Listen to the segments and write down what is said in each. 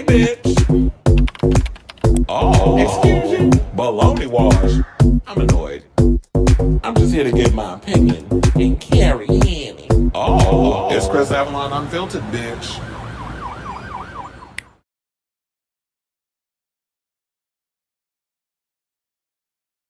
bitch. Oh, excuse you. Baloney wash. I'm annoyed. I'm just here to give my opinion and carry in. Oh, it's Chris Avalon Unfiltered, bitch.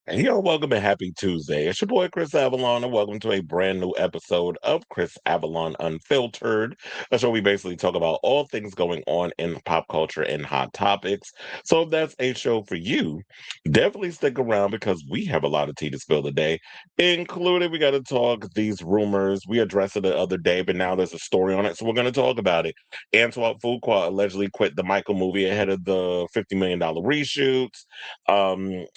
And yo, welcome and happy Tuesday. It's your boy Chris Avalon, and welcome to a brand new episode of Chris Avalon Unfiltered, a show we basically talk about all things going on in pop culture and hot topics. So if that's a show for you, definitely stick around because we have a lot of tea to spill today, including we got to talk these rumors. We addressed it the other day, but now there's a story on it, so we're going to talk about it. Antoine Fuqua allegedly quit the Michael movie ahead of the $50 million reshoots.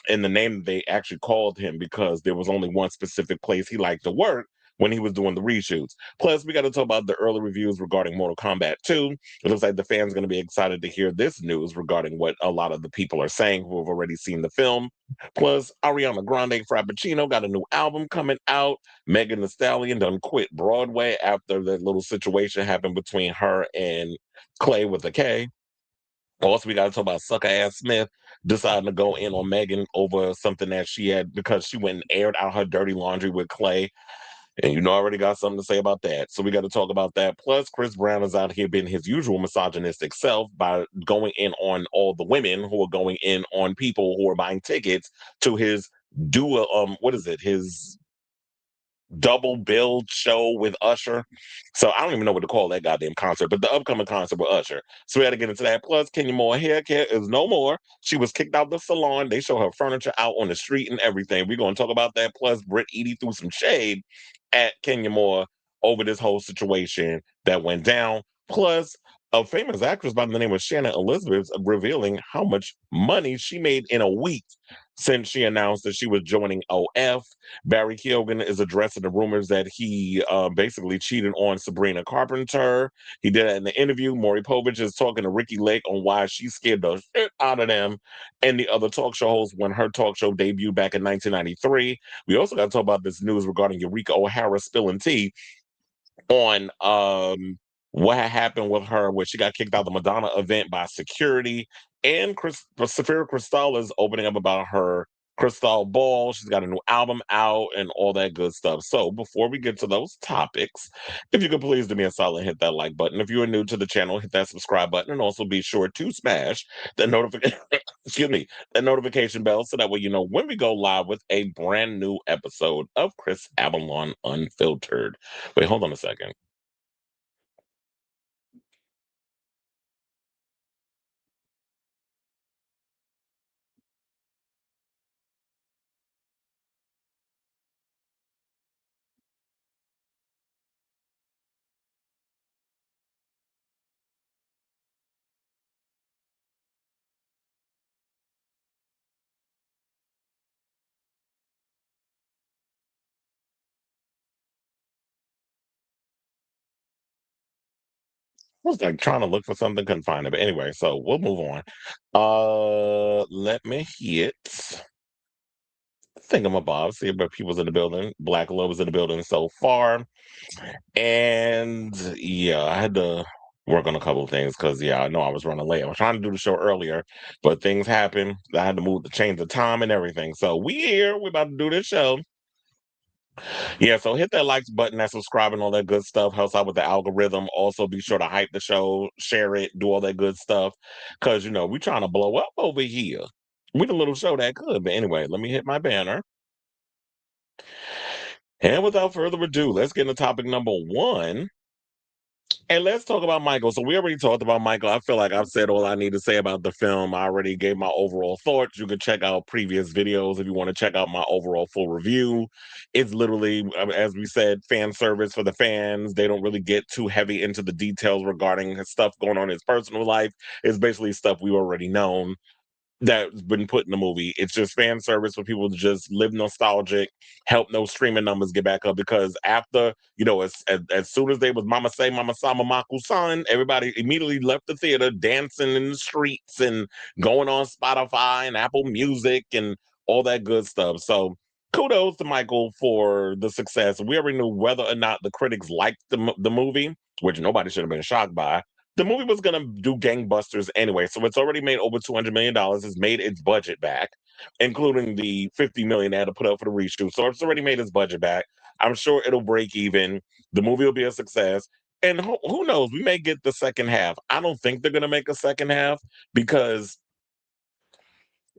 In the name they actually called him because there was only one specific place he liked to work when he was doing the reshoots. Plus, we got to talk about the early reviews regarding Mortal Kombat 2. It looks like the fans going to be excited to hear this news regarding what a lot of the people are saying who have already seen the film. Plus, Ariana Grande Frappuccino got a new album coming out. Megan Thee Stallion done quit Broadway after that little situation happened between her and Clay with a K. Also, we got to talk about sucker ass Smith deciding to go in on Megan over something that she had because she went and aired out her dirty laundry with Clay. And you know, I already got something to say about that. So we got to talk about that. Plus, Chris Brown is out here being his usual misogynistic self by going in on all the women who are going in on people who are buying tickets to his duo. What is it? His double billed show with Usher. So I don't even know what to call that goddamn concert, but the upcoming concert with Usher. So we had to get into that. Plus, Kenya Moore hair care is no more. She was kicked out the salon. They show her furniture out on the street and everything. We're going to talk about that. Plus, Brit Eady threw some shade at Kenya Moore over this whole situation that went down. Plus, a famous actress by the name of Shannon Elizabeth revealing how much money she made in a week since she announced that she was joining OF. Barry Keoghan is addressing the rumors that he basically cheated on Sabrina Carpenter. He did it in the interview. Maury Povich is talking to Ricki Lake on why she scared the shit out of them and the other talk show hosts when her talk show debuted back in 1993. We also got to talk about this news regarding Eureka O'Hara spilling tea on what had happened with her where she got kicked out of the Madonna event by security. And Safira Cristál is opening up about her Cristál Ball. She's got a new album out and all that good stuff. So before we get to those topics, if you could please do me a solid, hit that like button. If you are new to the channel, hit that subscribe button and also be sure to smash the notification excuse me, that notification bell so that way you know when we go live with a brand new episode of Chris Avalon Unfiltered. Wait, hold on a second. I was like trying to look for something, couldn't find it. But anyway, so we'll move on. Let me hit thingamabob, see if people's in the building. Black Love is in the building so far. And yeah, I had to work on a couple of things because yeah, I know I was running late. I was trying to do the show earlier, but things happened. I had to move to change the time and everything. So we here, we're about to do this show. Yeah, so hit that likes button, that subscribe, and all that good stuff. Helps out with the algorithm. Also, be sure to hype the show, share it, do all that good stuff. Because, you know, we're trying to blow up over here. We the little show that could. But anyway, let me hit my banner. And without further ado, let's get into topic number one. And let's talk about Michael. So we already talked about Michael. I feel like I've said all I need to say about the film. I already gave my overall thoughts. You can check out previous videos if you want to check out my overall full review. It's literally, as we said, fan service for the fans. They don't really get too heavy into the details regarding his stuff going on in his personal life. It's basically stuff we already known that's been put in the movie. It's just fan service for people to just live nostalgic, help those streaming numbers get back up. Because after, you know, as soon as they was Mama Say, Mama Sama Maku San, everybody immediately left the theater dancing in the streets and going on Spotify and Apple Music and all that good stuff. So kudos to Michael for the success. We already knew whether or not the critics liked the movie, which nobody should have been shocked by. the movie was gonna do gangbusters anyway, so it's already made over $200 million. It's made its budget back, including the 50 million they had to put up for the reshoot. So it's already made its budget back. I'm sure it'll break even. The movie will be a success. And who knows? We may get the second half. I don't think they're gonna make a second half because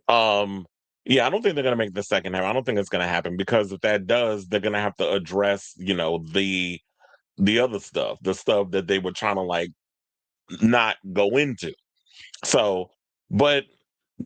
um yeah, I don't think they're gonna make the second half. I don't think it's gonna happen because if that does, they're gonna have to address, the other stuff, the stuff that they were trying to like not go into. So, but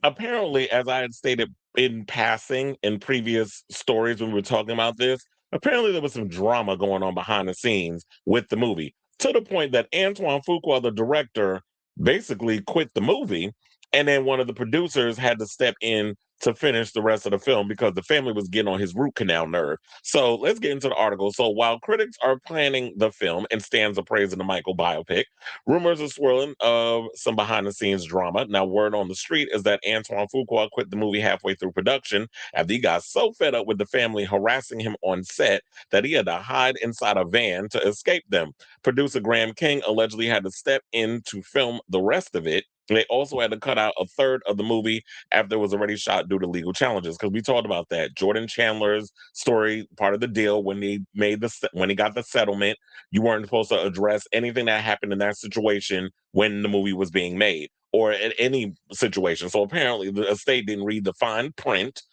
apparently, as I had stated in passing in previous stories when we were talking about this, apparently there was some drama going on behind the scenes with the movie to the point that Antoine Fuqua, the director, basically quit the movie. And then one of the producers had to step in to finish the rest of the film because the family was getting on his root canal nerve. So let's get into the article. So while critics are planning the film and stands of praise in the Michael biopic, rumors are swirling of some behind the scenes drama. Now, word on the street is that Antoine Fuqua quit the movie halfway through production after he got so fed up with the family harassing him on set that he had to hide inside a van to escape them. Producer Graham King allegedly had to step in to film the rest of it. They also had to cut out a third of the movie after it was already shot due to legal challenges. Because we talked about that. Jordan Chandler's story, part of the deal when he got the settlement, you weren't supposed to address anything that happened in that situation when the movie was being made or at any situation. So apparently the estate didn't read the fine print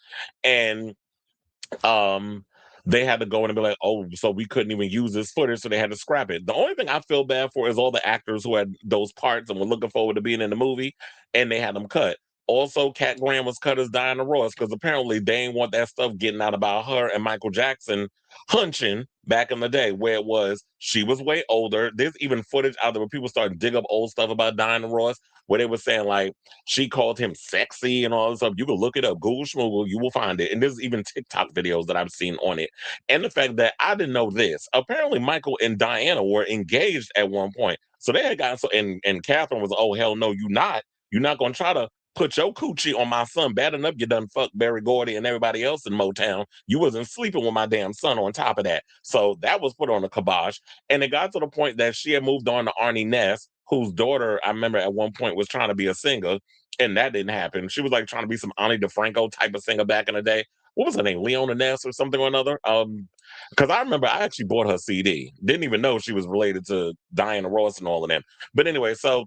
and um they had to go in and be like, oh, so we couldn't even use this footage, so they had to scrap it. The only thing I feel bad for is all the actors who had those parts and were looking forward to being in the movie, and they had them cut. Also, Cat Graham was cut as Diana Ross because apparently they didn't want that stuff getting out about her and Michael Jackson hunching back in the day, where it was she was way older. There's even footage out there where people started to dig up old stuff about Diana Ross, where they were saying like she called him sexy and all this stuff. You can look it up, Google Schmoogle, you will find it. And there's even TikTok videos that I've seen on it. And the fact that I didn't know this. Apparently, Michael and Diana were engaged at one point. So they had gotten so and Catherine was, oh hell no, you not. You're not gonna try to put your coochie on my son. Bad enough you done fucked Barry Gordy and everybody else in Motown. You wasn't sleeping with my damn son on top of that. So that was put on a kibosh. And it got to the point that she had moved on to Arnie Ness, whose daughter, I remember at one point was trying to be a singer, and that didn't happen. She was like trying to be some Ani DeFranco type of singer back in the day. What was her name? Leona Ness or something or another? Because I remember I actually bought her CD. Didn't even know she was related to Diana Ross and all of them. But anyway, so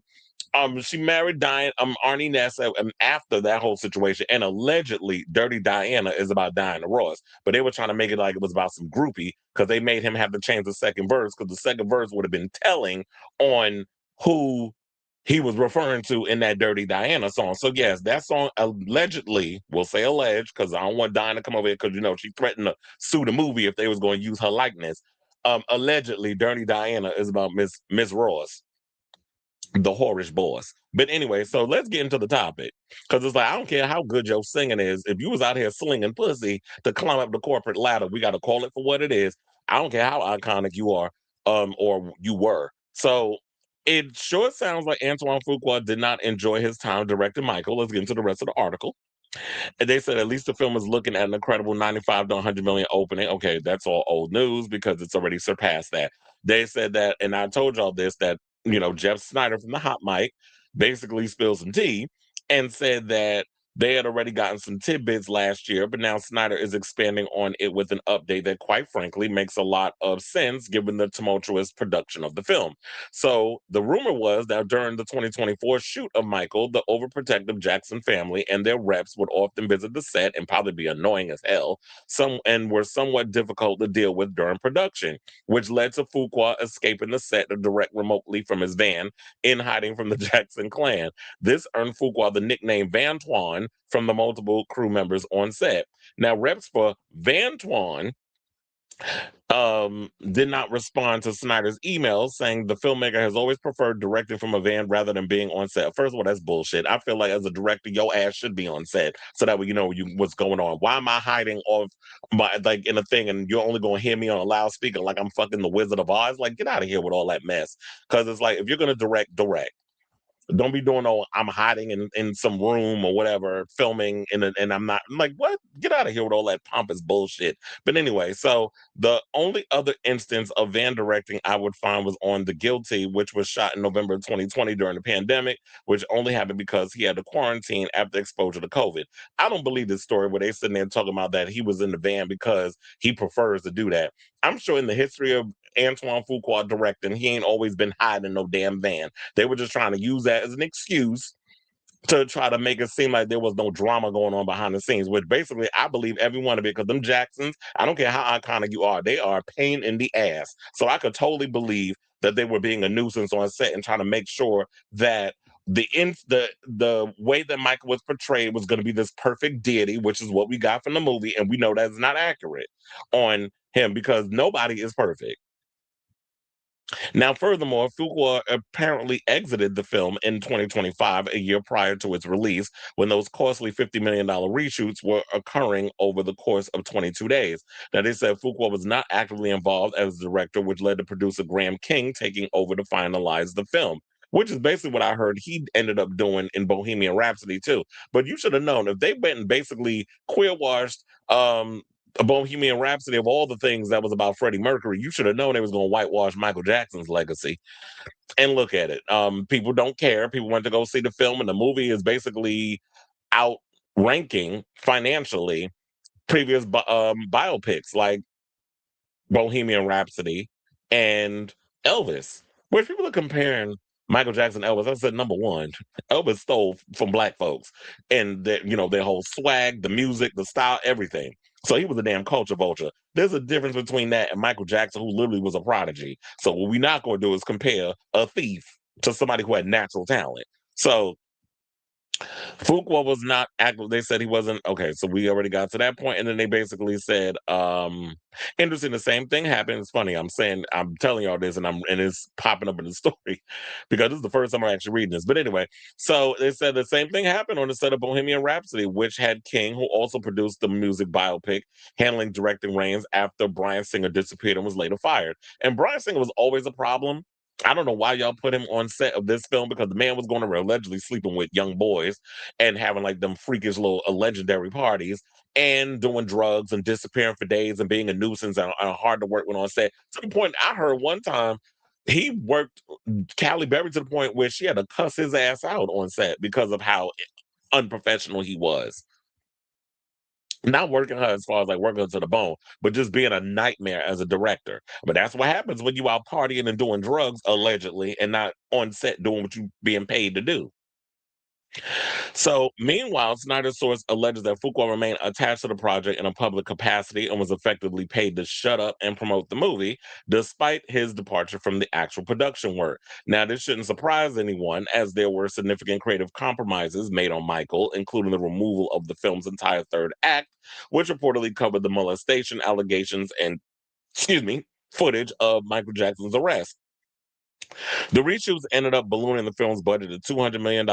she married Arnie Ness after that whole situation, and allegedly, Dirty Diana is about Diana Ross. But they were trying to make it like it was about some groupie because they made him have to change the second verse because the second verse would have been telling on who he was referring to in that Dirty Diana song. So yes, that song allegedly, we'll say alleged, because I don't want Diana to come over here because she threatened to sue the movie if they was going to use her likeness. Allegedly, Dirty Diana is about Miss Ross, the whorish boss. But anyway, so let's get into the topic. Because it's like, I don't care how good your singing is. If you was out here slinging pussy to climb up the corporate ladder, we got to call it for what it is. I don't care how iconic you are, or you were. So it sure sounds like Antoine Fuqua did not enjoy his time directing Michael. Let's get into the rest of the article. And they said at least the film is looking at an incredible 95 to 100 million opening. Okay, that's all old news because it's already surpassed that. They said that, and I told y'all this, that, Jeff Snyder from the Hot Mic basically spilled some tea and said that they had already gotten some tidbits last year, but now Snyder is expanding on it with an update that, quite frankly, makes a lot of sense given the tumultuous production of the film. So the rumor was that during the 2024 shoot of Michael, the overprotective Jackson family and their reps would often visit the set and probably be annoying as hell, and were somewhat difficult to deal with during production, which led to Fuqua escaping the set to direct remotely from his van in hiding from the Jackson clan. This earned Fuqua the nickname Vantoine from the multiple crew members on set. Now, reps for Vantoine did not respond to Snyder's email, saying the filmmaker has always preferred directing from a van rather than being on set. First of all, that's bullshit. I feel like as a director, your ass should be on set so that way you know what's going on. Why am I hiding off my like in a thing and you're only gonna hear me on a loudspeaker like I'm fucking the Wizard of Oz? Like, get out of here with all that mess. Because it's like if you're gonna direct, direct. Don't be doing no, I'm hiding in some room or whatever, filming and I'm like, what? Get out of here with all that pompous bullshit. But anyway, so the only other instance of Van directing I would find was on The Guilty, which was shot in November of 2020 during the pandemic, which only happened because he had to quarantine after exposure to COVID. I don't believe this story where they sitting there talking about that he was in the van because he prefers to do that. I'm sure in the history of Antoine Fuqua directing, he ain't always been hiding in no damn van. They were just trying to use that as an excuse to try to make it seem like there was no drama going on behind the scenes, which basically I believe every one of it, because them Jacksons, I don't care how iconic you are, they are a pain in the ass. So I could totally believe that they were being a nuisance on set and trying to make sure that the way that Michael was portrayed was going to be this perfect deity, which is what we got from the movie, and we know that's not accurate on him because nobody is perfect. Now, furthermore, Fuqua apparently exited the film in 2025, a year prior to its release, when those costly $50 million reshoots were occurring over the course of 22 days. Now, they said Fuqua was not actively involved as director, which led to producer Graham King taking over to finalize the film. Which is basically what I heard he ended up doing in Bohemian Rhapsody too. But you should have known if they went and basically queer washed a Bohemian Rhapsody of all the things that was about Freddie Mercury, you should have known they was going to whitewash Michael Jackson's legacy. And look at it. People don't care. People went to go see the film, and the movie is basically outranking financially previous biopics like Bohemian Rhapsody and Elvis. Where people are comparing Michael Jackson and Elvis, I said number one, Elvis stole from black folks and their whole swag, the music, the style, everything. So he was a damn culture vulture. There's a difference between that and Michael Jackson, who literally was a prodigy. So what we're not going to do is compare a thief to somebody who had natural talent. So Fuqua was not active. They said he wasn't okay. So we already got to that point, and then they basically said, interesting. The same thing happened. It's funny. I'm telling y'all this, and it's popping up in the story because this is the first time I'm actually reading this. But anyway, so they said the same thing happened on the set of Bohemian Rhapsody, which had King, who also produced the music biopic, handling directing reins after Bryan Singer disappeared and was later fired. And Bryan Singer was always a problem. I don't know why y'all put him on set of this film because the man was going to allegedly sleeping with young boys and having like them freakish little legendary parties and doing drugs and disappearing for days and being a nuisance and hard to work with on set. To the point I heard one time he worked Callie Berry to the point where she had to cuss his ass out on set because of how unprofessional he was. Not working her as far as like working her to the bone, but just being a nightmare as a director. But that's what happens when you out partying and doing drugs allegedly and not on set doing what you being paid to do. So, meanwhile, Snyder's source alleges that Fuqua remained attached to the project in a public capacity and was effectively paid to shut up and promote the movie, despite his departure from the actual production work. Now, this shouldn't surprise anyone, as there were significant creative compromises made on Michael, including the removal of the film's entire third act, which reportedly covered the molestation allegations and, excuse me, footage of Michael Jackson's arrest. The reshoots ended up ballooning the film's budget to $200 million.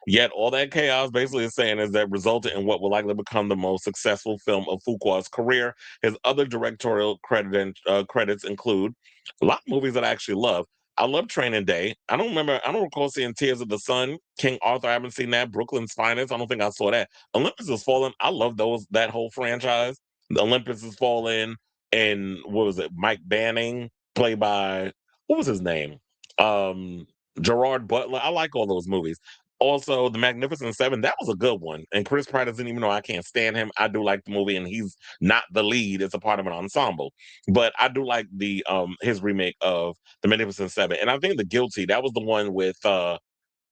Yet all that chaos basically is saying is that resulted in what will likely become the most successful film of Fuqua's career. His other directorial credits include a lot of movies that I actually love. I love Training Day. I don't recall seeing Tears of the Sun, King Arthur. I haven't seen that. Brooklyn's Finest. I don't think I saw that. Olympus Has Fallen. I love that whole franchise. The Olympus Has Fallen, and what was it? Mike Banning, played by what was his name? um Gerard Butler. I like all those movies. Also, The Magnificent Seven, that was a good one. And Chris Pratt doesn't even know I can't stand him. I do like the movie, and he's not the lead, it's a part of an ensemble. But I do like the his remake of The Magnificent Seven. And I think The Guilty, that was the one with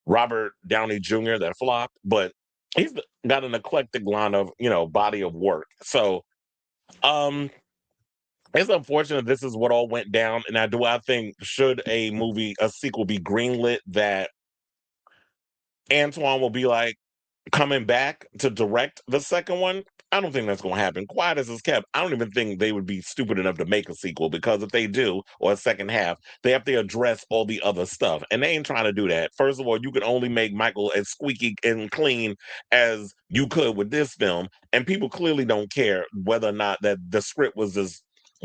Robert Downey Jr. that flopped, but he's got an eclectic line of, body of work. So um it's unfortunate this is what all went down. And I think should a sequel be greenlit, that Antoine will be like coming back to direct the second one? I don't think that's going to happen. Quiet as it's kept, I don't even think they would be stupid enough to make a sequel, because if they do, or a second half, they have to address all the other stuff. And they ain't trying to do that. First of all, you can only make Michael as squeaky and clean as you could with this film. And people clearly don't care whether or not that the script was just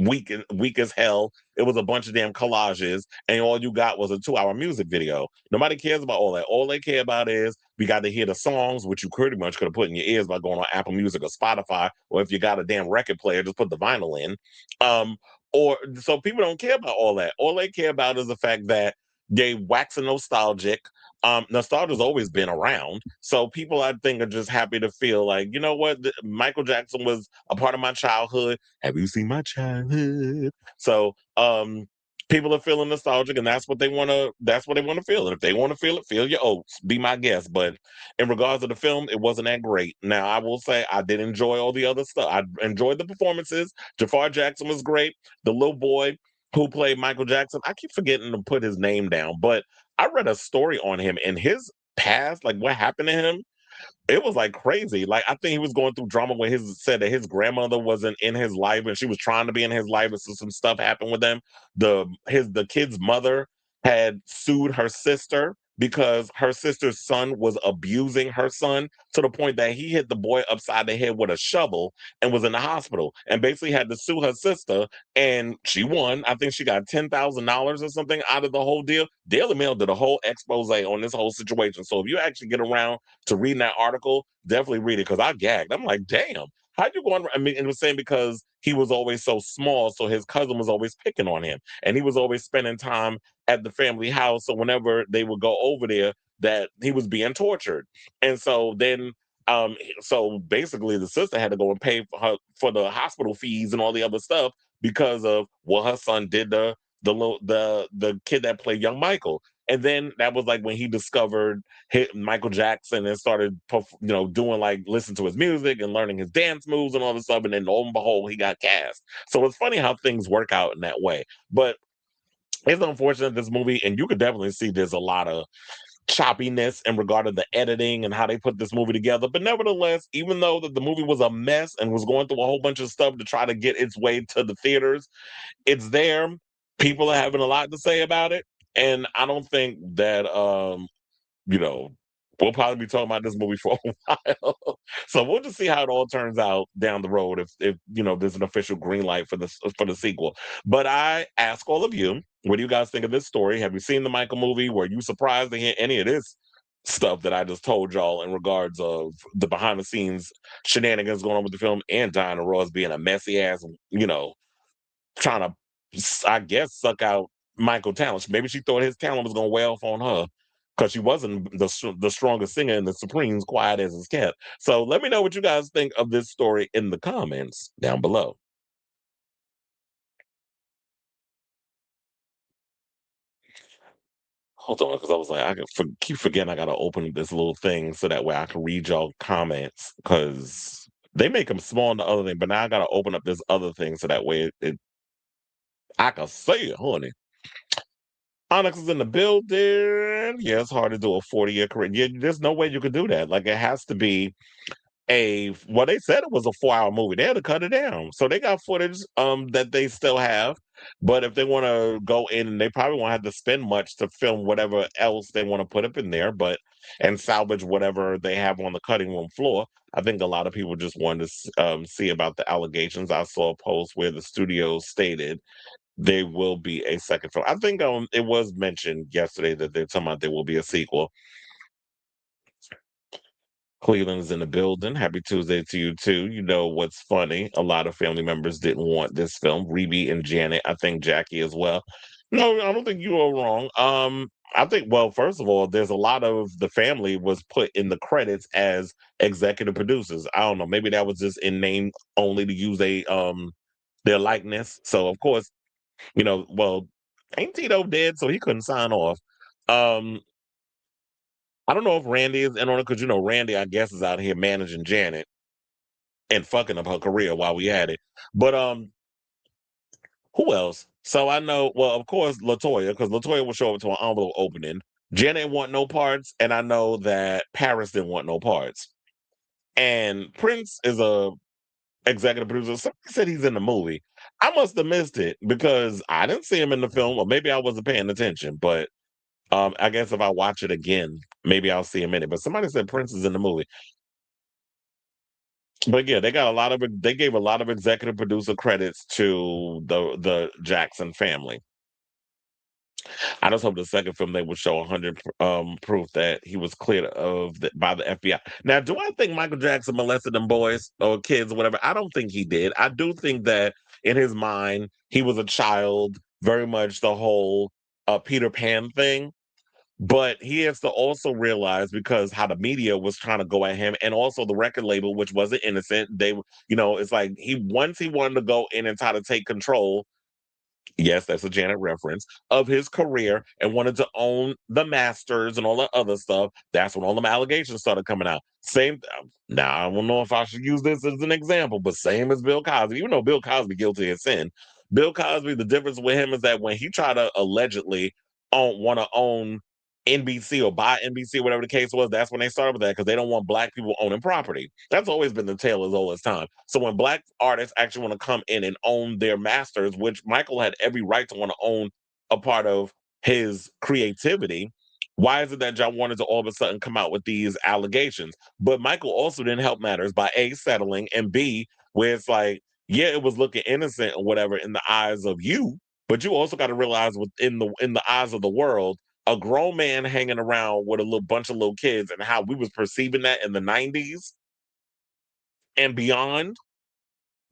weak as hell. It was a bunch of damn collages, and all you got was a 2-hour music video. Nobody cares about all that. All they care about is we got to hear the songs, which you pretty much could have put in your ears by going on Apple Music or Spotify, or if you got a damn record player, just put the vinyl in. Um, or so people don't care about all that. All they care about is the fact that they waxing nostalgic. Nostalgia's always been around, so people I think are just happy to feel like, you know what, Michael Jackson was a part of my childhood. Have you seen my childhood? So people are feeling nostalgic, and that's what they want to. That's what they want to feel. And if they want to feel it, feel your oats. Be my guest. But in regards to the film, it wasn't that great. Now I will say I did enjoy all the other stuff. I enjoyed the performances. Jafar Jackson was great. The little boy who played Michael Jackson, I keep forgetting to put his name down, but I read a story on him and his past, like what happened to him. It was like crazy. Like I think he was going through drama when his said that his grandmother wasn't in his life and she was trying to be in his life, and so some stuff happened with them. The kid's mother had sued her sister because her sister's son was abusing her son to the point that he hit the boy upside the head with a shovel and was in the hospital and basically had to sue her sister, and she won. I think she got $10,000 or something out of the whole deal. Daily Mail did a whole expose on this whole situation. So if you actually get around to reading that article, definitely read it because I gagged. I'm like, damn, how'd you go on? I mean, it was saying because he was always so small, so his cousin was always picking on him, and he was always spending time at the family house. So whenever they would go over there, that he was being tortured, and so then. So basically, the sister had to go and pay for the hospital fees and all the other stuff because of what her son did to the kid that played young Michael. And then that was like when he discovered Michael Jackson and started, doing like listen to his music and learning his dance moves and all this stuff. And then lo and behold, he got cast. So it's funny how things work out in that way. But it's unfortunate this movie, and you could definitely see there's a lot of choppiness in regard to the editing and how they put this movie together. But nevertheless, even though that the movie was a mess and was going through a whole bunch of stuff to try to get its way to the theaters, it's there. People are having a lot to say about it, and I don't think that you know, we'll probably be talking about this movie for a while. So we'll just see how it all turns out down the road if there's an official green light for the sequel. But I ask all of you, what do you guys think of this story? Have you seen the Michael movie? Were you surprised to hear any of this stuff that I just told y'all in regards of the behind the scenes shenanigans going on with the film, and Diana Ross being a messy ass, trying to, I guess, suck out Michael talent. Maybe she thought his talent was going to wear off on her because she wasn't the strongest singer in the Supremes, quiet as it's kept. So let me know what you guys think of this story in the comments down below. Hold on, because I was like, keep forgetting I got to open this little thing so that way I can read y'all comments because they make them small in the other thing, but now I got to open up this other thing so that way I can say it, honey. Onyx is in the building. Yeah, it's hard to do a 40-year career. Yeah, there's no way you could do that. Like it has to be well, they said it was a 4-hour movie. They had to cut it down. So they got footage that they still have. But if they want to go in, they probably won't have to spend much to film whatever else they want to put up in there, but and salvage whatever they have on the cutting room floor. I think a lot of people just wanted to see about the allegations. I saw a post where the studio stated there will be a second film. I think it was mentioned yesterday that they're talking about there will be a sequel. Cleveland's in the building. Happy Tuesday to you too. You know what's funny? A lot of family members didn't want this film. Reby and Janet. I think Jackie as well. No, I don't think you are wrong. I think, well, first of all, there's a lot of the family was put in the credits as executive producers. I don't know. Maybe that was just in name only to use their likeness. So of course, well, ain't Tito dead, so he couldn't sign off. Um, I don't know if Randy is in on it because Randy, I guess, is out here managing Janet and fucking up her career while we had it. But who else? So I know, well, of course, Latoya, because Latoya will show up to an envelope opening. Janet want no parts, and I know that Paris didn't want no parts. And Prince is a executive producer. Somebody said he's in the movie. I must have missed it because I didn't see him in the film, or maybe I wasn't paying attention. But I guess if I watch it again, maybe I'll see him in it. But somebody said Prince is in the movie. But yeah, they gave a lot of executive producer credits to the Jackson family. I just hope the second film they will show 100 proof that he was cleared by the FBI. Now, do I think Michael Jackson molested them boys or kids or whatever? I don't think he did. I do think that in his mind he was a child, very much the whole Peter Pan thing. But he has to also realize because how the media was trying to go at him, and also the record label, which wasn't innocent. It's like he wanted to go in and try to take control, yes, that's a Janet reference, of his career and wanted to own the masters and all that other stuff. That's when all them allegations started coming out. Now I don't know if I should use this as an example, but same as Bill Cosby, even though Bill Cosby guilty of sin, Bill Cosby, the difference with him is that when he tried to allegedly want to own NBC or buy NBC, whatever the case was, that's when they started with that because they don't want black people owning property. That's always been the tale as old as time. So when black artists actually want to come in and own their masters, which Michael had every right to want to own a part of his creativity, why is it that John wanted to all of a sudden come out with these allegations? But Michael also didn't help matters by A, settling, and B, where it's like, yeah, it was looking innocent or whatever in the eyes of you, but you also got to realize within the eyes of the world, a grown man hanging around with a little bunch of little kids and how we was perceiving that in the 90s and beyond,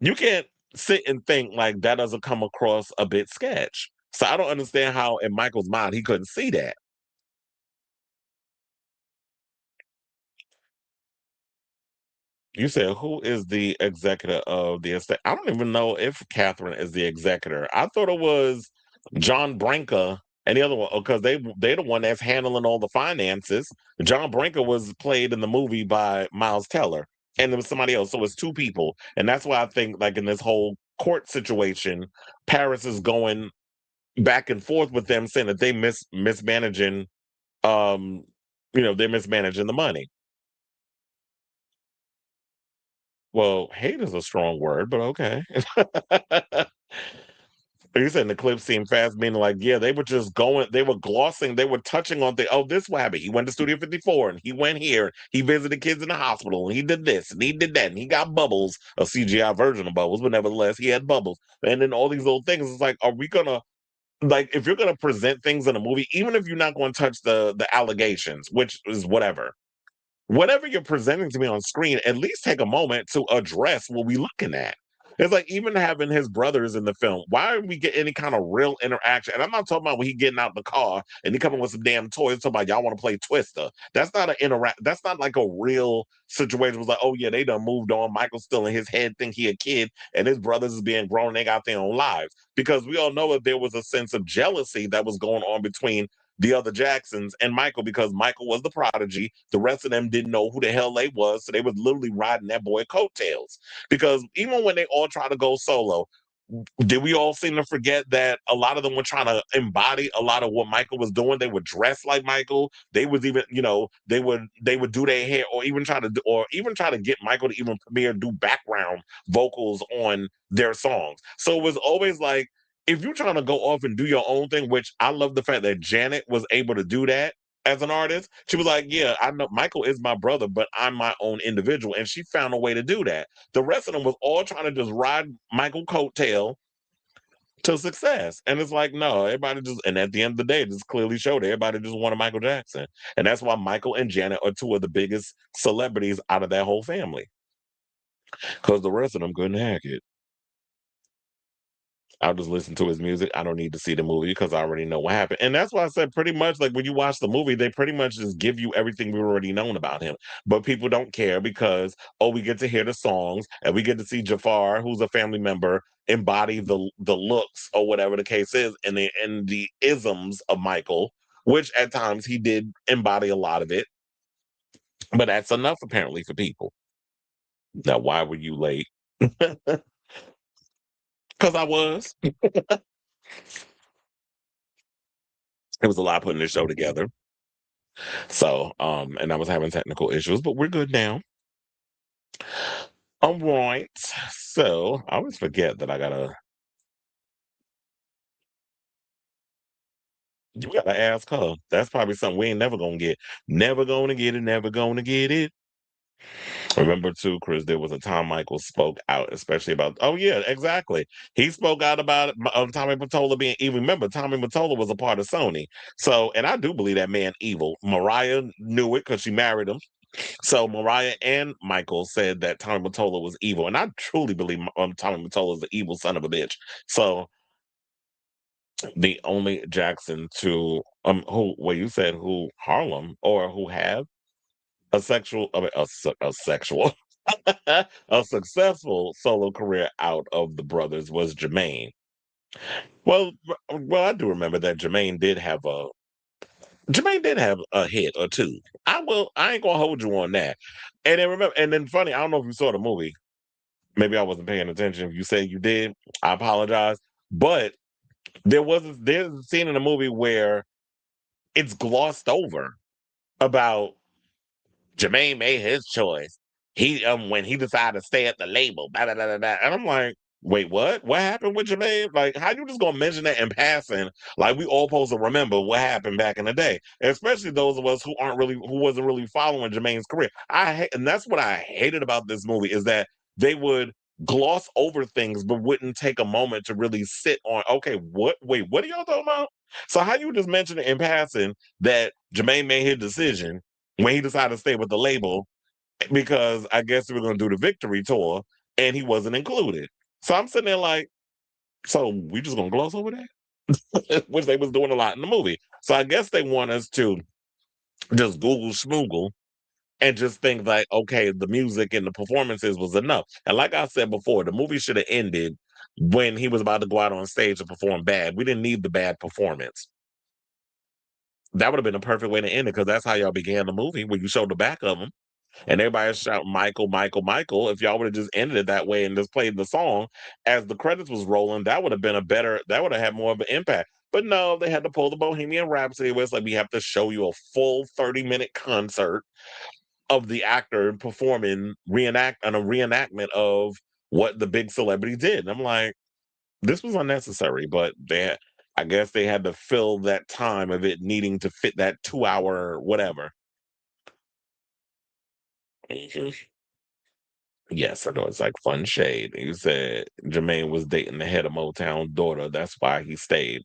you can't sit and think like that doesn't come across a bit sketch. So I don't understand how in Michael's mind he couldn't see that. You said who is the executor of the estate? I don't even know if Catherine is the executor. I thought it was John Branca and the other one because they're the one that's handling all the finances. John Branca was played in the movie by Miles Teller, and there was somebody else. So it's two people, and that's why I think like in this whole court situation, Paris is going back and forth with them saying that they mismanaging um they're mismanaging the money. Well, hate is a strong word, but okay. You said the clip seemed fast, meaning like, yeah, they were just going, they were glossing, they were touching on the, oh, this what happened. He went to Studio 54 and he went here, he visited kids in the hospital and he did this and he did that and he got bubbles, a CGI version of bubbles, but nevertheless, he had bubbles. And then all these little things. It's like, are we gonna like if you're gonna present things in a movie, even if you're not going to touch the allegations, which is whatever you're presenting to me on screen, at least take a moment to address what we're looking at. It's like even having his brothers in the film. Why are we get any kind of real interaction? And I'm not talking about when he getting out the car and he coming with some damn toys. Talking about y'all want to play Twister. That's not an interact. That's not like a real situation. It was like, oh yeah, they done moved on. Michael's still in his head, think he a kid, and his brothers is being grown. They got their own lives because we all know that there was a sense of jealousy that was going on between the other Jacksons and Michael because Michael was the prodigy. The rest of them didn't know who the hell they was, so they was literally riding that boy coattails. Because even when they all try to go solo, did we all seem to forget that a lot of them were trying to embody a lot of what Michael was doing? They would dress like Michael. They was even, they would do their hair, or even try to get Michael to even premiere do background vocals on their songs. So it was always like if you're trying to go off and do your own thing, which I love the fact that Janet was able to do that as an artist. She was like, yeah, I know Michael is my brother, but I'm my own individual. And she found a way to do that. The rest of them was all trying to just ride Michael coattail to success. And it's like, no, everybody just, and at the end of the day, it just clearly showed everybody just wanted Michael Jackson. And that's why Michael and Janet are two of the biggest celebrities out of that whole family. Because the rest of them couldn't hack it. I'll just listen to his music. I don't need to see the movie because I already know what happened. And that's why I said pretty much like when you watch the movie, they pretty much just give you everything we've already known about him. But people don't care because, oh, we get to hear the songs and we get to see Jafar, who's a family member, embody the looks or whatever the case is, and the isms of Michael, which at times he did embody a lot of it. But that's enough apparently for people. Now, why were you late? Because I was. It was a lot putting this show together. So, and I was having technical issues, but we're good now. All right. So I always forget that you gotta ask her. That's probably something we ain't never gonna get. Never gonna get it, never gonna get it. Remember too, Chris, there was a time Michael spoke out, especially about, oh yeah, exactly. He spoke out about Tommy Mottola being evil. Remember, Tommy Mottola was a part of Sony. So, and I do believe that man evil. Mariah knew it because she married him. So Mariah and Michael said that Tommy Mottola was evil. And I truly believe Tommy Mottola is the evil son of a bitch. So the only Jackson to who well you said who Harlem or who have a sexual I mean, a sexual a successful solo career out of the brothers was Jermaine. Well, I do remember that Jermaine did have a hit or two. I ain't gonna hold you on that. And then remember, and then funny, I don't know if you saw the movie. Maybe I wasn't paying attention. If you said you did, I apologize. But there's a scene in the movie where it's glossed over about Jermaine made his choice. He when he decided to stay at the label, blah, blah, blah, blah, blah. And I'm like, wait, what? What happened with Jermaine? Like, how you just gonna mention that in passing? Like we all supposed to remember what happened back in the day, especially those of us who wasn't really following Jermaine's career. And that's what I hated about this movie is that they would gloss over things but wouldn't take a moment to really sit on. Okay, what are y'all talking about? So how you just mention it in passing that Jermaine made his decision when he decided to stay with the label because I guess we were going to do the victory tour and he wasn't included. So I'm sitting there like, so we just going to gloss over that? Which they was doing a lot in the movie. So I guess they want us to just Google schmoogle and just think like, okay, the music and the performances was enough. And like I said before, the movie should have ended when he was about to go out on stage and perform bad. We didn't need the bad performance. That would have been a perfect way to end it because that's how y'all began the movie when you showed the back of him. And everybody shout Michael, Michael, Michael. If y'all would have just ended it that way and just played the song as the credits was rolling, that would have been that would have had more of an impact. But no, they had to pull the Bohemian Rhapsody where it's like we have to show you a full 30-minute concert of the actor performing a reenactment of what the big celebrity did. And I'm like, this was unnecessary, but I guess they had to fill that time of it needing to fit that 2 hour whatever. Yes, I know it's like fun shade. You said Jermaine was dating the head of Motown daughter. That's why he stayed.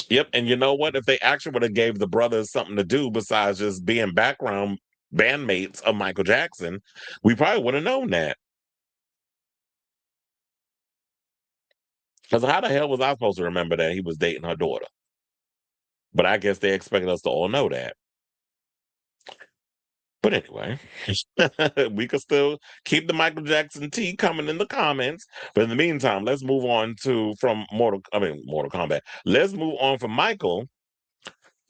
Yep, and you know what? If they actually would have gave the brothers something to do besides just being background bandmates of Michael Jackson, we probably would have known that. Because how the hell was I supposed to remember that he was dating her daughter? But I guess they expected us to all know that. But anyway, we could still keep the Michael Jackson tea coming in the comments. But in the meantime, let's move on from Mortal Kombat. Let's move on from Michael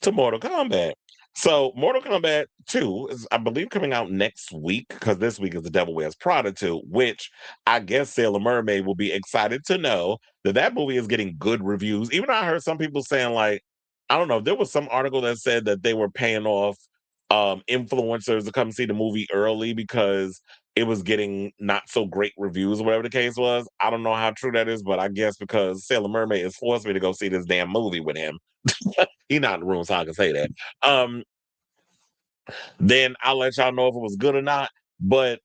to Mortal Kombat. So Mortal Kombat 2 is, I believe, coming out next week because this week is The Devil Wears Prada 2, which I guess Sailor Mermaid will be excited to know that that movie is getting good reviews. Even though I heard some people saying like, I don't know, there was some article that said that they were paying off influencers to come see the movie early because it was getting not so great reviews or whatever the case was. I don't know how true that is, but I guess because Sailor Mermaid has forced me to go see this damn movie with him. He not in the room, so I can say that. Then I'll let y'all know if it was good or not. But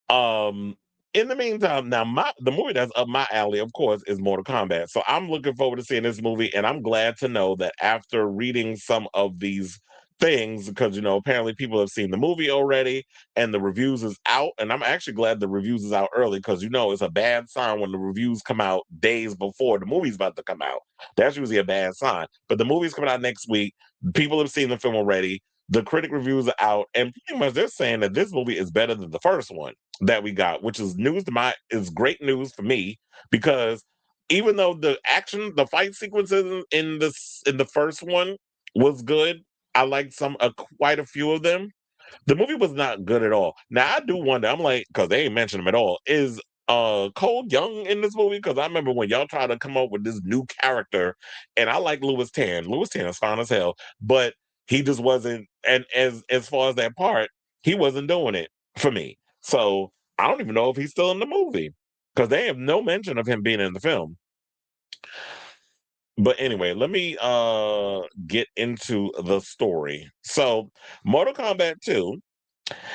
um, in the meantime, now the movie that's up my alley, of course, is Mortal Kombat. So I'm looking forward to seeing this movie, and I'm glad to know that after reading some of these things, because apparently people have seen the movie already, and the reviews is out. And I'm actually glad the reviews is out early because it's a bad sign when the reviews come out days before the movie's about to come out. That's usually a bad sign. But the movie's coming out next week. People have seen the film already. The critic reviews are out, and pretty much they're saying that this movie is better than the first one that we got, which is is great news for me because even though the fight sequences in the first one was good, I liked quite a few of them. The movie was not good at all. Now I do wonder. I'm like, because they ain't mentioned him at all. Is Cole Young in this movie? Because I remember when y'all tried to come up with this new character, and I like Louis Tan. Louis Tan is fine as hell, but he just wasn't. And as far as that part, he wasn't doing it for me. So I don't even know if he's still in the movie because they have no mention of him being in the film. But anyway, let me get into the story. So Mortal Kombat 2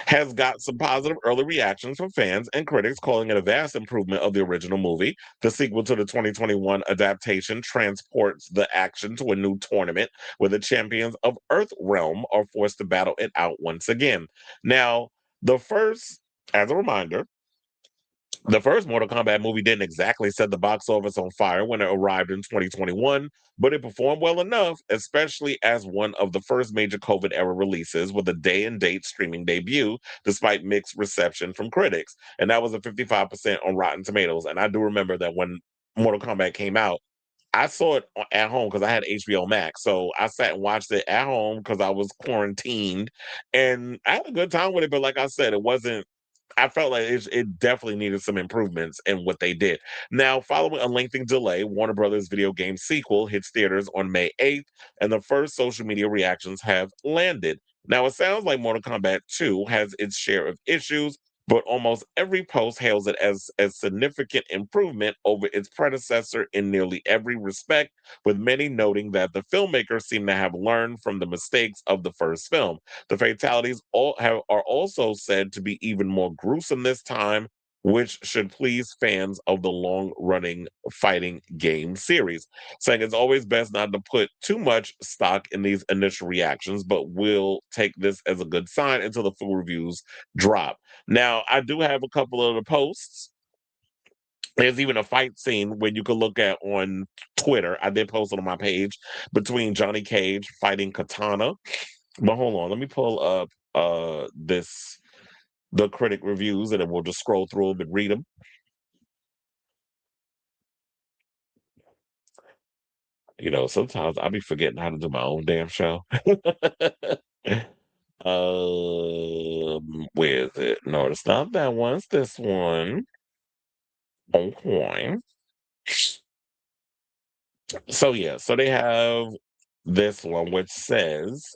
has got some positive early reactions from fans and critics, calling it a vast improvement of the original movie. The sequel to the 2021 adaptation transports the action to a new tournament where the champions of Earth Realm are forced to battle it out once again. Now, the first, as a reminder, the first Mortal Kombat movie didn't exactly set the box office on fire when it arrived in 2021, but it performed well enough, especially as one of the first major COVID era releases with a day and date streaming debut, despite mixed reception from critics. And that was a 55% on Rotten Tomatoes. And I do remember that when Mortal Kombat came out, I saw it at home because I had HBO Max. So I sat and watched it at home because I was quarantined. And I had a good time with it. But like I said, it wasn't I felt like it definitely needed some improvements in what they did. Now, following a lengthy delay, Warner Brothers video game sequel hits theaters on May 8th, and the first social media reactions have landed. Now, it sounds like Mortal Kombat 2 has its share of issues, but almost every post hails it as a significant improvement over its predecessor in nearly every respect, with many noting that the filmmakers seem to have learned from the mistakes of the first film. The fatalities are also said to be even more gruesome this time, which should please fans of the long running fighting game series. Saying it's always best not to put too much stock in these initial reactions, but we'll take this as a good sign until the full reviews drop. Now, I do have a couple of the posts. There's even a fight scene where you can look at on Twitter. I did post it on my page between Johnny Cage fighting Katana. But hold on, let me pull up the critic reviews and then we'll just scroll through them and read them. You know, sometimes I be forgetting how to do my own damn show. Where is it? No, it's not that one. It's this one. Okay. So yeah, so they have this one which says,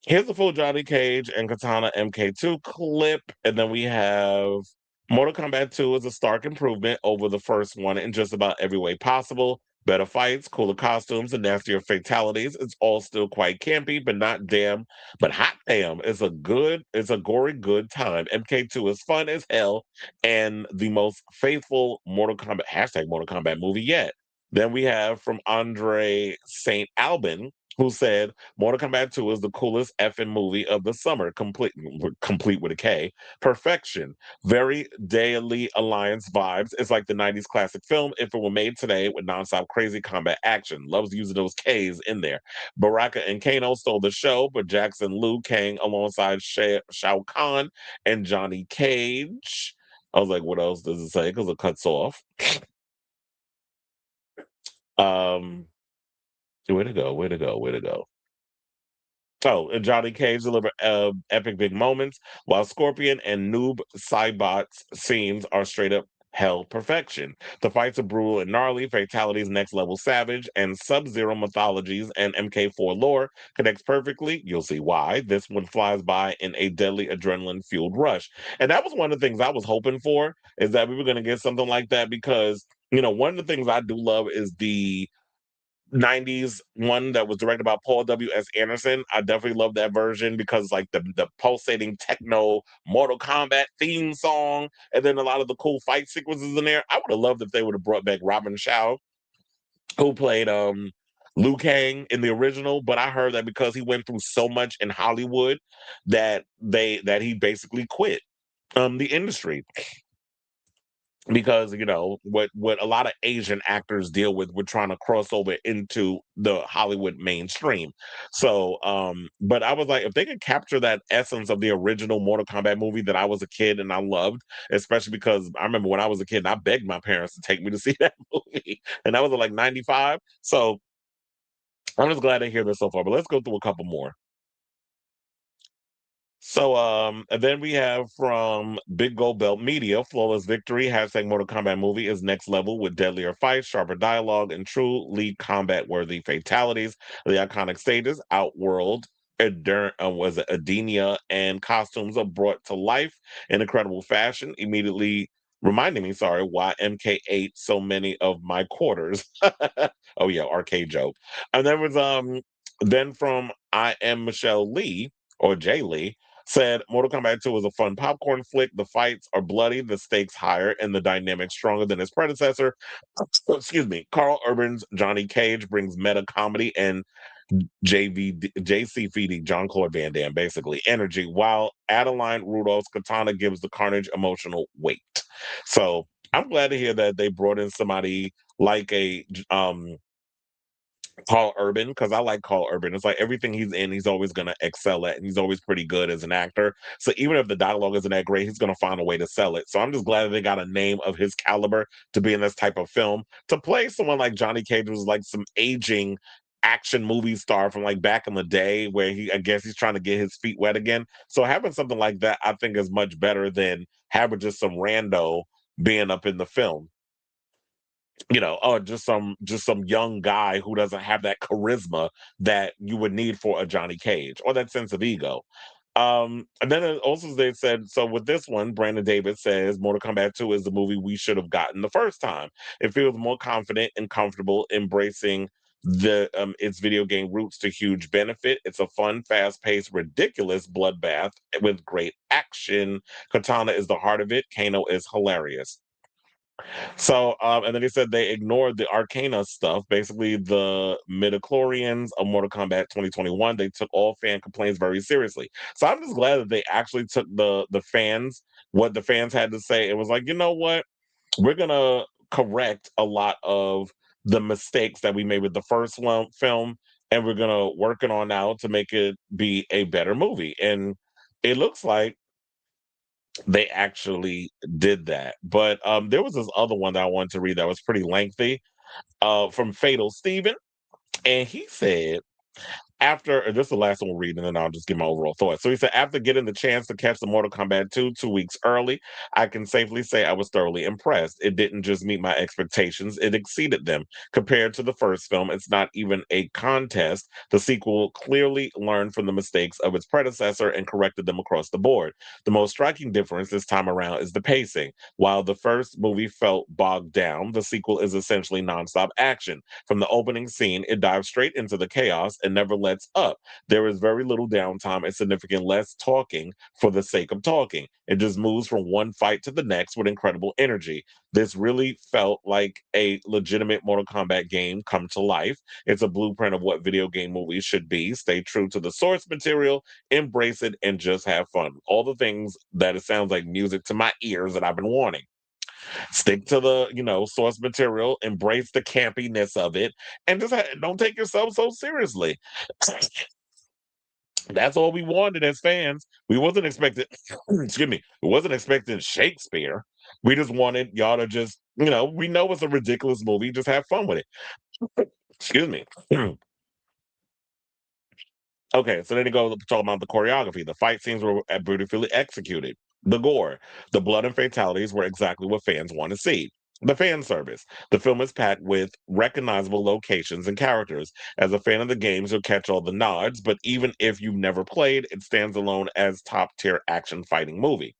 here's the full Johnny Cage and Katana MK2 clip, and then we have Mortal Kombat 2 is a stark improvement over the first one in just about every way possible. Better fights, cooler costumes, and nastier fatalities. It's all still quite campy, but not damn, but hot damn. It's a gory good time. MK2 is fun as hell and the most faithful Mortal Kombat Mortal Kombat movie yet. Then we have from Andre St. Albin, who said Mortal Kombat 2 is the coolest effing movie of the summer, complete with a K. Perfection. Very Daily Alliance vibes. It's like the 90s classic film if it were made today with nonstop crazy combat action. Loves using those Ks in there. Baraka and Kano stole the show, but Jackson Liu Kang alongside Shao Kahn and Johnny Cage. I was like, what else does it say? Because it cuts off. Um, way to go, way to go, way to go. Oh, and Johnny Cage deliver epic big moments, while Scorpion and Noob Saibot's scenes are straight up hell perfection. The fights are brutal and gnarly, fatalities next level savage, and Sub-Zero mythologies and MK4 lore connects perfectly. You'll see why. This one flies by in a deadly adrenaline-fueled rush. And that was one of the things I was hoping for, is that we were going to get something like that because, you know, one of the things I do love is the 90s one that was directed by Paul W.S. Anderson. I definitely love that version because like the pulsating techno Mortal Kombat theme song and then a lot of the cool fight sequences in there. I would have loved if they would have brought back Robin Shaw, who played Liu Kang in the original, but I heard that because he went through so much in Hollywood that he basically quit the industry because you know what a lot of Asian actors deal with, we're trying to cross over into the Hollywood mainstream. So but I was like, if they could capture that essence of the original Mortal Kombat movie that I was a kid and I loved, especially because I remember when I was a kid and I begged my parents to take me to see that movie, and that was like 95. So I'm just glad to hear this so far, but let's go through a couple more. So, and then we have from Big Gold Belt Media, Flawless Victory, hashtag Mortal Kombat movie is next level with deadlier fights, sharper dialogue, and truly combat-worthy fatalities. The iconic stages, Outworld, was it Adenia, and costumes are brought to life in incredible fashion, immediately reminding me, sorry, why MK ate so many of my quarters. Oh yeah, arcade joke. And then from I Am Michelle Lee, or Jay Lee, said Mortal Kombat 2 is a fun popcorn flick. The fights are bloody, the stakes higher, and the dynamics stronger than its predecessor. Excuse me. Carl Urban's Johnny Cage brings meta comedy and JCVD, John Claude Van Damme, basically energy, while Adeline Rudolph's katana gives the carnage emotional weight. So I'm glad to hear that they brought in somebody like a Paul Urban, because I like Paul Urban. It's like everything he's in, he's always going to excel at, and he's always pretty good as an actor. So even if the dialogue isn't that great, he's going to find a way to sell it. So I'm just glad that they got a name of his caliber to be in this type of film. To play someone like Johnny Cage was like some aging action movie star from like back in the day where I guess he's trying to get his feet wet again. So having something like that, I think is much better than having just some rando being up in the film, oh, just some young guy who doesn't have that charisma that you would need for a Johnny Cage or that sense of ego. And then also they said, so with this one, Brandon Davis says Mortal Kombat 2 is the movie we should have gotten the first time. It feels more confident and comfortable, embracing the its video game roots to huge benefit. It's a fun, fast-paced, ridiculous bloodbath with great action. Katana is the heart of it. Kano is hilarious. So, and then he said they ignored the Arcana stuff, basically the midichlorians of Mortal Kombat 2021. They took all fan complaints very seriously. So I'm just glad that they actually took the fans, what the fans had to say. It was like, you know what? We're gonna correct a lot of the mistakes that we made with the first one film, and we're gonna work it on now to make it be a better movie. And it looks like they actually did that. But there was this other one that I wanted to read that was pretty lengthy, from Fatal Steven. And he said, this is the last one we'll read, and then I'll just give my overall thoughts. So he said, after getting the chance to catch the Mortal Kombat 2 2 weeks early, I can safely say I was thoroughly impressed. It didn't just meet my expectations, it exceeded them. Compared to the first film, it's not even a contest. The sequel clearly learned from the mistakes of its predecessor and corrected them across the board. The most striking difference this time around is the pacing. While the first movie felt bogged down, the sequel is essentially nonstop action. From the opening scene, it dives straight into the chaos and never lets up. There is very little downtime and significant less talking for the sake of talking. It just moves from one fight to the next with incredible energy. This really felt like a legitimate Mortal Kombat game come to life. It's a blueprint of what video game movies should be. Stay true to the source material, embrace it, and just have fun. All the things that it sounds like music to my ears that I've been wanting. Stick to the source material, embrace the campiness of it, and just don't take yourself so seriously. That's all we wanted as fans. We wasn't expecting excuse me, we wasn't expecting Shakespeare. We just wanted y'all to just, we know it's a ridiculous movie, just have fun with it. Excuse me. Okay, so then you go talk about the choreography. The fight scenes were beautifully executed. The gore, the blood and fatalities were exactly what fans want to see. The fan service. The film is packed with recognizable locations and characters. As a fan of the games, you'll catch all the nods, but even if you've never played, it stands alone as top tier action fighting movie.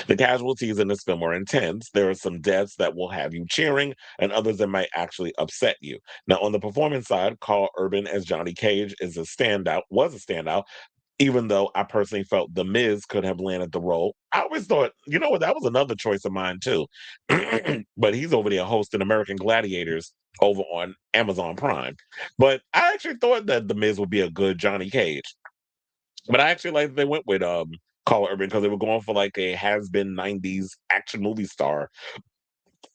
The casualties in this film are intense. There are some deaths that will have you cheering and others that might actually upset you. Now, on the performance side, Carl Urban as Johnny Cage was a standout, even though I personally felt The Miz could have landed the role. I always thought, you know what, that was another choice of mine too. But he's over there hosting American Gladiators over on Amazon Prime. But I actually thought that The Miz would be a good Johnny Cage. But I actually like they went with Carl Urban because they were going for like a has-been 90s action movie star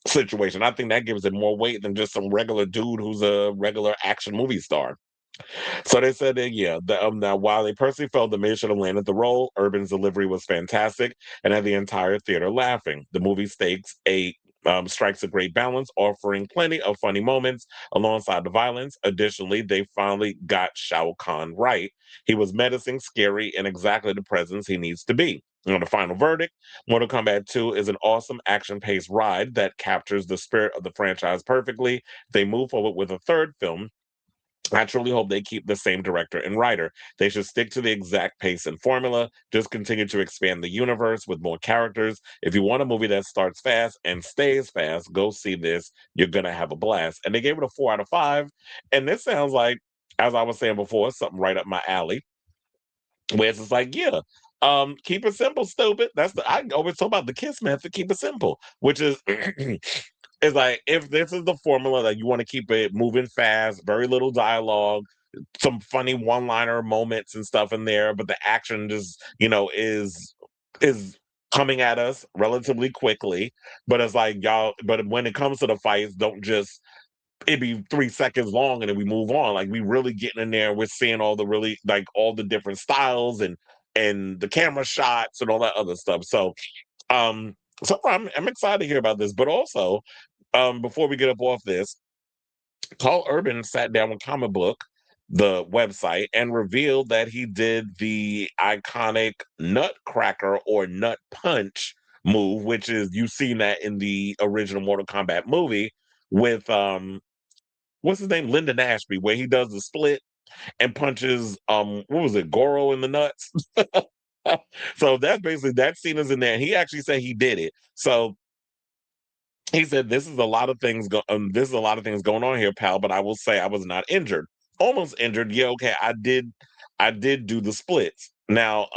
situation. I think that gives it more weight than just some regular dude who's a regular action movie star. So they said that, yeah, now while they personally felt the man should have landed the role, Urban's delivery was fantastic and had the entire theater laughing. The movie strikes a great balance, offering plenty of funny moments alongside the violence. Additionally, they finally got Shao Kahn right. He was menacing, scary, and exactly the presence he needs to be. And on the final verdict, Mortal Kombat 2 is an awesome action paced ride that captures the spirit of the franchise perfectly. They move forward with a third film. I truly hope they keep the same director and writer. They should stick to the exact pace and formula, just continue to expand the universe with more characters. If you want a movie that starts fast and stays fast, go see this. You're going to have a blast. And they gave it a 4 out of 5. And this sounds like, as I was saying before, something right up my alley. where it's just like, yeah, keep it simple, stupid. That's the I always talk about the kiss method, keep it simple, which is it's like if this is the formula that you want to keep it moving fast, very little dialogue, some funny one-liner moments and stuff in there, but the action just, is coming at us relatively quickly. But it's like y'all, but when it comes to the fights, don't just it be 3 seconds long and then we move on. Like we really getting in there, we're seeing all the really like all the different styles and the camera shots and all that other stuff. Um so far I'm excited to hear about this, but also before we get up off this, Paul Urban sat down with Comic Book, the website, and revealed that he did the iconic Nutcracker or Nut Punch move, which is you've seen that in the original Mortal Kombat movie with what's his name, Lyndon Ashby, where he does the split and punches what was it, Goro in the nuts. So that's basically that scene is in there. He actually said he did it. So he said, "This is a lot of things. This is a lot of things going on here, pal. But I will say, I was not injured. Almost injured. Yeah, okay. I did do the splits. Now,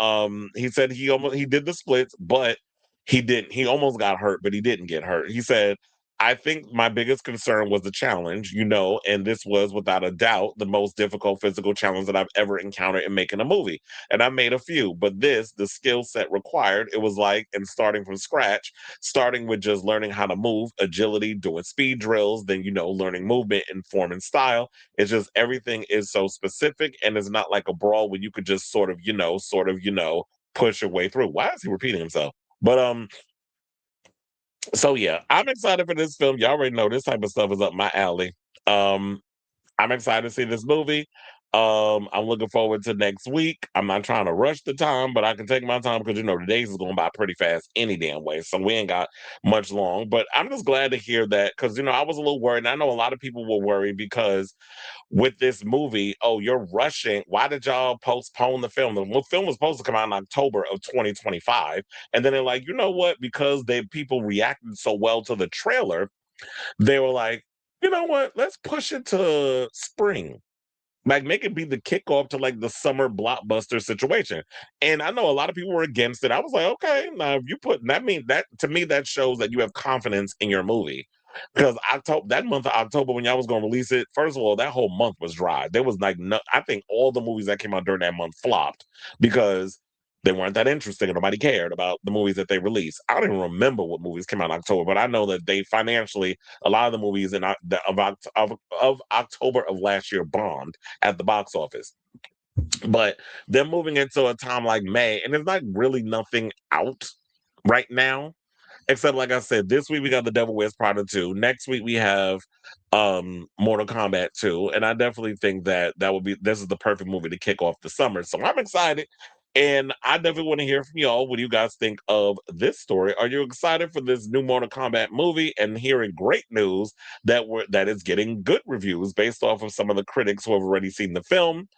he said he did the splits, but he didn't. He almost got hurt, but he didn't get hurt. He said, I think my biggest concern was the challenge, and this was without a doubt the most difficult physical challenge that I've ever encountered in making a movie. And I made a few, but this, the skill set required, it was like, and starting from scratch." Starting with just learning how to move, agility, doing speed drills, then, learning movement and form and style. It's just everything is so specific and it's not like a brawl where you could just push your way through. Why is he repeating himself? But so yeah, I'm excited for this film. Y'all already know this type of stuff is up my alley. Um, I'm excited to see this movie. I'm looking forward to next week. I'm not trying to rush the time, but I can take my time because the days is going by pretty fast any damn way. So we ain't got much long. But I'm just glad to hear that because I was a little worried. And I know a lot of people were worried because with this movie, oh, you're rushing. Why did y'all postpone the film? The film was supposed to come out in October of 2025, and then they're like, you know what? Because people reacted so well to the trailer, they were like, you know what? Let's push it to spring. Like, make it be the kickoff to like the summer blockbuster situation. And I know a lot of people were against it. I was like, okay, now if you put that mean that to me, that shows that you have confidence in your movie. Because October, that month of October, when y'all was going to release it, first of all, that whole month was dry. There was like no, I think all the movies that came out during that month flopped because they weren't that interesting and nobody cared about the movies that they released. I don't even remember what movies came out in October, but I know that they financially, a lot of the movies of October of last year bombed at the box office. But they're moving into a time like May, and there's not really nothing out right now. Except, like I said, this week we got The Devil Wears Prada 2. Next week we have Mortal Kombat 2. And I definitely think that this is the perfect movie to kick off the summer. So I'm excited. And I definitely want to hear from y'all. What do you guys think of this story? Are you excited for this new Mortal Kombat movie and hearing great news that it's getting good reviews based off of some of the critics who have already seen the film?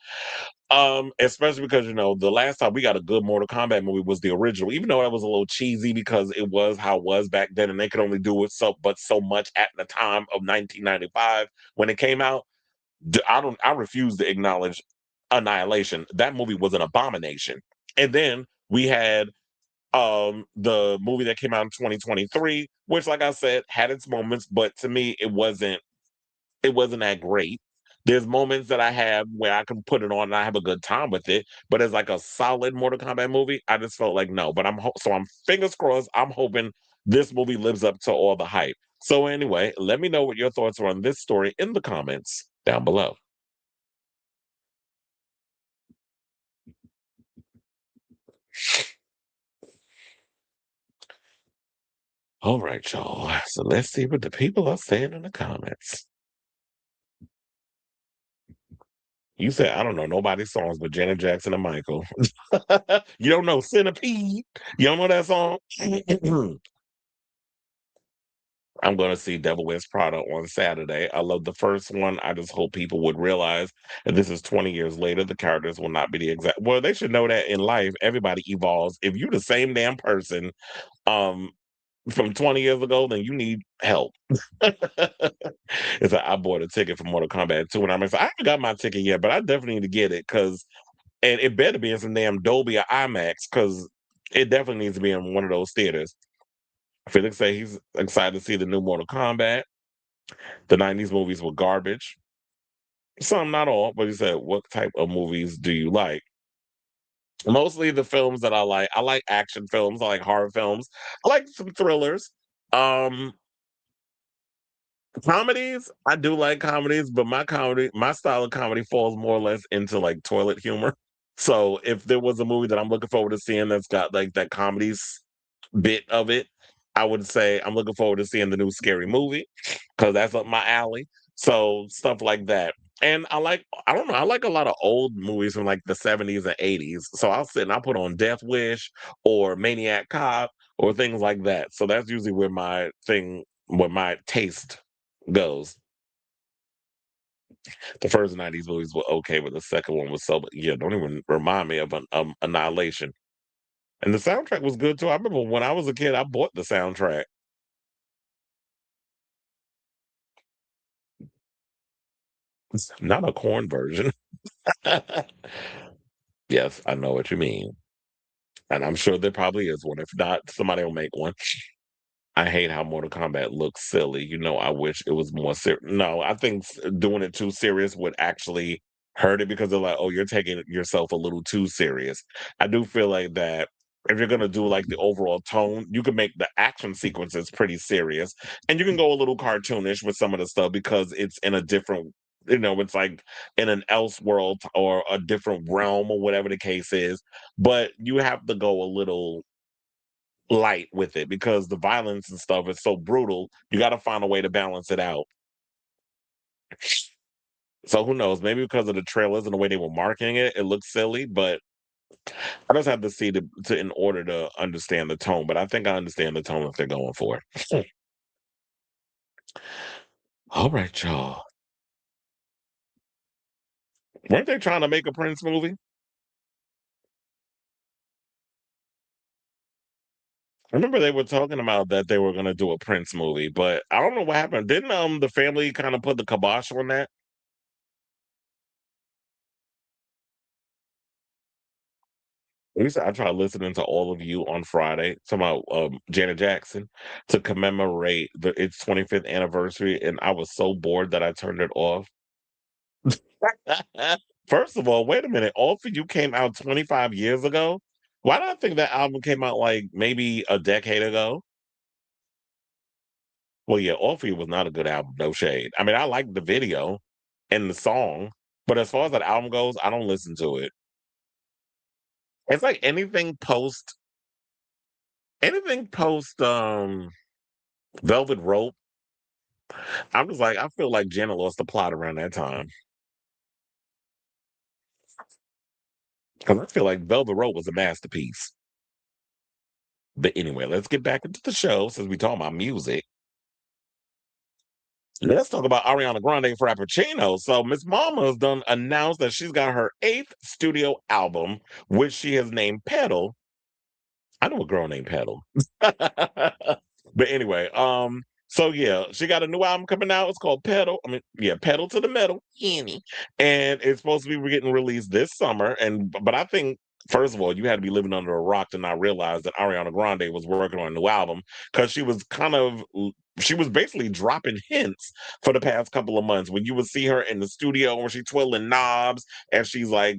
Especially because the last time we got a good Mortal Kombat movie was the original, even though that was a little cheesy because it was how it was back then, and they could only do it so much at the time of 1995 when it came out. I refuse to acknowledge Annihilation. That movie was an abomination. And then we had the movie that came out in 2023, which, like I said, had its moments, but to me, it wasn't that great. There's moments that I have where I can put it on and I have a good time with it, but as like a solid Mortal Kombat movie, I just felt like no. But I'm fingers crossed. I'm hoping this movie lives up to all the hype. So anyway, let me know what your thoughts are on this story in the comments down below. All right, y'all. So let's see what the people are saying in the comments. You said I don't know nobody's songs but Janet Jackson and Michael. You don't know Centipede. You don't know that song. I'm going to see Devil Wears Prada on Saturday. I love the first one. I just hope people would realize that this is 20 years later. The characters will not be the exact. Well, they should know that in life, everybody evolves. If you're the same damn person um, from 20 years ago, then you need help. It's like I bought a ticket for Mortal Kombat 2, and I haven't got my ticket yet, but I definitely need to get it because and it better be in some damn Dolby or IMAX because it definitely needs to be in one of those theaters. Felix say he's excited to see the new Mortal Kombat. The '90s movies were garbage. Some, not all, but he said, "What type of movies do you like?" Mostly the films that I like. I like action films. I like horror films. I like some thrillers. Um, Comedies. I do like comedies, but my style of comedy falls more or less into like toilet humor. So if there was a movie that I'm looking forward to seeing that's got like that comedies bit of it, I would say I'm looking forward to seeing the new Scary Movie because that's up my alley. So stuff like that. And I don't know, I like a lot of old movies from like the 70s and 80s. So I'll sit and I'll put on Death Wish or Maniac Cop or things like that. So that's usually where my taste goes. The first '90s movies were okay, but the second one was so yeah. Don't even remind me of Annihilation. And the soundtrack was good too. I remember when I was a kid, I bought the soundtrack. Not a corn version. Yes, I know what you mean. And I'm sure there probably is one. If not, somebody will make one. I hate how Mortal Kombat looks silly. I wish it was more serious. No, I think doing it too serious would actually hurt it because they're like, oh, you're taking yourself a little too serious. I do feel like that if you're gonna do like the overall tone, you can make the action sequences pretty serious, and you can go a little cartoonish with some of the stuff because it's in a different. It's like in an else world or a different realm or whatever the case is. But you have to go a little light with it because the violence and stuff is so brutal. You got to find a way to balance it out. So who knows? Maybe because of the trailers and the way they were marketing it, it looks silly. But I just have to see to in order to understand the tone. But I think I understand the tone that they're going for. All right, y'all. Weren't they trying to make a Prince movie? I remember they were talking about that they were going to do a Prince movie, but I don't know what happened. Didn't the family kind of put the kibosh on that? I tried listening to all of you on Friday, talking about Janet Jackson to commemorate its 25th anniversary, and I was so bored that I turned it off. First of all, wait a minute. All for You came out 25 years ago. Why do I think that album came out like maybe a decade ago? Well, yeah, All for You was not a good album, no shade. I mean, I like the video and the song, but as far as that album goes, I don't listen to it. It's like anything post Velvet Rope. I'm just like, I feel like Jenna lost the plot around that time. Because I feel like Velvet Rope was a masterpiece. But anyway, let's get back into the show since we talking about music. Let's talk about Ariana Grande Frappuccino. So Miss Mama has done announced that she's got her 8th studio album, which she has named Petal. I know a girl named Petal. But anyway, so yeah, she got a new album coming out. It's called Pedal. I mean, yeah, Pedal to the Metal. Annie. And it's supposed to be getting released this summer. But I think first of all, you had to be living under a rock to not realize that Ariana Grande was working on a new album because she was basically dropping hints for the past couple of months. When you would see her in the studio where she's twirling knobs and she's like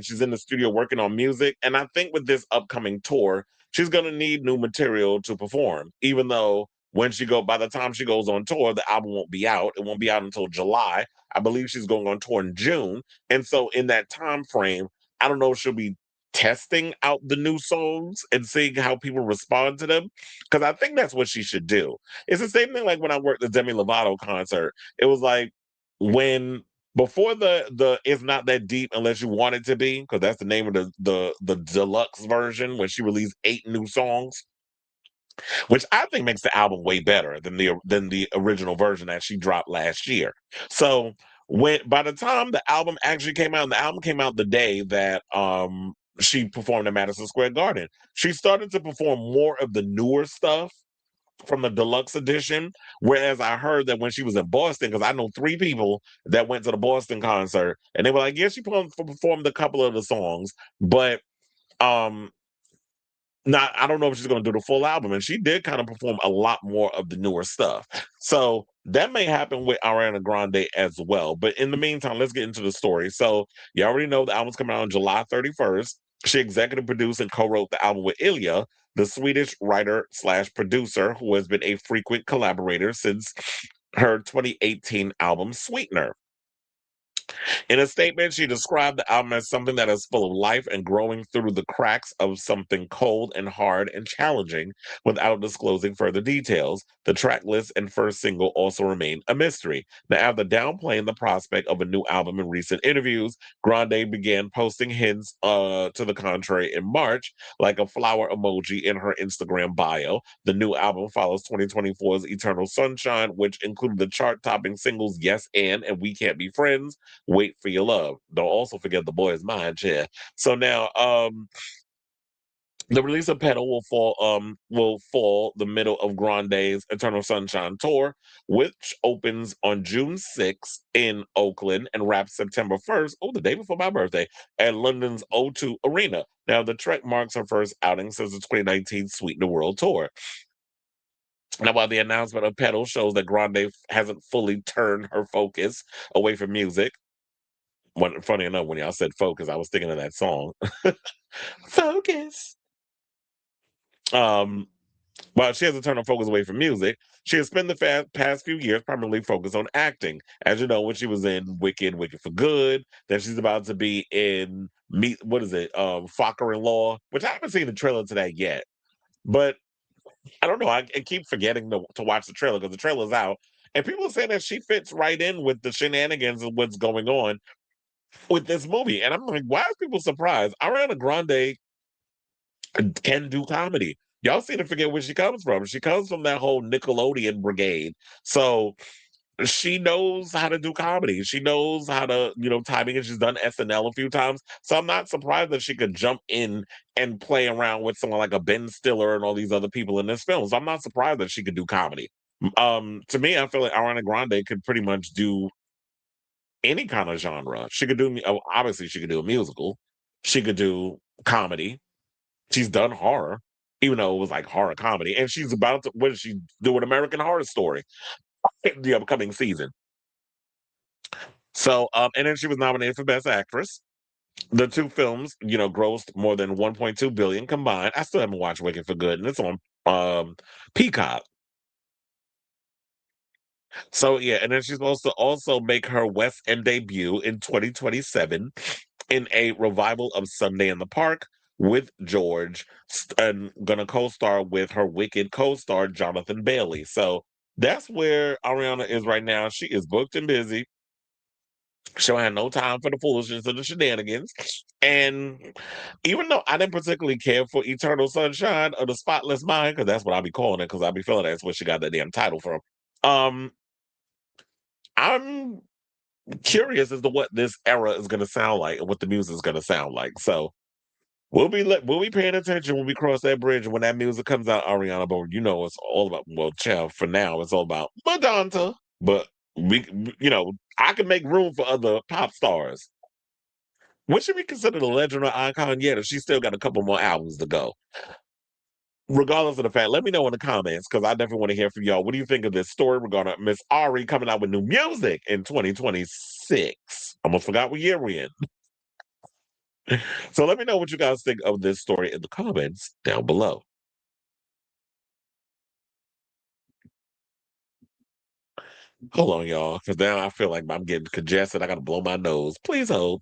she's in the studio working on music. And I think with this upcoming tour, she's gonna need new material to perform, even though by the time she goes on tour, the album won't be out. It won't be out until July. I believe she's going on tour in June. And so in that time frame, I don't know if she'll be testing out the new songs and seeing how people respond to them. Because I think that's what she should do. It's the same thing like when I worked the Demi Lovato concert. It was like when before the it's not that deep unless you want it to be, because that's the name of the deluxe version when she released 8 new songs, which I think makes the album way better than the original version that she dropped last year. So when by the time the album actually came out, and the album came out the day that she performed at Madison Square Garden, she started to perform more of the newer stuff from the deluxe edition. Whereas I heard that when she was in Boston, because I know three people that went to the Boston concert, and they were like, "Yeah, she performed a couple of the songs, but um, not. I don't know if she's going to do the full album." And she did kind of perform a lot more of the newer stuff. So that may happen with Ariana Grande as well. But in the meantime, let's get into the story. So you already know the album's coming out on July 31st. She executive produced and co-wrote the album with Ilya, the Swedish writer slash producer who has been a frequent collaborator since her 2018 album Sweetener. In a statement, she described the album as something that is full of life and growing through the cracks of something cold and hard and challenging without disclosing further details. The track list and first single also remain a mystery. Now, after downplaying the prospect of a new album in recent interviews, Grande began posting hints to the contrary in March, like a flower emoji in her Instagram bio. The new album follows 2024's Eternal Sunshine, which included the chart topping singles Yes and We Can't Be Friends. Wait for Your Love. Don't also forget The Boy Is Mine, yeah. So now, the release of Petal will fall the middle of Grande's Eternal Sunshine tour, which opens on June 6th in Oakland and wraps September 1st, oh, the day before my birthday, at London's O2 Arena. Now, the trek marks her first outing since the 2019 Sweet the World tour. Now, while the announcement of Petal shows that Grande hasn't fully turned her focus away from music, funny enough, when y'all said focus, I was thinking of that song. Focus. Um, while she hasn't turned her focus away from music, she has spent the past few years primarily focused on acting. As you know, when she was in Wicked, Wicked for Good, then she's about to be in Meet, what is it, Fokker in Law, which I haven't seen the trailer to that yet. But I don't know, I keep forgetting to watch the trailer because the trailer's out. And people are saying that she fits right in with the shenanigans of what's going on with this movie. And I'm like, why are people surprised? Ariana Grande can do comedy. Y'all seem to forget where she comes from. She comes from that whole Nickelodeon brigade. So she knows how to do comedy. She knows how to, timing it. She's done SNL a few times. So I'm not surprised that she could jump in and play around with someone like a Ben Stiller and all these other people in this film. So I'm not surprised that she could do comedy. To me, I feel like Ariana Grande could pretty much do any kind of genre. She could do, obviously, she could do a musical. She could do comedy. She's done horror, even though it was like horror comedy. And she's about to, what does she do, an American Horror Story in the upcoming season. So, and then she was nominated for Best Actress. The two films, grossed more than 1.2 billion combined. I still haven't watched Wicked for Good, and it's on Peacock. So yeah, and then she's supposed to also make her West End debut in 2027 in a revival of Sunday in the Park with George, and gonna co-star with her Wicked co-star Jonathan Bailey. So that's where Ariana is right now. She is booked and busy. She'll have no time for the foolishness and the shenanigans. And even though I didn't particularly care for Eternal Sunshine or the Spotless Mind, because that's what I'll be calling it, because I'll be feeling that's where she got that damn title from. Um, I'm curious as to what this era is going to sound like and what the music is going to sound like. So we'll be paying attention when we cross that bridge and when that music comes out, Ariana. But it's all about, well, child. For now, it's all about Madonna. But I can make room for other pop stars. Would she be considered a legend or icon yet? Or she still got a couple more albums to go? Regardless of the fact, let me know in the comments because I definitely want to hear from y'all. What do you think of this story regarding Miss Ari coming out with new music in 2026? Almost forgot what year we're in. So let me know what you guys think of this story in the comments down below. Hold on, y'all, because now I feel like I'm getting congested. I got to blow my nose. Please hold.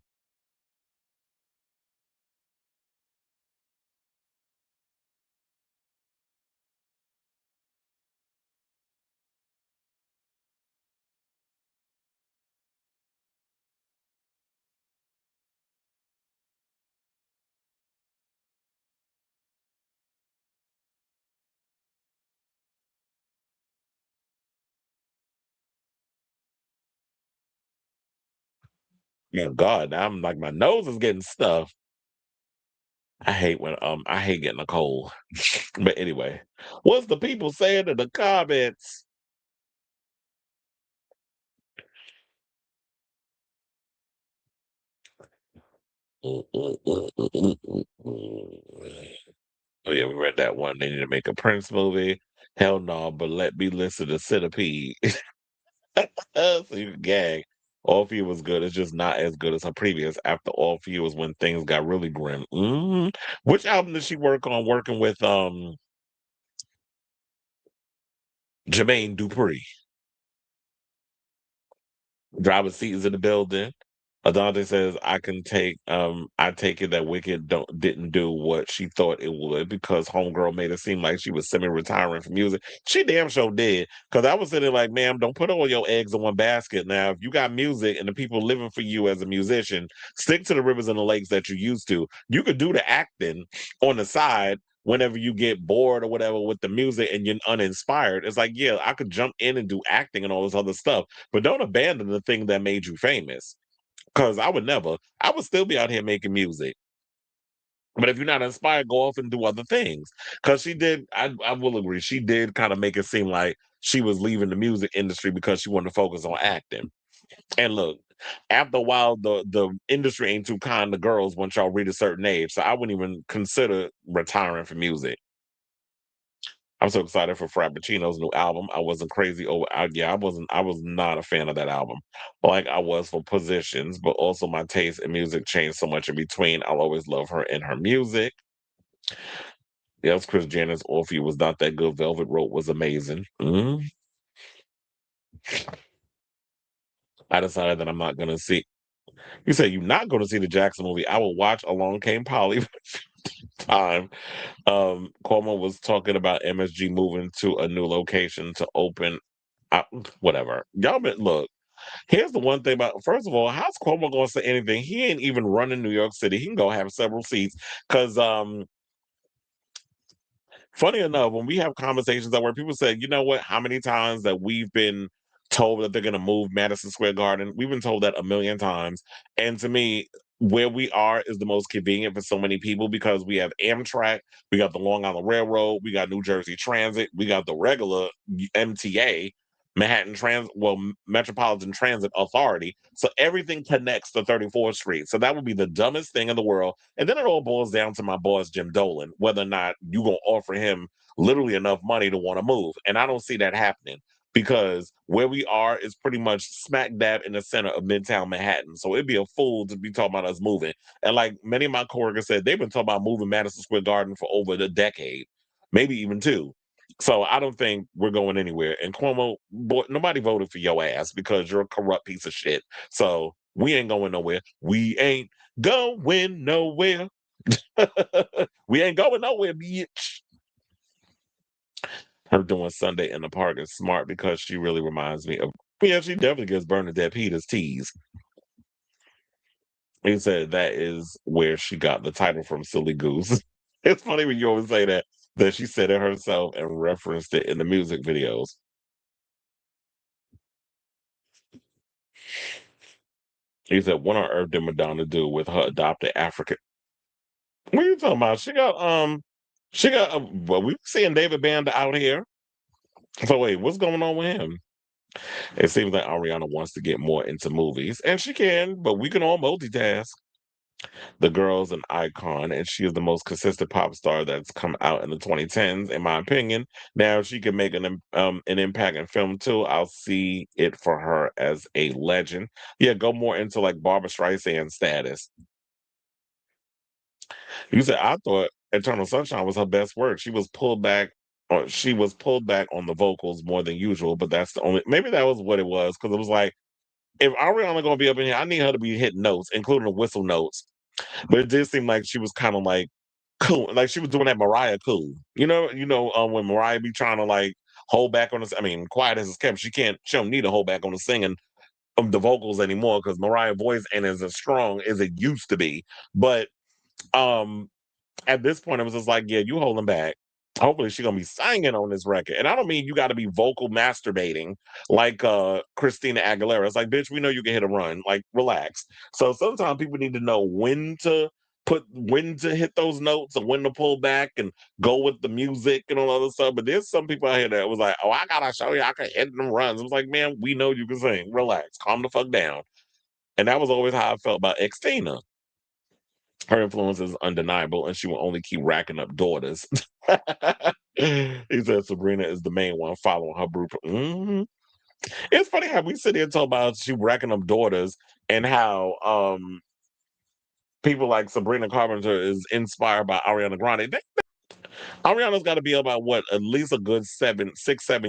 Yeah, God, I'm like my nose is getting stuffed. I hate getting a cold. But anyway, what's the people saying in the comments? Oh yeah, we read that one. They need to make a Prince movie. Hell no, but let me listen to Centipede. So you can gag. All for You was good. It's just not as good as her previous. After All for You was when things got really grim. Which album did she work on? Working with Jermaine Dupri. Driver's seat is in the building. Adante says, I take it that Wicked didn't do what she thought it would because Homegirl made it seem like she was semi-retiring from music. She damn sure did. Cause I was sitting like, ma'am, don't put all your eggs in one basket. Now, if you got music and the people living for you as a musician, stick to the rivers and the lakes that you used to. You could do the acting on the side whenever you get bored or whatever with the music and you're uninspired. It's like, yeah, I could jump in and do acting and all this other stuff, but don't abandon the thing that made you famous. Because I would never. I would still be out here making music. But if you're not inspired, go off and do other things. Because she did, I will agree, she did kind of make it seem like she was leaving the music industry because she wanted to focus on acting. And look, after a while, the industry ain't too kind to girls once y'all reach a certain age. So I wouldn't even consider retiring from music. I'm so excited for Frappuccino's new album. I wasn't crazy over. Yeah, I wasn't. I was not a fan of that album, like I was for Positions. But also, my taste in music changed so much in between. I'll always love her and her music. Yes, Chris Janet's Orpheus was not that good. Velvet Rope was amazing. I decided that I'm not going to see. You say you're not going to see the Jackson movie. I will watch Along Came Polly time. Cuomo was talking about MSG moving to a new location to open. Whatever. Y'all been look. Here's the one thing about first of all, how's Cuomo gonna say anything? He ain't even running New York City. He can go have several seats. Cause funny enough, when we have conversations that where people say, you know what, how many times that we've been told that they're going to move Madison Square Garden, we've been told that a million times. And to me, where we are is the most convenient for so many people because we have Amtrak, we got the Long Island Railroad, we got New Jersey Transit, we got the regular MTA, Metropolitan Transit Authority. So everything connects to 34th Street. So that would be the dumbest thing in the world. And then it all boils down to my boss, Jim Dolan, whether or not you going to offer him literally enough money to want to move. And I don't see that happening because where we are is pretty much smack dab in the center of Midtown Manhattan. So it'd be a fool to be talking about us moving. And like many of my coworkers said, they've been talking about moving Madison Square Garden for over a decade, maybe even two. So I don't think we're going anywhere. And Cuomo, boy, nobody voted for your ass because you're a corrupt piece of shit. So we ain't going nowhere. We ain't going nowhere. We ain't going nowhere, bitch. Her doing Sunday in the park is smart because she really reminds me of. Yeah, she definitely gives Bernadette Peters tease. He said that is where she got the title from, Silly Goose. It's funny when you always say that she said it herself and referenced it in the music videos. He said, "What on earth did Madonna do with her adopted African?" What are you talking about? She got. Well, we seeing David Banda out here. So wait, what's going on with him? It seems like Ariana wants to get more into movies, and she can, but we can all multitask. The girl's an icon, and she is the most consistent pop star that's come out in the 2010s, in my opinion. Now, if she can make an impact in film too, I'll see it for her as a legend. Yeah, go more into like Barbara Streisand status. You said I thought Eternal Sunshine was her best work. She was pulled back. She was pulled back on the vocals more than usual, but that's the only. Maybe that was what it was because it was like if Ariana gonna be up in here, I need her to be hitting notes, including the whistle notes. But it did seem like she was kind of like cool, like she was doing that Mariah cool. When Mariah be trying to like hold back on this. I mean, quiet as it's kept, she can't. She don't need to hold back on the singing of the vocals anymore because Mariah's voice ain't as strong as it used to be. But um at this point, it was just like, yeah, you holding back. Hopefully, she's gonna be singing on this record. And I don't mean you got to be vocal masturbating like Christina Aguilera. It's like, bitch, we know you can hit a run. Like, relax. So sometimes people need to know when to put when to hit those notes and when to pull back and go with the music and all other stuff. But there's some people out here that was like, "Oh, I gotta show you I can hit them runs." I was like, "Man, we know you can sing. Relax, calm the fuck down." And that was always how I felt about Xtina. Her influence is undeniable, and she will only keep racking up daughters. He said Sabrina is the main one following her blueprint. It's funny how we sit here and talk about she racking up daughters and how people like Sabrina Carpenter is inspired by Ariana Grande. Ariana's got to be about what, at least a good 7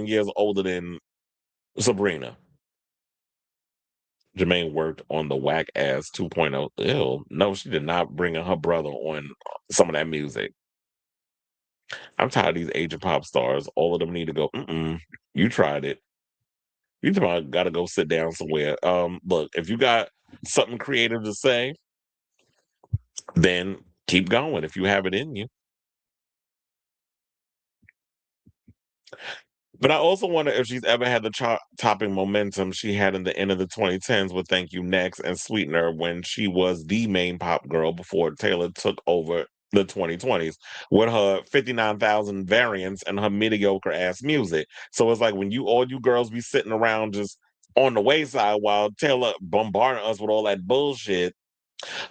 years older than Sabrina. Jermaine worked on the Whack Ass 2.0. Ew, no, she did not bring her brother on some of that music. I'm tired of these Asian pop stars. All of them need to go. You tried it. You got to go sit down somewhere. Look, if you got something creative to say, then keep going. If you have it in you. But I also wonder if she's ever had the topping momentum she had in the end of the 2010s with Thank You Next and Sweetener when she was the main pop girl before Taylor took over the 2020s with her 59,000 variants and her mediocre ass music. So it's like when all you girls be sitting around just on the wayside while Taylor bombarding us with all that bullshit,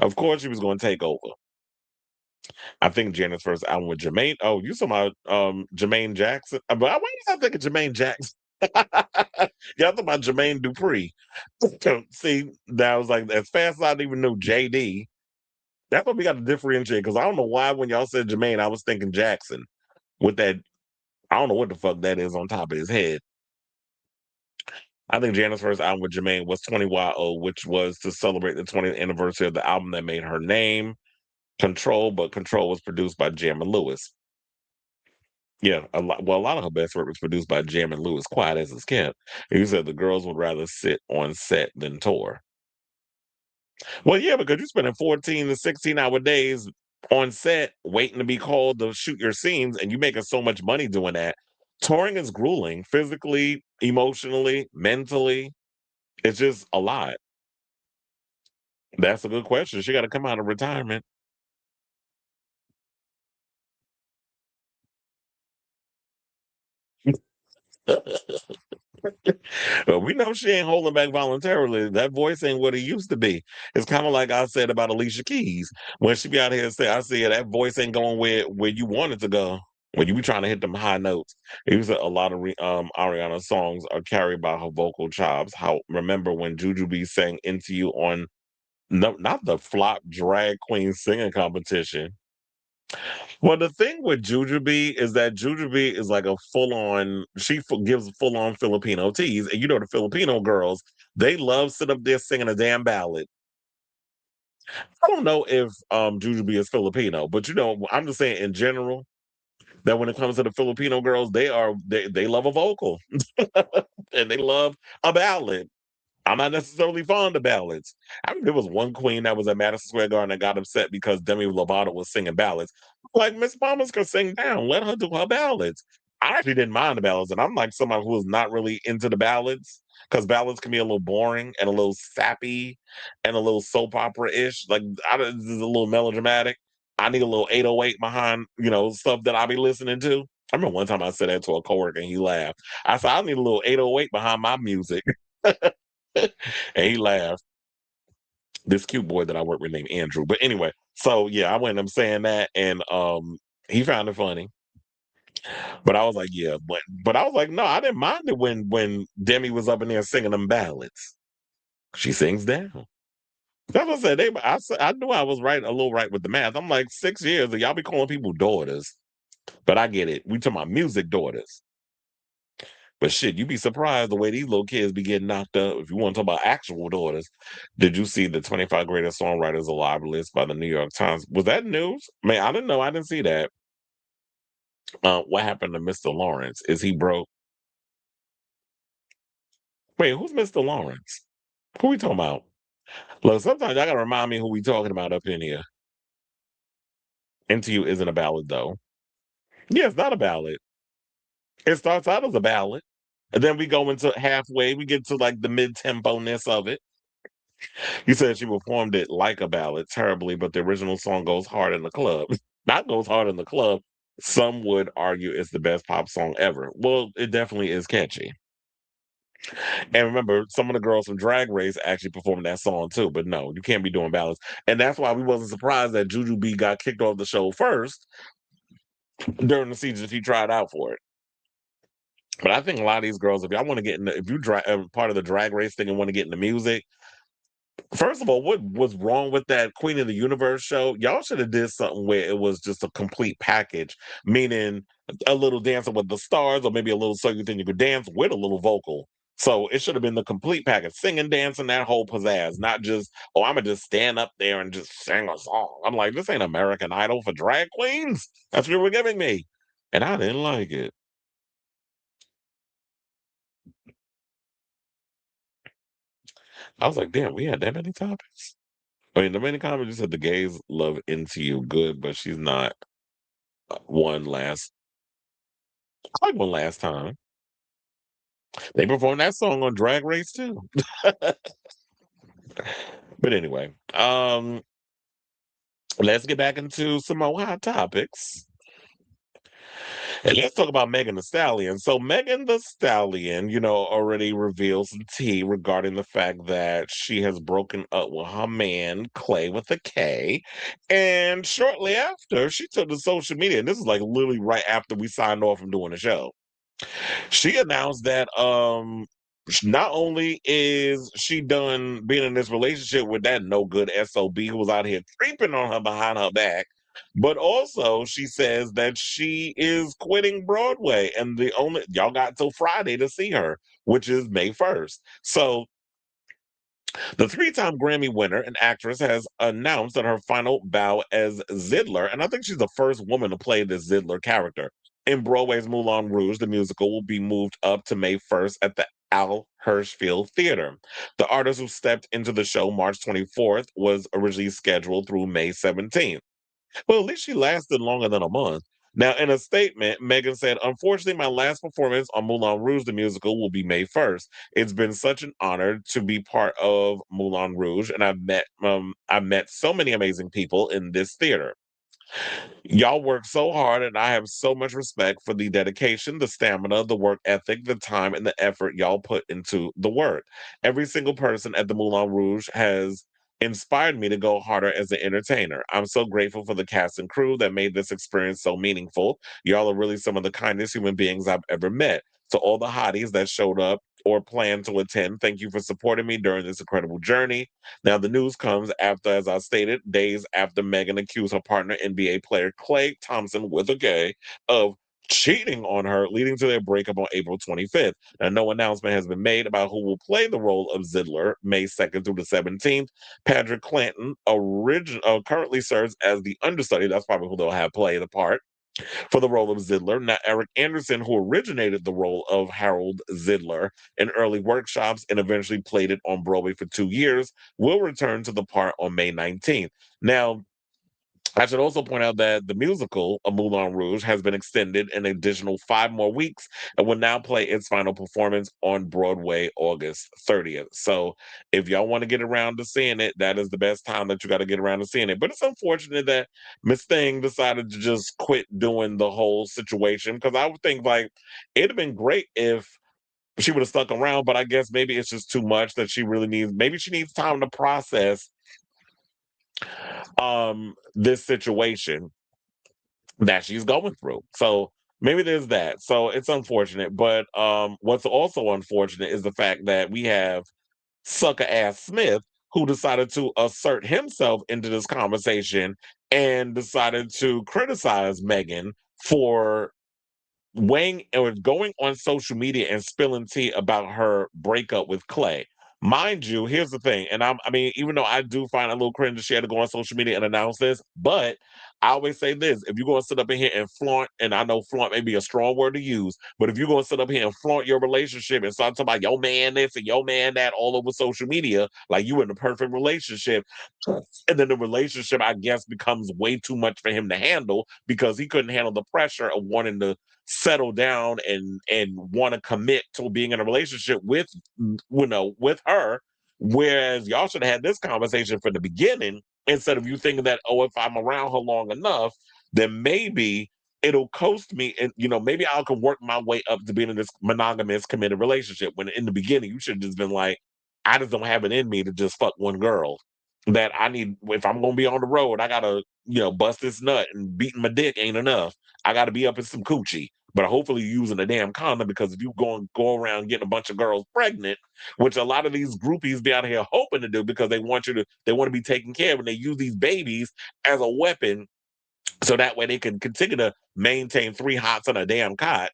of course she was going to take over. I think Janet's first album with Jermaine. Oh, you talking about Jermaine Jackson? But why was I thinking Jermaine Jackson? Yeah, I thought about Jermaine Dupri. See, that was like as fast as I didn't even know JD. That's what we got to differentiate because I don't know why when y'all said Jermaine, I was thinking Jackson with that. I don't know what the fuck that is on top of his head. I think Janet's first album with Jermaine was 20YO, which was to celebrate the 20th anniversary of the album that made her name. Control, but Control was produced by Jam and Lewis. Yeah, a lot of her best work was produced by Jam and Lewis, quiet as it's kept. He said the girls would rather sit on set than tour. Well, yeah, because you're spending 14 to 16-hour days on set waiting to be called to shoot your scenes, and you're making so much money doing that. Touring is grueling, physically, emotionally, mentally. It's just a lot. That's a good question. She got to come out of retirement. Well, we know she ain't holding back voluntarily. That voice ain't what it used to be. It's kind of like I said about Alicia Keys. When she be out here and say, I see that voice ain't going where you want it to go. When you be trying to hit them high notes. It said a lot of Ariana songs are carried by her vocal chops. How remember when Jujubee sang Into You on no, not the flop drag queen singing competition. Well, the thing with Jujubee is that Jujubee is like a full on, gives full on Filipino tease. And you know, the Filipino girls, they love sit up there singing a damn ballad. I don't know if Jujubee is Filipino, but you know, I'm just saying in general that when it comes to the Filipino girls, they love a vocal and they love a ballad. I'm not necessarily fond of ballads. I mean, there was one queen that was at Madison Square Garden that got upset because Demi Lovato was singing ballads. Like, Miss Mamas can sing down. Let her do her ballads. I actually didn't mind the ballads, and I'm like somebody who is not really into the ballads because ballads can be a little boring and a little sappy and a little soap opera-ish. Like, this is a little melodramatic. I need a little 808 behind, stuff that I be listening to. I remember one time I said that to a coworker and he laughed. I said, I need a little 808 behind my music. And he laughed. This cute boy that I work with named Andrew. But anyway, so yeah, I went and I'm saying that, and he found it funny. But I was like, yeah, but I was like, no, I didn't mind it when Demi was up in there singing them ballads. She sings down. That's what I said. I knew I was right, a little right with the math. I'm like 6 years, and y'all be calling people daughters. But I get it. We talking about music daughters. But shit, you'd be surprised the way these little kids be getting knocked up. If you want to talk about actual daughters, did you see the 25 greatest songwriters alive list by the New York Times? Was that news? Man, I didn't know. I didn't see that. What happened to Mr. Lawrence? Is he broke? Wait, who's Mr. Lawrence? Who we talking about? Look, sometimes I gotta remind me who we talking about up in here. Into You isn't a ballad though. Yeah, it's not a ballad. It starts out as a ballad. And then we go into halfway, we get to like the mid-tempo-ness of it. You said she performed it like a ballad terribly, but the original song goes hard in the club. Not goes hard in the club. Some would argue it's the best pop song ever. Well, it definitely is catchy. And remember, some of the girls from Drag Race actually performed that song too. But no, you can't be doing ballads. And that's why we wasn't surprised that Juju B got kicked off the show first during the season she tried out for it. But I think a lot of these girls, if y'all want to get into, if you part of the drag race thing and want to get into music, first of all, what was wrong with that Queen of the Universe show? Y'all should have did something where it was just a complete package, meaning a little dancing with the stars, or maybe a little so you think you could dance with a little vocal. So it should have been the complete package, singing, dancing, that whole pizzazz, not just, oh, I'm gonna just stand up there and just sing a song. I'm like, this ain't American Idol for drag queens. That's what you were giving me, and I didn't like it. I was like, damn, we had that many topics. I mean, the many comments said the gays love into you good, but she's not one last. I like one last time. They performed that song on Drag Race too. But anyway, let's get back into some more hot topics. And let's talk about Megan the Stallion. So Megan the Stallion, already revealed some tea regarding the fact that she has broken up with her man, Clay with a K. And shortly after, she took to social media, and this is like literally right after we signed off from doing the show. She announced that not only is she done being in this relationship with that no good SOB who was out here creeping on her behind her back, but also she says that she is quitting Broadway, and the only y'all got till Friday to see her, which is May 1st. So the three-time Grammy winner and actress has announced that her final bow as Zidler, and I think she's the first woman to play this Zidler character. In Broadway's Moulin Rouge, the musical will be moved up to May 1st at the Al Hirschfield Theater. The artist who stepped into the show March 24th was originally scheduled through May 17th. Well, at least she lasted longer than a month. Now, in a statement, Megan said, unfortunately, my last performance on Moulin Rouge, the musical, will be May 1st. It's been such an honor to be part of Moulin Rouge, and I've met so many amazing people in this theater. Y'all work so hard, and I have so much respect for the dedication, the stamina, the work ethic, the time, and the effort y'all put into the work. Every single person at the Moulin Rouge has inspired me to go harder as an entertainer. I'm so grateful for the cast and crew that made this experience so meaningful. Y'all are really some of the kindest human beings I've ever met. To all the hotties that showed up or plan to attend, thank you for supporting me during this incredible journey. Now, the news comes after, as I stated, days after Megan accused her partner, NBA player Klay Thompson, with a K, of cheating on her, leading to their breakup on April 25th. Now, no announcement has been made about who will play the role of Zidler May 2nd through the 17th. Patrick Clanton currently serves as the understudy. That's probably who they'll have play the part for the role of Zidler. Now, Eric Anderson, who originated the role of Harold Zidler in early workshops and eventually played it on Broadway for 2 years, will return to the part on May 19th. Now, I should also point out that the musical, A Moulin Rouge, has been extended an additional 5 more weeks and will now play its final performance on Broadway August 30th. So if y'all want to get around to seeing it, that is the best time that you got to get around to seeing it. But it's unfortunate that Miss Thing decided to just quit doing the whole situation, because I would think like it'd have been great if she would have stuck around, but I guess maybe it's just too much that she really needs. Maybe she needs time to process this situation that she's going through. So maybe there's that. So it's unfortunate. But what's also unfortunate is the fact that we have sucker ass Smith who decided to assert himself into this conversation and decided to criticize Megan for weighing or going on social media and spilling tea about her breakup with Clay. Mind you, here's the thing, and I mean, even though I do find a little cringe that she had to go on social media and announce this, but I always say this: if you're going to sit up in here and flaunt, and I know flaunt may be a strong word to use, but if you're going to sit up here and flaunt your relationship and start talking about your man this and your man that all over social media, like you in the perfect relationship, and then the relationship, I guess, becomes way too much for him to handle because he couldn't handle the pressure of wanting to settle down and want to commit to being in a relationship with with her, Whereas y'all should have had this conversation from the beginning instead of you thinking that, oh, if I'm around her long enough, then maybe it'll coast me, and maybe I can work my way up to being in this monogamous committed relationship. When in the beginning, you should have just been like, I just don't have it in me to just fuck one girl. That I need, if I'm gonna be on the road, I gotta, bust this nut, and beating my dick ain't enough. I gotta be up in some coochie. But hopefully you're using a damn condom, because if you go around getting a bunch of girls pregnant, which a lot of these groupies be out here hoping to do because they want to be taken care of, and they use these babies as a weapon so that way they can continue to maintain three hots on a damn cot,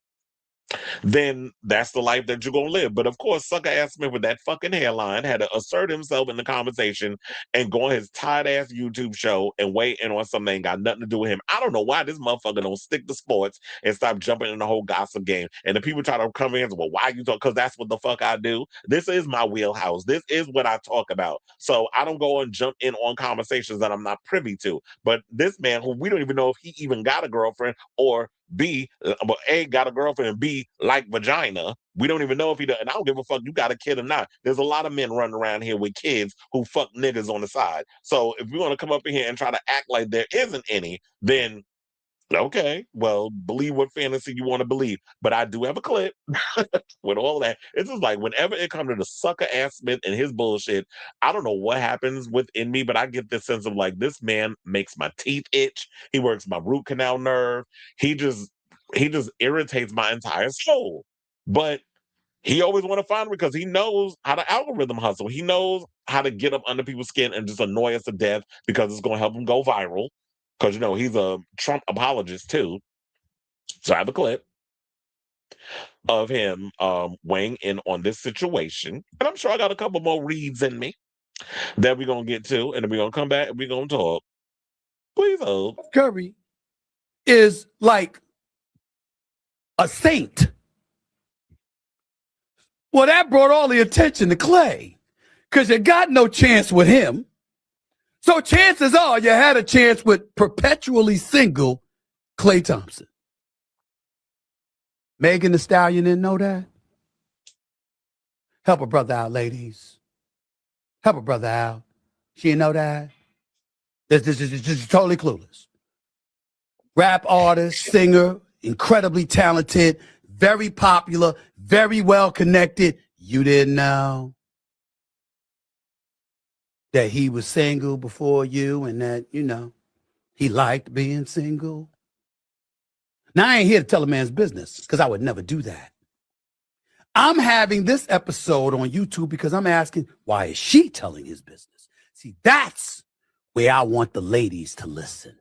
then that's the life that you're gonna live. But of course, sucker ass Smith with that fucking hairline had to assert himself in the conversation and go on his tired ass YouTube show and weigh in on something that ain't got nothing to do with him. I don't know why this motherfucker don't stick to sports and stop jumping in the whole gossip game. And the people try to come in and say, well, why you talk? Because that's what the fuck I do. This is my wheelhouse. This is what I talk about. So I don't go and jump in on conversations that I'm not privy to. But this man, who we don't even know if he even got a girlfriend, or B, but A, got a girlfriend, and B, like vagina. We don't even know if he does. And I don't give a fuck you got a kid or not. There's a lot of men running around here with kids who fuck niggas on the side. So if you want to come up in here and try to act like there isn't any, then okay, well, believe what fantasy you want to believe. But I do have a clip with all that. It's just like whenever it comes to the sucker ass Smith and his bullshit, I don't know what happens within me, but I get this sense of like, this man makes my teeth itch. He works my root canal nerve. He just irritates my entire soul. But he always want to find me because he knows how to algorithm hustle. He knows how to get up under people's skin and just annoy us to death because it's going to help him go viral. Because, he's a Trump apologist too. So I have a clip of him weighing in on this situation. And I'm sure I got a couple more reads in me that we're going to get to. And then we're going to come back and we're going to talk. Please hold. Curry is like a saint. Well, that brought all the attention to Clay because you got no chance with him. So chances are you had a chance with perpetually single Klay Thompson. Megan Thee Stallion didn't know that. Help a brother out, ladies. Help a brother out. She didn't know that. This is totally clueless. Rap artist, singer, incredibly talented, very popular, very well connected. You didn't know that he was single before you and that, he liked being single. Now, I ain't here to tell a man's business because I would never do that. I'm having this episode on YouTube because I'm asking, why is she telling his business? See, that's where I want the ladies to listen.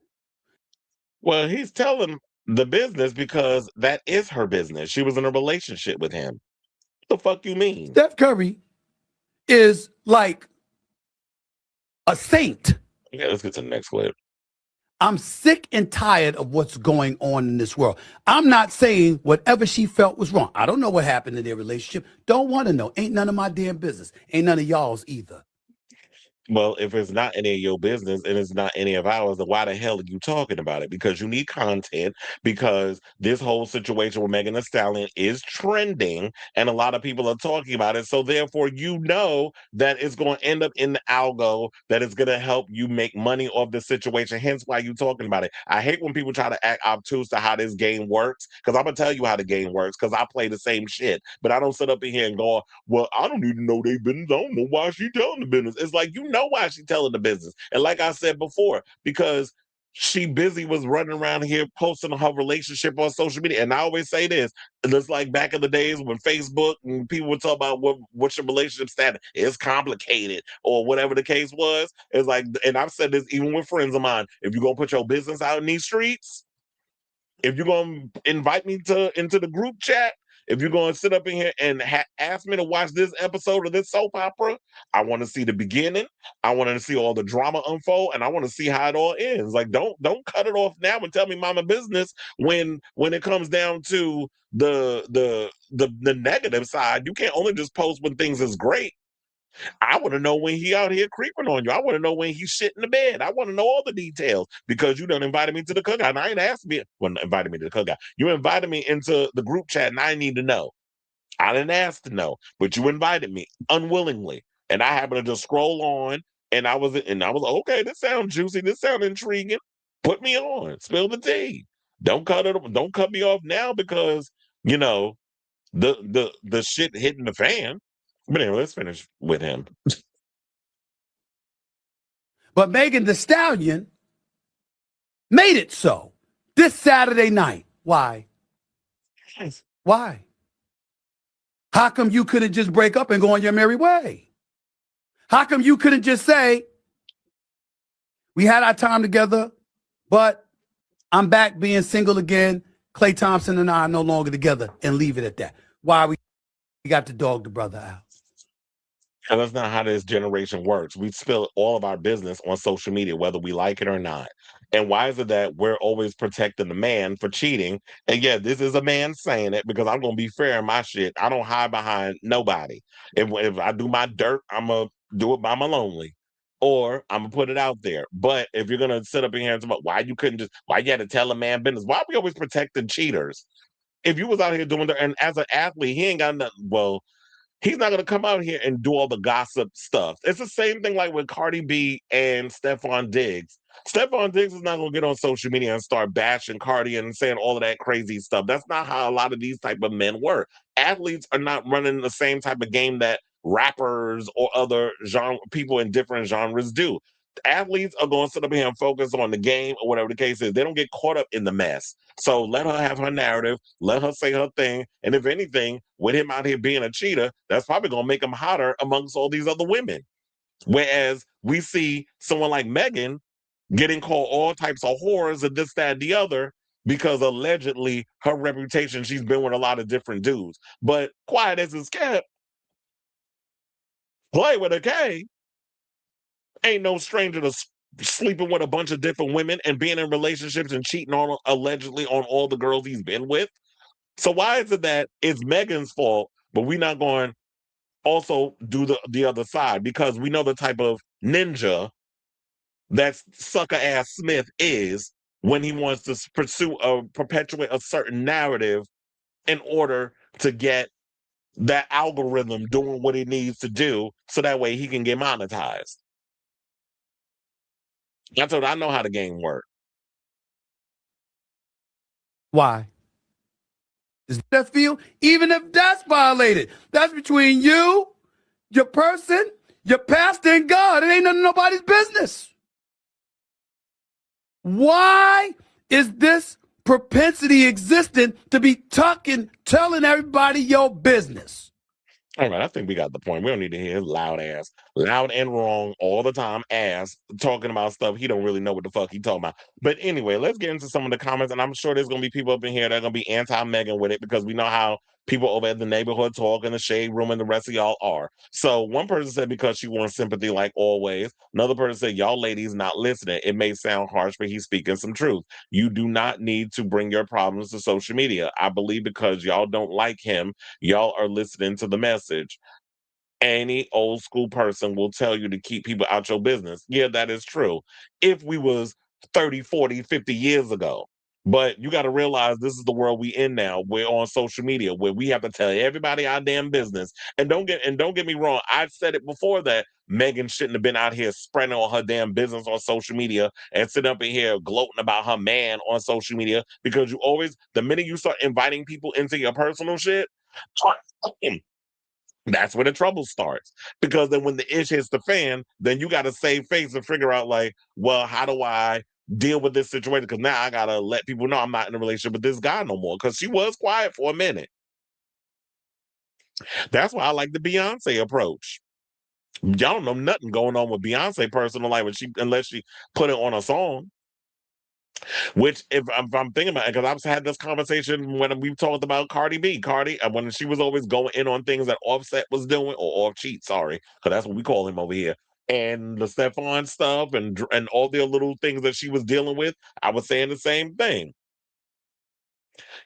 Well, he's telling the business because that is her business. She was in a relationship with him. What the fuck you mean? Steph Curry is like a saint. Yeah, let's get to the next clip. I'm sick and tired of what's going on in this world. I'm not saying whatever she felt was wrong. I don't know what happened in their relationship. Don't want to know. Ain't none of my damn business. Ain't none of y'all's either. Well, if it's not any of your business and it's not any of ours, then why the hell are you talking about it? Because you need content, because this whole situation with Megan Thee Stallion is trending and a lot of people are talking about it. So therefore, that it's going to end up in the algo, that it's going to help you make money off the situation. Hence why you talking about it. I hate when people try to act obtuse to how this game works, because I'm going to tell you how the game works, because I play the same shit. But I don't sit up in here and go, well, I don't even know their business. I don't know why she telling the business. It's like, know why she telling the business. And like I said before, because she busy was running around here posting her relationship on social media. And I always say this, it's like back in the days when Facebook and people would talk about what's your relationship status. It's complicated or whatever the case was. It's like, and I've said this even with friends of mine, if you're going to put your business out in these streets, if you're going to invite me into the group chat, if you're going to sit up in here and ask me to watch this episode of this soap opera, I want to see the beginning. I want to see all the drama unfold, and I want to see how it all ends. Like, don't cut it off now and tell me mama business when it comes down to the negative side. You can't only just post when things is great. I want to know when he out here creeping on you. I want to know when he's shitting the bed. I want to know all the details because you done invited me to the cookout. And I ain't asked me, invited me to the cookout. You invited me into the group chat and I need to know. I didn't ask to know, but you invited me unwillingly. And I happened to just scroll on, and I was okay. This sounds juicy. This sounds intriguing. Put me on. Spill the tea. Don't cut me off now because you know the shit hitting the fan. But anyway, let's finish with him. But Megan Thee Stallion made it so this Saturday night. Why? Why? How come you couldn't just break up and go on your merry way? How come you couldn't just say, we had our time together, but I'm back being single again. Klay Thompson and I are no longer together, and leave it at that? Why we got to dog the brother out? And that's not how this generation works. We spill all of our business on social media, whether we like it or not. And why is it that we're always protecting the man for cheating? And yeah, this is a man saying it because I'm going to be fair in my shit. I don't hide behind nobody. If I do my dirt, I'm going to do it by my lonely. Or I'm going to put it out there. But if you're going to sit up in here and talk about why you had to tell a man business, why are we always protecting cheaters? If you was out here doing that, and as an athlete, he ain't got nothing, well, he's not going to come out here and do all the gossip stuff. It's the same thing like with Cardi B and Stephon Diggs. Stephon Diggs is not going to get on social media and start bashing Cardi and saying all of that crazy stuff. That's not how a lot of these type of men work. Athletes are not running the same type of game that rappers or other genre people in different genres do. Athletes are going to sit up here and focus on the game or whatever the case is. They don't get caught up in the mess. So let her have her narrative, let her say her thing. And if anything, with him out here being a cheater, that's probably going to make him hotter amongst all these other women. Whereas we see someone like Megan getting called all types of whores and this, that, and the other, because allegedly her reputation, she's been with a lot of different dudes. But quiet as it's kept, Play with a K ain't no stranger to sleeping with a bunch of different women and being in relationships and cheating on allegedly on all the girls he's been with. So why is it that it's Megan's fault, but we're not going to also do the other side? Because we know the type of ninja that sucker ass Smith is when he wants to perpetuate a certain narrative in order to get that algorithm doing what it needs to do so that way he can get monetized. I know how the game works. Why? Does that feel? Even if that's violated, that's between you, your person, your pastor, and God. It ain't none of nobody's business. Why is this propensity existent to be telling everybody your business? All right, I think we got the point. We don't need to hear his loud and wrong all the time ass talking about stuff he don't really know what the fuck he talking about. But anyway, let's get into some of the comments, and I'm sure there's gonna be people up in here that are gonna be anti-Megan with it because we know how people over at the neighborhood talk in the shade room and the rest of y'all are. So one person said because she wants sympathy like always. Another person said y'all ladies not listening. It may sound harsh, but he's speaking some truth. You do not need to bring your problems to social media. I believe because y'all don't like him, y'all are listening to the message. Any old school person will tell you to keep people out your business. Yeah, that is true. If we was 30, 40, 50 years ago. But you got to realize this is the world we in now. We're on social media where we have to tell everybody our damn business. And don't get me wrong. I've said it before that Megan shouldn't have been out here spreading all her damn business on social media and sitting up in here gloating about her man on social media because you always, the minute you start inviting people into your personal shit, that's where the trouble starts. Because then when the ish hits the fan, then you got to save face and figure out, like, well, how do I deal with this situation? Because now I got to let people know I'm not in a relationship with this guy no more. Because she was quiet for a minute. That's why I like the Beyonce approach. Y'all don't know nothing going on with Beyonce personal life unless she put it on a song. Which, if I'm thinking about it, because I've had this conversation when we've talked about Cardi B. When she was always going in on things that Offset was doing, or Off Cheat, sorry, because that's what we call him over here. And the Stephon stuff and all the little things that she was dealing with, I was saying the same thing.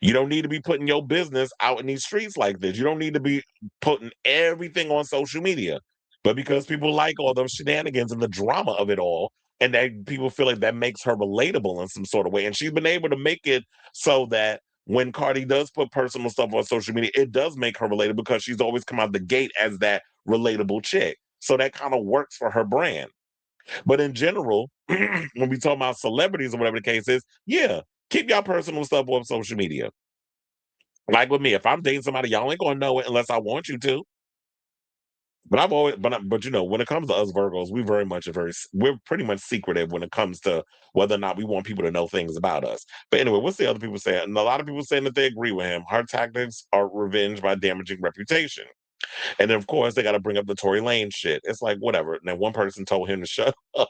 You don't need to be putting your business out in these streets like this. You don't need to be putting everything on social media. But because people like all those shenanigans and the drama of it all, and that people feel like that makes her relatable in some sort of way. And she's been able to make it so that when Cardi does put personal stuff on social media, it does make her relatable because she's always come out the gate as that relatable chick. So that kind of works for her brand. But in general, when we talk about celebrities or whatever the case is, yeah, keep y'all personal stuff off social media. Like with me, if I'm dating somebody, y'all ain't gonna know it unless I want you to. But I've always, but you know, when it comes to us Virgos, we very much we're pretty much secretive when it comes to whether or not we want people to know things about us. But anyway, what's the other people saying? And a lot of people saying that they agree with him. Her tactics are revenge by damaging reputation. And then, of course, they got to bring up the Tory Lane shit. It's like, whatever. And then one person told him to shut up.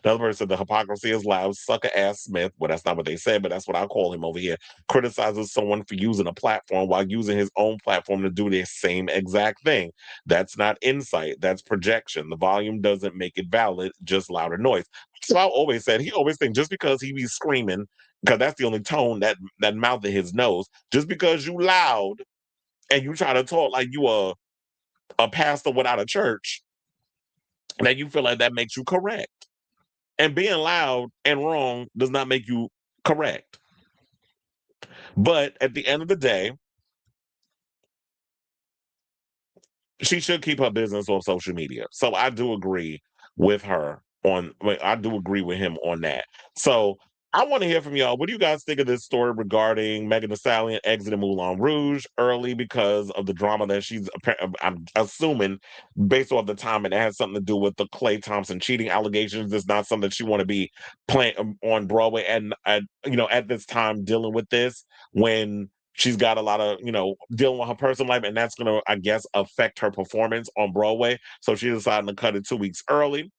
Another person said the hypocrisy is loud. Sucker ass Smith. Well, that's not what they said, but that's what I call him over here. Criticizes someone for using a platform while using his own platform to do the same exact thing. That's not insight. That's projection. The volume doesn't make it valid, just louder noise. So I always said, he always think just because he be screaming, because that's the only tone that mouth of his nose, just because you loud and you try to talk like you a pastor without a church, that you feel like that makes you correct. And being loud and wrong does not make you correct. But at the end of the day, she should keep her business on social media. So I do agree with her I do agree with him on that. So I want to hear from y'all. What do you guys think of this story regarding Megan Thee Stallion exiting Moulin Rouge early because of the drama that I'm assuming, based off the time, and it has something to do with the Klay Thompson cheating allegations. It's not something she want to be playing on Broadway and at this time dealing with this when she's got a lot of dealing with her personal life, and that's going to, I guess, affect her performance on Broadway. So she decided to cut it 2 weeks early.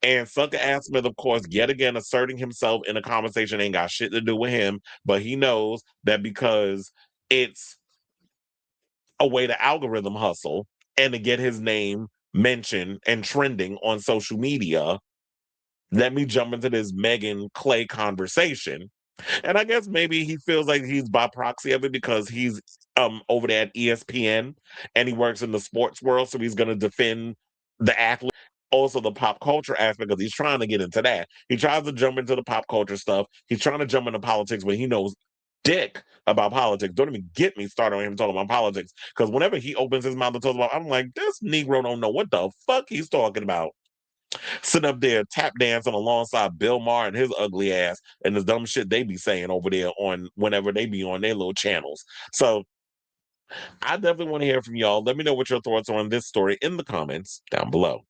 And Sucker Ass Smith, of course, yet again asserting himself in a conversation ain't got shit to do with him, but he knows that because it's a way to algorithm hustle and to get his name mentioned and trending on social media, let me jump into this Megan Clay conversation. And I guess maybe he feels like he's by proxy of it because he's over there at ESPN and he works in the sports world, so he's gonna defend the athlete. Also the pop culture aspect, because he's trying to get into that. He tries to jump into the pop culture stuff. He's trying to jump into politics, but he knows dick about politics. Don't even get me started on him talking about politics. Because whenever he opens his mouth to talk about, I'm like, this Negro don't know what the fuck he's talking about. Sitting up there tap dancing alongside Bill Maher and his ugly ass and the dumb shit they be saying over there on whenever they be on their little channels. So I definitely want to hear from y'all. Let me know what your thoughts are on this story in the comments down below.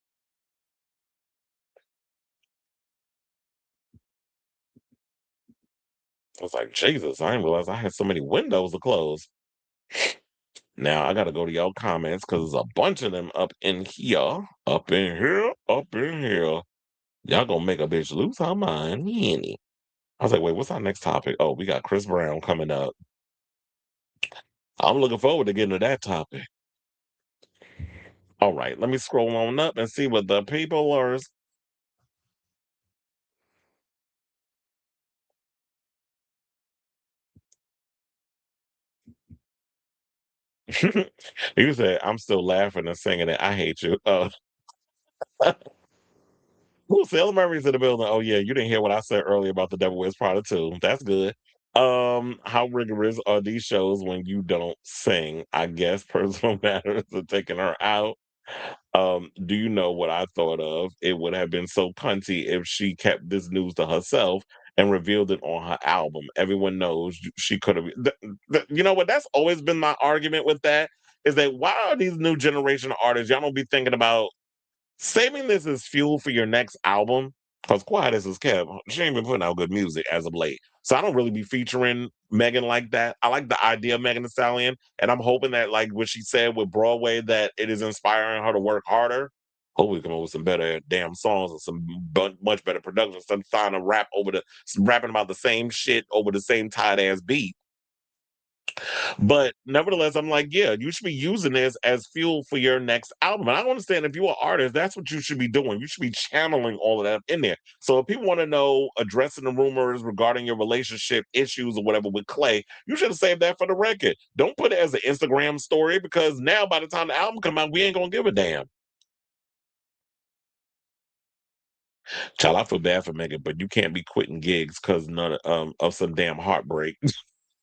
I was like, Jesus, I didn't realize I had so many windows to close. Now I gotta go to y'all comments because there's a bunch of them up in here, up in here, up in here. Y'all gonna make a bitch lose her mind. I was like, wait, what's our next topic? Oh, we got Chris Brown coming up. I'm looking forward to getting to that topic. All right, let me scroll on up and see what the people are. You said, I'm still laughing and singing it. I hate you. Who Sailor Murray's in the building? Oh, yeah, you didn't hear what I said earlier about The Devil Wears Prada 2. That's good. How rigorous are these shows when you don't sing? I guess personal matters are taking her out. Do you know what I thought of? It would have been so cunty if she kept this news to herself and revealed it on her album. Everyone knows she could have. You know what? That's always been my argument with that. Is that why are these new generation artists? Y'all don't be thinking about saving this as fuel for your next album. Because quiet as is kept, she ain't been putting out good music as of late. So I don't really be featuring Megan like that. I like the idea of Megan Thee Stallion, and I'm hoping that, like what she said with Broadway, that it is inspiring her to work harder. Hopefully, come up with some better damn songs and some much better production. Some trying to rapping about the same shit over the same tight ass beat. But nevertheless, I'm like, yeah, you should be using this as fuel for your next album. And I understand if you're an artist, that's what you should be doing. You should be channeling all of that in there. So if people want to know, addressing the rumors regarding your relationship issues or whatever with Clay, you should have saved that for the record. Don't put it as an Instagram story, because now by the time the album come out, we ain't gonna give a damn. Child, I feel bad for Megan, but you can't be quitting gigs because none of some damn heartbreak.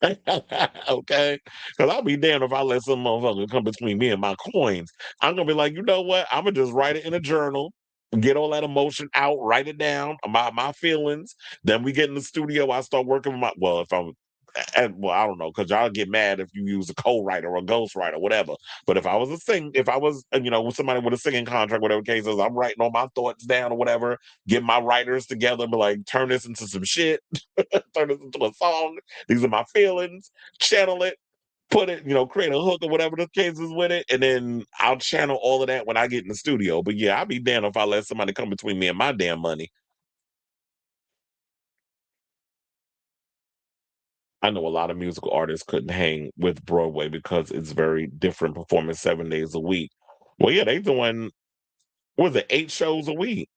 Okay? Because I'll be damned if I let some motherfucker come between me and my coins. I'm gonna be like, you know what? I'm gonna just write it in a journal, get all that emotion out, write it down, my feelings. Then we get in the studio. I start working with my if I'm and well, I don't know, because y'all get mad if you use a co-writer or a ghostwriter, whatever. But if I was, with somebody with a singing contract, whatever case is, I'm writing all my thoughts down or whatever, get my writers together, be like, turn this into some shit, turn this into a song. These are my feelings. Channel it, put it, create a hook or whatever the case is with it, and then I'll channel all of that when I get in the studio. But yeah, I'll be damned if I let somebody come between me and my damn money. I know a lot of musical artists couldn't hang with Broadway because it's very different performing 7 days a week. Well, yeah, they doing was it 8 shows a week.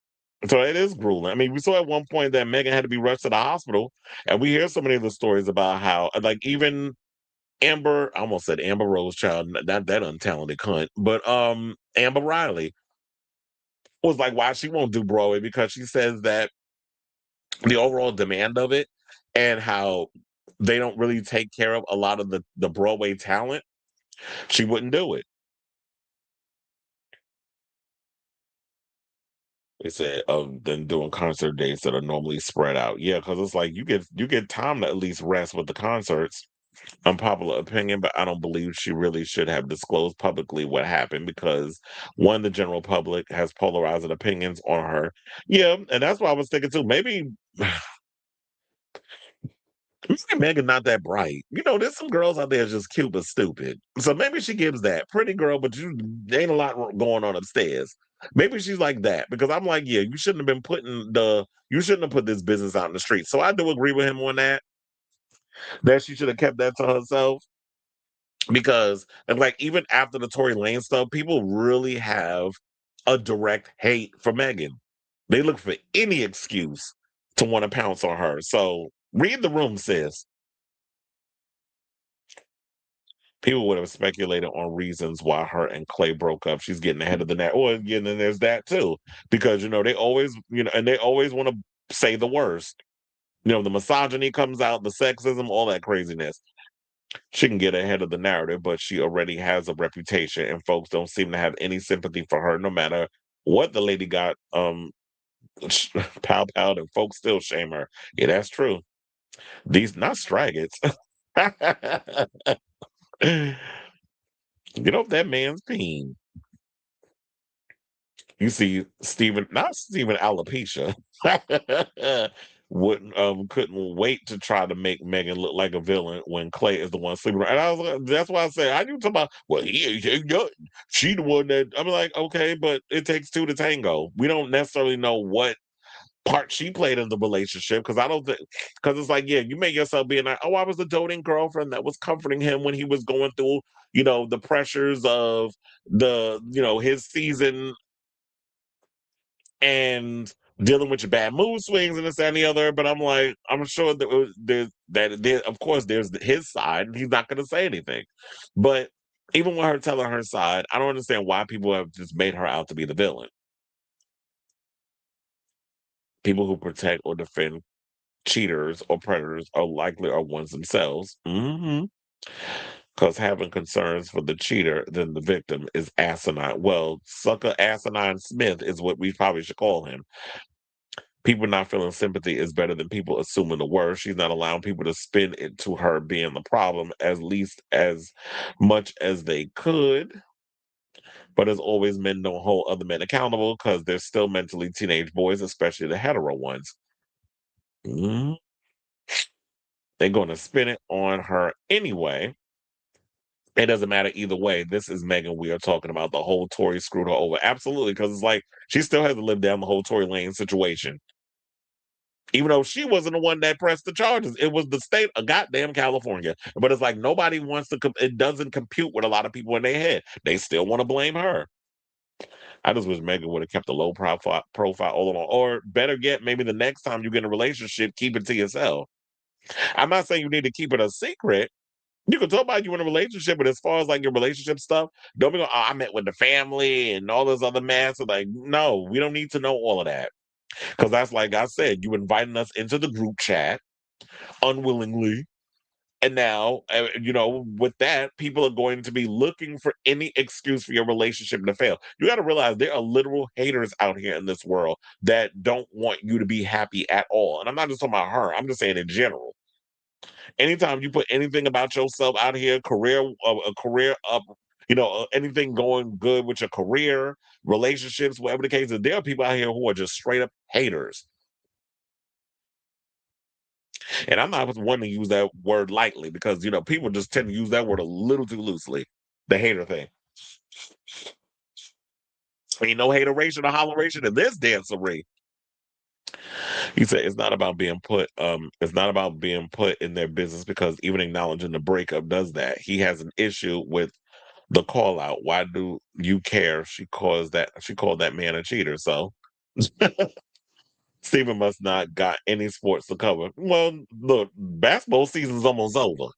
So it is grueling. I mean, we saw at one point that Megan had to be rushed to the hospital, and we hear so many of the stories about how, like, even Amber, I almost said Amber Rose child, that untalented cunt, but Amber Riley was like, why she won't do Broadway because she says that the overall demand of it and how they don't really take care of a lot of the Broadway talent, she wouldn't do it. They said than doing concert dates that are normally spread out. Yeah, because it's like you get time to at least rest with the concerts. Unpopular opinion, but I don't believe she really should have disclosed publicly what happened because one, the general public has polarizing opinions on her. Yeah, and that's why I was thinking too. Maybe Megan not that bright. There's some girls out there just cute but stupid. So maybe she gives that pretty girl, but you there ain't a lot going on upstairs. Maybe she's like that because I'm like, yeah, you shouldn't have put this business out in the street. So I do agree with him on that she should have kept that to herself because, and like, even after the Tory Lane stuff, people really have a direct hate for Megan. They look for any excuse to want to pounce on her. So read the room, sis. People would have speculated on reasons why her and Clay broke up. She's getting ahead of the net. Or again, then there's that too, because they always, and they always want to say the worst. The misogyny comes out, the sexism, all that craziness. She can get ahead of the narrative, but she already has a reputation, and folks don't seem to have any sympathy for her, no matter what the lady got. Pow pow, and folks still shame her. Yeah, that's true. These not straggots. Get off that man's peen. You see, not Stephen Alopecia, wouldn't couldn't wait to try to make Megan look like a villain when Clay is the one sleeping. And I was like, that's why I say I you talking about. Well, she the one that I'm like, okay, but it takes two to tango. We don't necessarily know what part she played in the relationship because I don't think because it's like, yeah, you make yourself being like, oh, I was the doting girlfriend that was comforting him when he was going through, the pressures of his season and dealing with your bad mood swings and this that, and the other. But I'm like, I'm sure of course there's his side. And he's not going to say anything, but even with her telling her side, I don't understand why people have just made her out to be the villain. People who protect or defend cheaters or predators are likely are ones themselves. Because having concerns for the cheater than the victim is asinine. Well, sucker asinine Smith is what we probably should call him. People not feeling sympathy is better than people assuming the worst. She's not allowing people to spin it to her being the problem, at least as much as they could. But as always, men don't hold other men accountable because they're still mentally teenage boys, especially the hetero ones. Mhm. They're going to spin it on her anyway. It doesn't matter either way. This is Megan we are talking about. The whole Tory screwed her over. Absolutely, because it's like she still has to live down the whole Tory Lane situation. Even though she wasn't the one that pressed the charges, it was the state of goddamn California. But it's like nobody wants to. It doesn't compute with a lot of people in their head. They still want to blame her. I just wish Megan would have kept a low profile all along, or better yet, maybe the next time you get in a relationship, keep it to yourself. I'm not saying you need to keep it a secret. You can talk about you in a relationship, but as far as like your relationship stuff, don't be going, oh, I met with the family and all this other mess. Like, no, we don't need to know all of that. Because that's like I said, you inviting us into the group chat unwillingly And now, with that, people are going to be looking for any excuse for your relationship to fail. You got to realize there are literal haters out here in this world that don't want you to be happy at all. And I'm not just talking about her, I'm just saying in general. Anytime you put anything about yourself out here, a career up, anything going good with your career, relationships, whatever the case is, there are people out here who are just straight up haters. And I'm not one to use that word lightly because people just tend to use that word a little too loosely. The hater thing. Ain't no hateration or holleration in this dancery. He said it's not about being put in their business because even acknowledging the breakup does that. He has an issue with the call out. Why do you care? She called that man a cheater. So Steven must not got any sports to cover. Well, look, basketball season's almost over.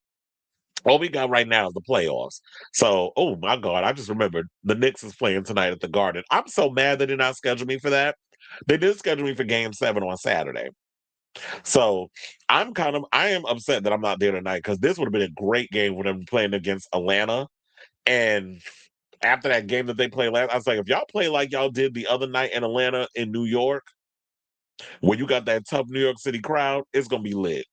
All we got right now is the playoffs. So, oh my God, I just remembered the Knicks is playing tonight at the Garden. I'm so mad they did not schedule me for that. They did schedule me for game 7 on Saturday. So I am upset that I'm not there tonight because this would have been a great game when I'm playing against Atlanta. And after that game that they played last, I was like, if y'all play like y'all did the other night in Atlanta in New York, where you got that tough New York City crowd, it's gonna be lit.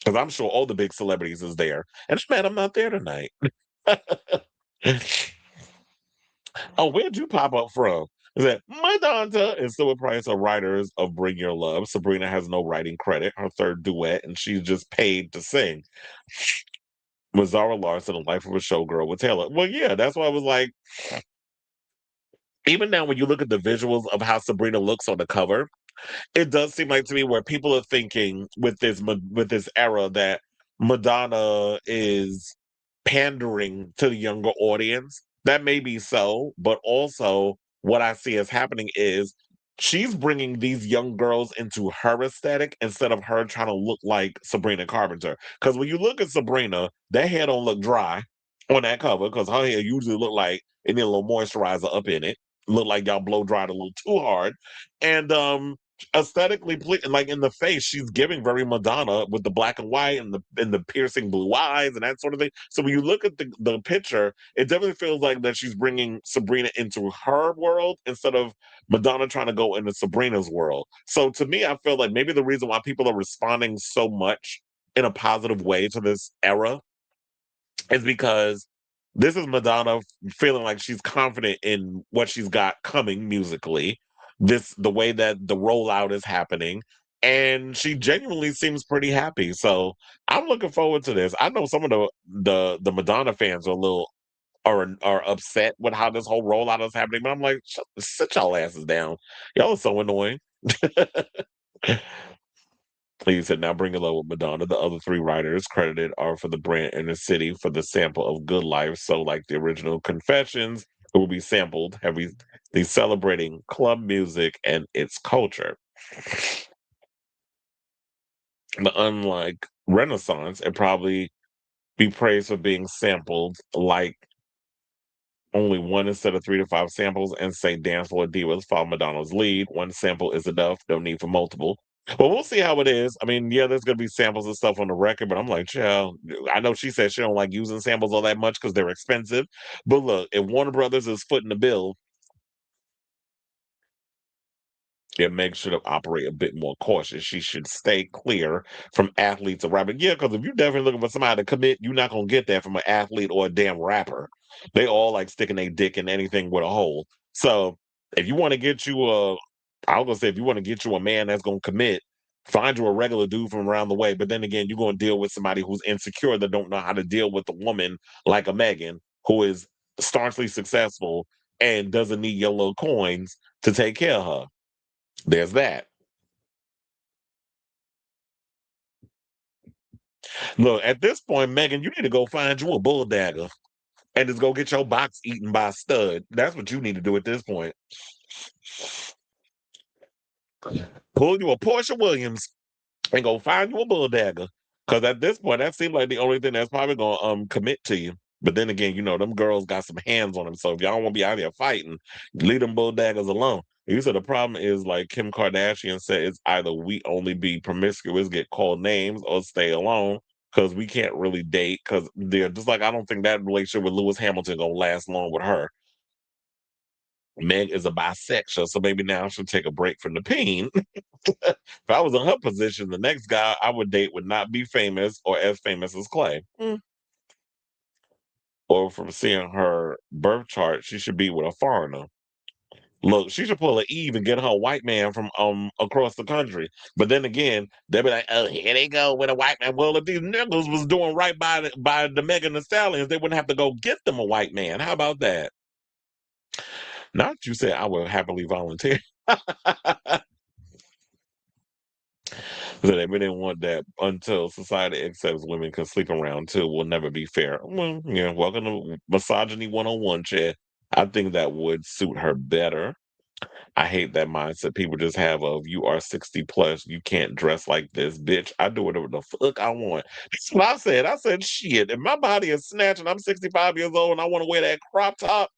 Because I'm sure all the big celebrities is there. And man, I'm not there tonight. Oh, where'd you pop up from? Is that Madonna and Silver Price are writers of Bring Your Love. Sabrina has no writing credit, her third duet, and she's just paid to sing. With Zara Larson, A Life of a Showgirl with Taylor. Well, yeah, that's why I was like, even now when you look at the visuals of how Sabrina looks on the cover, it does seem like to me where people are thinking with this era that Madonna is pandering to the younger audience. That may be so, but also what I see as happening is she's bringing these young girls into her aesthetic instead of her trying to look like Sabrina Carpenter. Because when you look at Sabrina, that hair don't look dry on that cover because her hair usually look like it need a little moisturizer up in it. Look like y'all blow dried a little too hard. And aesthetically like in the face she's giving very Madonna with the black and white and the piercing blue eyes and that sort of thing. So when you look at the picture, it definitely feels like that she's bringing Sabrina into her world instead of Madonna trying to go into Sabrina's world. So to me, I feel like maybe the reason why people are responding so much in a positive way to this era is because this is Madonna feeling like she's confident in what she's got coming musically. The way that the rollout is happening, and she genuinely seems pretty happy. So I'm looking forward to this. I know some of the Madonna fans are upset with how this whole rollout is happening, but I'm like, sit y'all asses down. Y'all are so annoying. He said, now bring it low with Madonna. The other three writers credited are for the brand and the city for the sample of Good Life. So, like the original Confessions, it will be sampled, heavy, the celebrating club music and its culture. But unlike Renaissance, it probably be praised for being sampled like only one instead of 3 to 5 samples and say dance for divas follow Madonna's lead. One sample is enough, no need for multiple. But we'll see how it is. I mean, yeah, there's gonna be samples and stuff on the record, but I'm like, child, I know she said she don't like using samples all that much because they're expensive. But look, if Warner Brothers is footing the bill, it makes sure to operate a bit more cautious. She should stay clear from athletes or rappers. Yeah, because if you're definitely looking for somebody to commit, you're not gonna get that from an athlete or a damn rapper. They all like sticking their dick in anything with a hole. So if you want to get you I was gonna say if you want to get you a man that's gonna commit, find you a regular dude from around the way. But then again, you're gonna deal with somebody who's insecure that don't know how to deal with a woman like a Megan who is staunchly successful and doesn't need your little coins to take care of her. There's that. Look, at this point, Megan, you need to go find you a bull dagger and just go get your box eaten by a stud. That's what you need to do at this point. Pull you a Portia Williams and go find you a bull dagger. Because at this point, that seems like the only thing that's probably gonna commit to you. But then again, them girls got some hands on them. So if y'all want to be out here fighting, leave them bull daggers alone. You said the problem is like Kim Kardashian said, it's either we only be promiscuous, get called names, or stay alone. because we can't really date because they're just like I don't think that relationship with Lewis Hamilton gonna last long with her. Meg is a bisexual, so maybe now she'll take a break from the pain. If I was in her position, the next guy I would date would not be famous or as famous as Clay. Or from seeing her birth chart, she should be with a foreigner. Look, she should pull a Eve and get her a white man from across the country. But then again, they'll be like, "Oh, here they go with a white man." Well, if these niggas was doing right by the Megan Thee Stallions, they wouldn't have to go get them a white man. How about that? Not you said I would happily volunteer. So they didn't want that until society accepts women can sleep around too will never be fair. Well, yeah, welcome to misogyny 101, Chad. I think that would suit her better. I hate that mindset people just have of you are 60 plus, you can't dress like this, bitch. I do whatever the fuck I want. That's what I said. I said, shit, if my body is snatched and I'm 65 years old and I want to wear that crop top,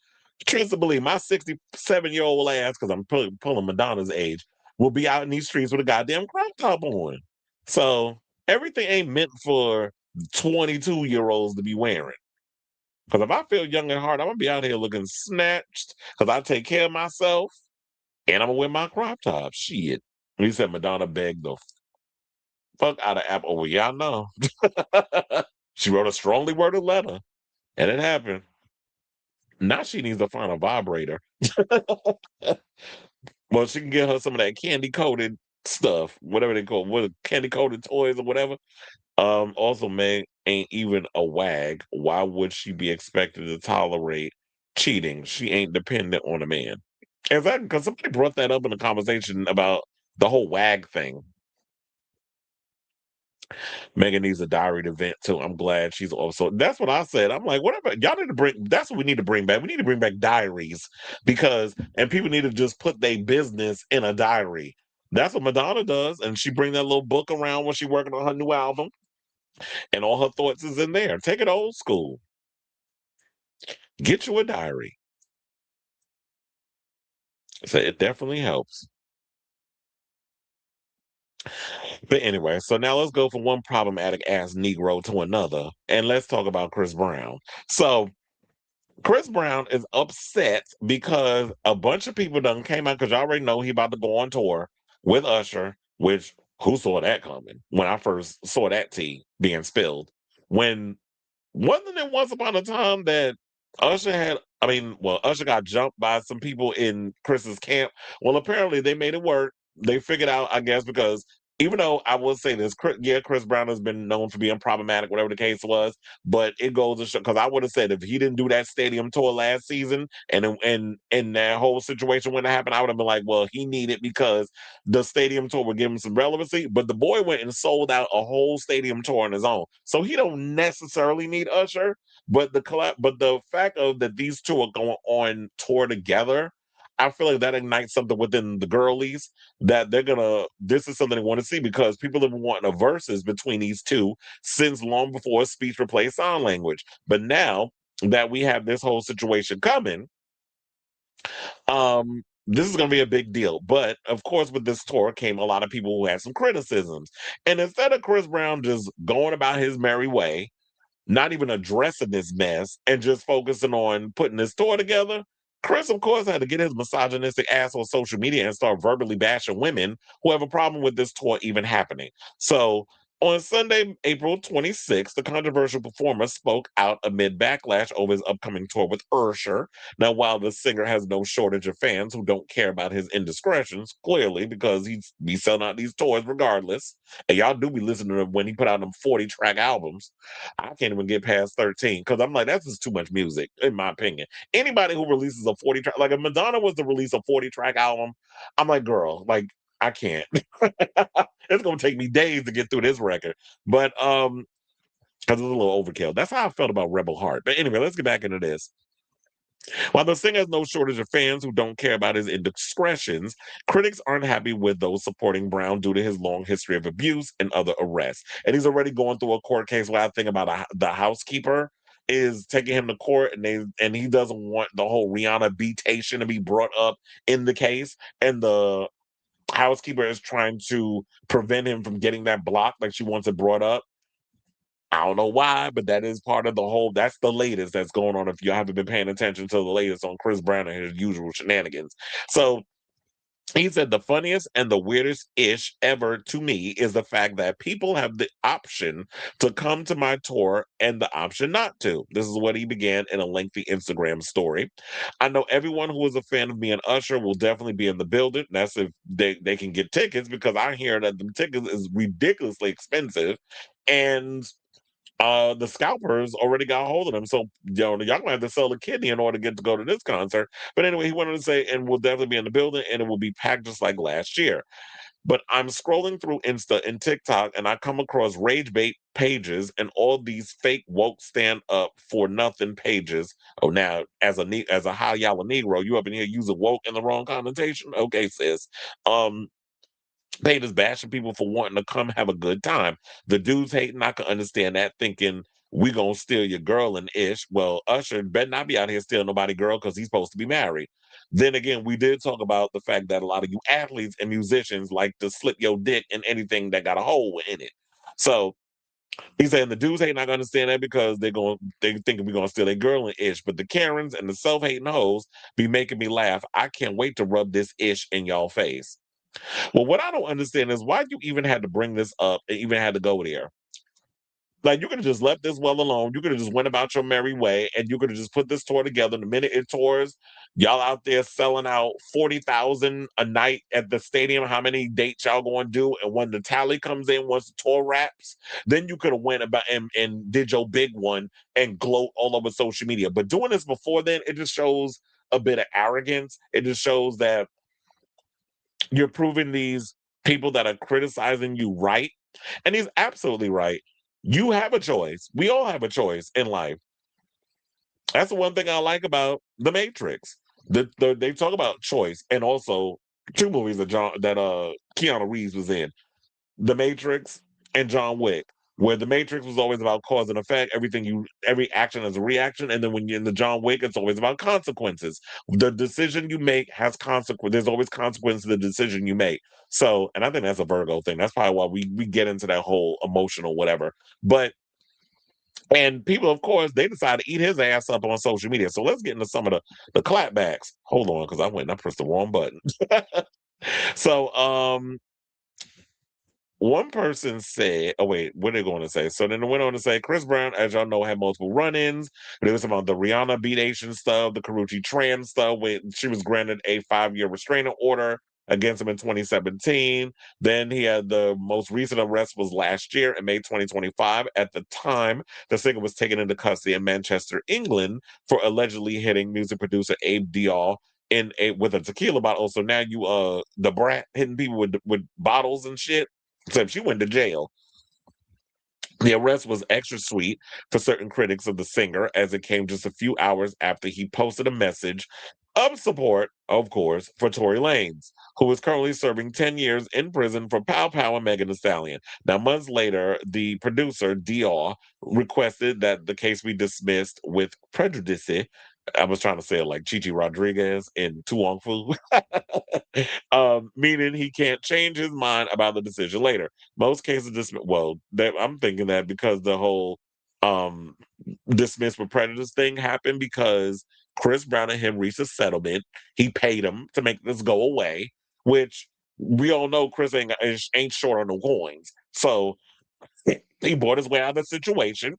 trust to believe my 67-year-old ass, because I'm pulling Madonna's age, will be out in these streets with a goddamn crop top on. So everything ain't meant for 22-year-olds to be wearing. Because if I feel young at heart, I'm gonna be out here looking snatched because I take care of myself and I'm gonna wear my crop top. Shit. He said Madonna begged the fuck out of Apple. Well, y'all know. She wrote a strongly worded letter, and it happened. Now she needs to find a vibrator. Well, she can get her some of that candy coated stuff, whatever they call it, what candy coated toys or whatever. Also, Meg ain't even a wag. Why would she be expected to tolerate cheating? She ain't dependent on a man. Exactly, because somebody brought that up in the conversation about the whole wag thing. Megan needs a diary to vent too. I'm glad she's also. That's what I said. I'm like, whatever. Y'all need to bring. That's what we need to bring back. We need to bring back diaries because, and people need to just put their business in a diary. That's what Madonna does, and she bring that little book around when she working on her new album, and all her thoughts is in there. Take it old school. Get you a diary. So it definitely helps. But anyway, so now let's go from one problematic ass Negro to another, and let's talk about Chris Brown. So Chris Brown is upset because a bunch of people done came out because you already know he about to go on tour with Usher, which who saw that coming when I first saw that tea being spilled. When wasn't it once upon a time that Usher had, I mean, well, Usher got jumped by some people in Chris's camp. Well, apparently they made it work. They figured out, I guess, because even though I will say this, yeah, Chris Brown has been known for being problematic, whatever the case was, but it goes to show, because I would have said if he didn't do that stadium tour last season and that whole situation when it happened, I would have been like, well, he needed because the stadium tour would give him some relevancy, but the boy went and sold out a whole stadium tour on his own. So he don't necessarily need Usher, but the fact of that these two are going on tour together, I feel like that ignites something within the girlies that they're gonna. This is something they want to see because people have been wanting a versus between these two since long before speech replaced sign language. But now that we have this whole situation coming, this is going to be a big deal. But of course, with this tour came a lot of people who had some criticisms. And instead of Chris Brown just going about his merry way, not even addressing this mess and just focusing on putting this tour together, Chris, of course, had to get his misogynistic ass on social media and start verbally bashing women who have a problem with this tour even happening. So on Sunday, April 26th, the controversial performer spoke out amid backlash over his upcoming tour with Usher. Now, while the singer has no shortage of fans who don't care about his indiscretions, clearly, because he's be selling out these tours regardless, and y'all do be listening to him when he put out them 40-track albums. I can't even get past 13 because I'm like, that's just too much music, in my opinion. Anybody who releases a 40 track, like if Madonna was to release a 40-track album, I'm like, girl, like, I can't. It's gonna take me days to get through this record. But because it's a little overkill. That's how I felt about Rebel Heart. But anyway, let's get back into this. While the singer has no shortage of fans who don't care about his indiscretions, critics aren't happy with those supporting Brown due to his long history of abuse and other arrests. And he's already going through a court case where I think about the housekeeper is taking him to court and he doesn't want the whole Rihanna beatation to be brought up in the case. And the housekeeper is trying to prevent him from getting that block, like she wants it brought up. I don't know why, but that is part of the whole. That's the latest that's going on. If you haven't been paying attention to the latest on Chris Brown and his usual shenanigans, so he said the funniest and the weirdest ish ever to me is the fact that people have the option to come to my tour and the option not to. This is what he began in a lengthy Instagram story. I know everyone who is a fan of me and Usher will definitely be in the building. That's if they can get tickets because I hear that the tickets is ridiculously expensive. And the scalpers already got hold of them. So, y'all gonna have to sell a kidney in order to get to go to this concert. But anyway, he wanted to say, and we'll definitely be in the building and it will be packed just like last year. But I'm scrolling through Insta and TikTok and I come across rage bait pages and all these fake woke stand up for nothing pages. Oh, now as a high yalla Negro, you up in here using woke in the wrong connotation? Okay, sis. Um, paid is bashing people for wanting to come have a good time. The dudes hating, I can understand that, thinking we gonna steal your girl and ish. Well, Usher better not be out here stealing nobody girl because he's supposed to be married. Then again, we did talk about the fact that a lot of you athletes and musicians like to slip your dick in anything that got a hole in it. So he's saying the dudes ain't not gonna understand that because they thinking we're gonna steal their girl and ish. But the Karens and the self-hating hoes be making me laugh. I can't wait to rub this ish in y'all face. Well, what I don't understand is why you even had to bring this up and even had to go there. Like you could have just left this well alone. You could have just went about your merry way, and you could have just put this tour together. The minute it tours, y'all out there selling out 40,000 a night at the stadium. How many dates y'all going to do? And when the tally comes in, once the tour wraps, then you could have went about and did your big one and gloat all over social media. But doing this before then, it just shows a bit of arrogance. It just shows that you're proving these people that are criticizing you right. And he's absolutely right. You have a choice. We all have a choice in life. That's the one thing I like about The Matrix. They talk about choice and also two movies that Keanu Reeves was in. The Matrix and John Wick, where The Matrix was always about cause and effect. Every action is a reaction, and then when you're in the John Wick, it's always about consequences. The decision you make has consequence. There's always consequence to the decision you make. So, and I think that's a Virgo thing. That's probably why we get into that whole emotional whatever. But and people, of course, they decide to eat his ass up on social media. So let's get into some of the clapbacks. Hold on, because I went and I pressed the wrong button. So one person said, oh wait, what are they going to say? So then it went on to say, Chris Brown, as y'all know, had multiple run-ins. There was about the Rihanna Beat Asian stuff, the Karuchi Tran stuff, where she was granted a 5-year restraining order against him in 2017. Then he had the most recent arrest was last year in May 2025. At the time, the singer was taken into custody in Manchester, England, for allegedly hitting music producer Abe Dial with a tequila bottle. So now you the brat hitting people with bottles and shit. Except she went to jail. The arrest was extra sweet for certain critics of the singer, as it came just a few hours after he posted a message of support, of course, for Tory Lanez, who is currently serving 10 years in prison for Pow Pow and Megan Thee Stallion. Now, months later, the producer, Dior, requested that the case be dismissed with prejudice. I was trying to say it like Chichi Rodriguez in Tuong Fu, meaning he can't change his mind about the decision later. Most cases I'm thinking that because the whole um dismiss with prejudice thing happened because Chris Brown and him reached a settlement. He paid him to make this go away, which we all know Chris ain't short on the coins. So he bought his way out of the situation.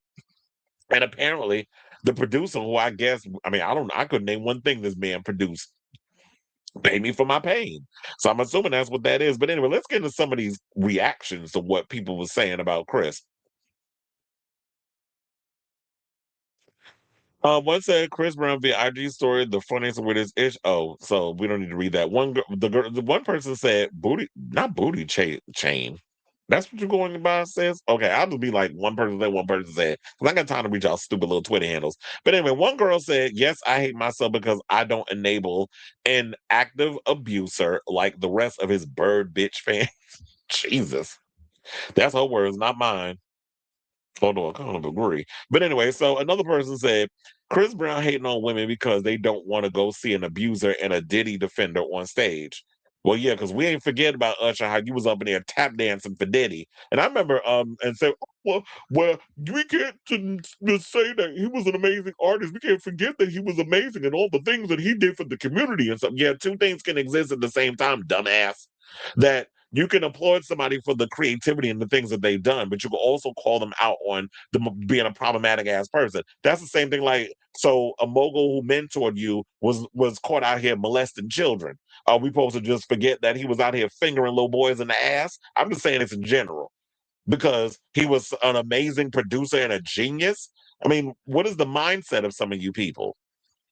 And apparently the producer, who I guess, I couldn't name one thing this man produced, pay me for my pain. So I'm assuming that's what that is. But anyway, let's get into some of these reactions to what people were saying about Chris. One said Chris Brown via IG story, the funniest with his ish. Oh, so we don't need to read that. The one person said booty, not booty chain. That's what you're going by, says? Okay, I'll just be like one person said, one person said. Because I got time to read y'all stupid little Twitter handles. But anyway, one girl said, yes, I hate myself because I don't enable an active abuser like the rest of his bird bitch fans. Jesus. That's her words, not mine. Although I kind of agree. But anyway, so another person said, Chris Brown hating on women because they don't want to go see an abuser and a Diddy defender on stage. Well, yeah, because we ain't forget about Usher, how you was up in there tap dancing for Diddy. And I remember and so well, we can't just say that he was an amazing artist. We can't forget that he was amazing and all the things that he did for the community and stuff. Yeah, two things can exist at the same time, dumbass. That you can applaud somebody for the creativity and the things that they've done, but you can also call them out on being a problematic ass person. That's the same thing. Like, so a mogul who mentored you was caught out here molesting children. Are we supposed to just forget that he was out here fingering little boys in the ass? I'm just saying it's in general because he was an amazing producer and a genius. I mean, what is the mindset of some of you people?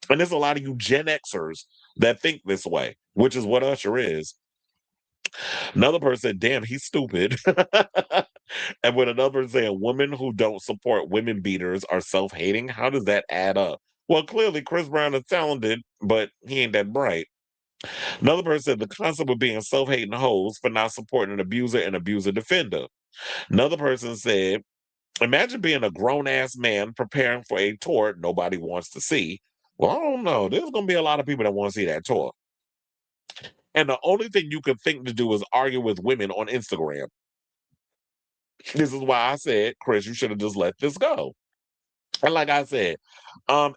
And there's a lot of you Gen Xers that think this way, which is what Usher is. Another person said, damn, he's stupid. And when another said, women who don't support women beaters are self hating, how does that add up? Well, clearly, Chris Brown is talented, but he ain't that bright. Another person said, the concept of being self hating hoes for not supporting an abuser and abuser defender. Another person said, imagine being a grown ass man preparing for a tour nobody wants to see. Well, I don't know. There's going to be a lot of people that want to see that tour. And the only thing you can think to do is argue with women on Instagram. This is why I said, Chris, you should have just let this go. And like I said,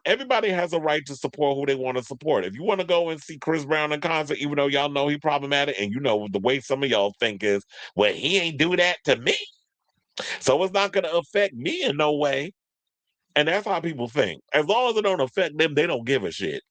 everybody has a right to support who they want to support. If you want to go and see Chris Brown in concert, even though y'all know he problematic, and you know the way some of y'all think is, well, he ain't do that to me, so it's not going to affect me in no way. And that's how people think. As long as it don't affect them, they don't give a shit.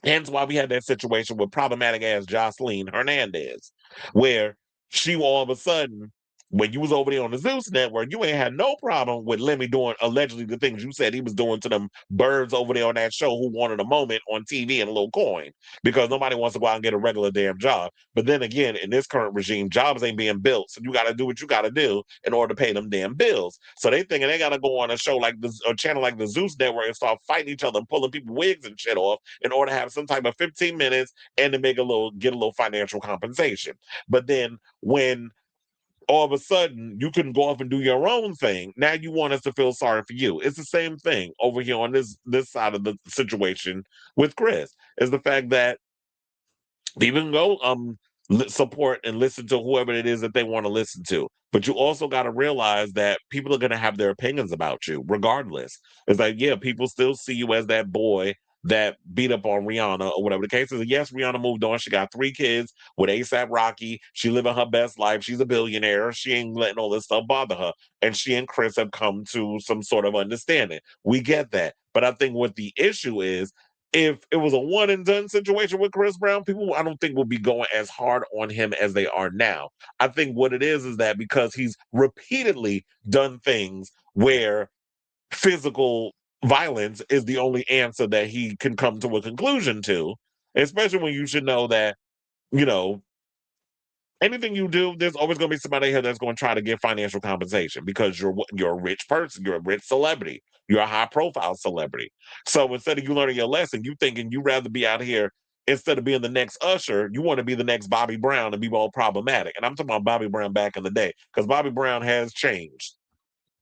Hence why we had that situation with problematic ass Jocelyn Hernandez, where she all of a sudden, when you was over there on the Zeus network, you ain't had no problem with Lemmy doing allegedly the things you said he was doing to them birds over there on that show who wanted a moment on TV and a little coin because nobody wants to go out and get a regular damn job. But then again, in this current regime, jobs ain't being built, so you got to do what you got to do in order to pay them damn bills. So they thinking they got to go on a show like this, a channel like the Zeus network, and start fighting each other and pulling people wigs and shit off in order to have some type of 15 minutes and to make get a little financial compensation. But then when all of a sudden you couldn't go off and do your own thing, now you want us to feel sorry for you. It's the same thing over here on this side of the situation with Chris. Is the fact that people can go support and listen to whoever it is that they want to listen to. But you also got to realize that people are going to have their opinions about you regardless. It's like, yeah, people still see you as that boy that beat up on Rihanna or whatever the case is. Yes, Rihanna moved on. She got 3 kids with ASAP Rocky. She living her best life. She's a billionaire. She ain't letting all this stuff bother her. And she and Chris have come to some sort of understanding. We get that. But I think what the issue is, if it was a one and done situation with Chris Brown, people I don't think will be going as hard on him as they are now. I think what it is that because he's repeatedly done things where physical violence is the only answer that he can come to a conclusion to, especially when you should know that, you know, anything you do, there's always going to be somebody here that's going to try to get financial compensation because you're a rich person, you're a rich celebrity, you're a high profile celebrity. So instead of you learning your lesson, you thinking you rather be out here instead of being the next Usher, you want to be the next Bobby Brown and be all problematic. And I'm talking about Bobby Brown back in the day because Bobby Brown has changed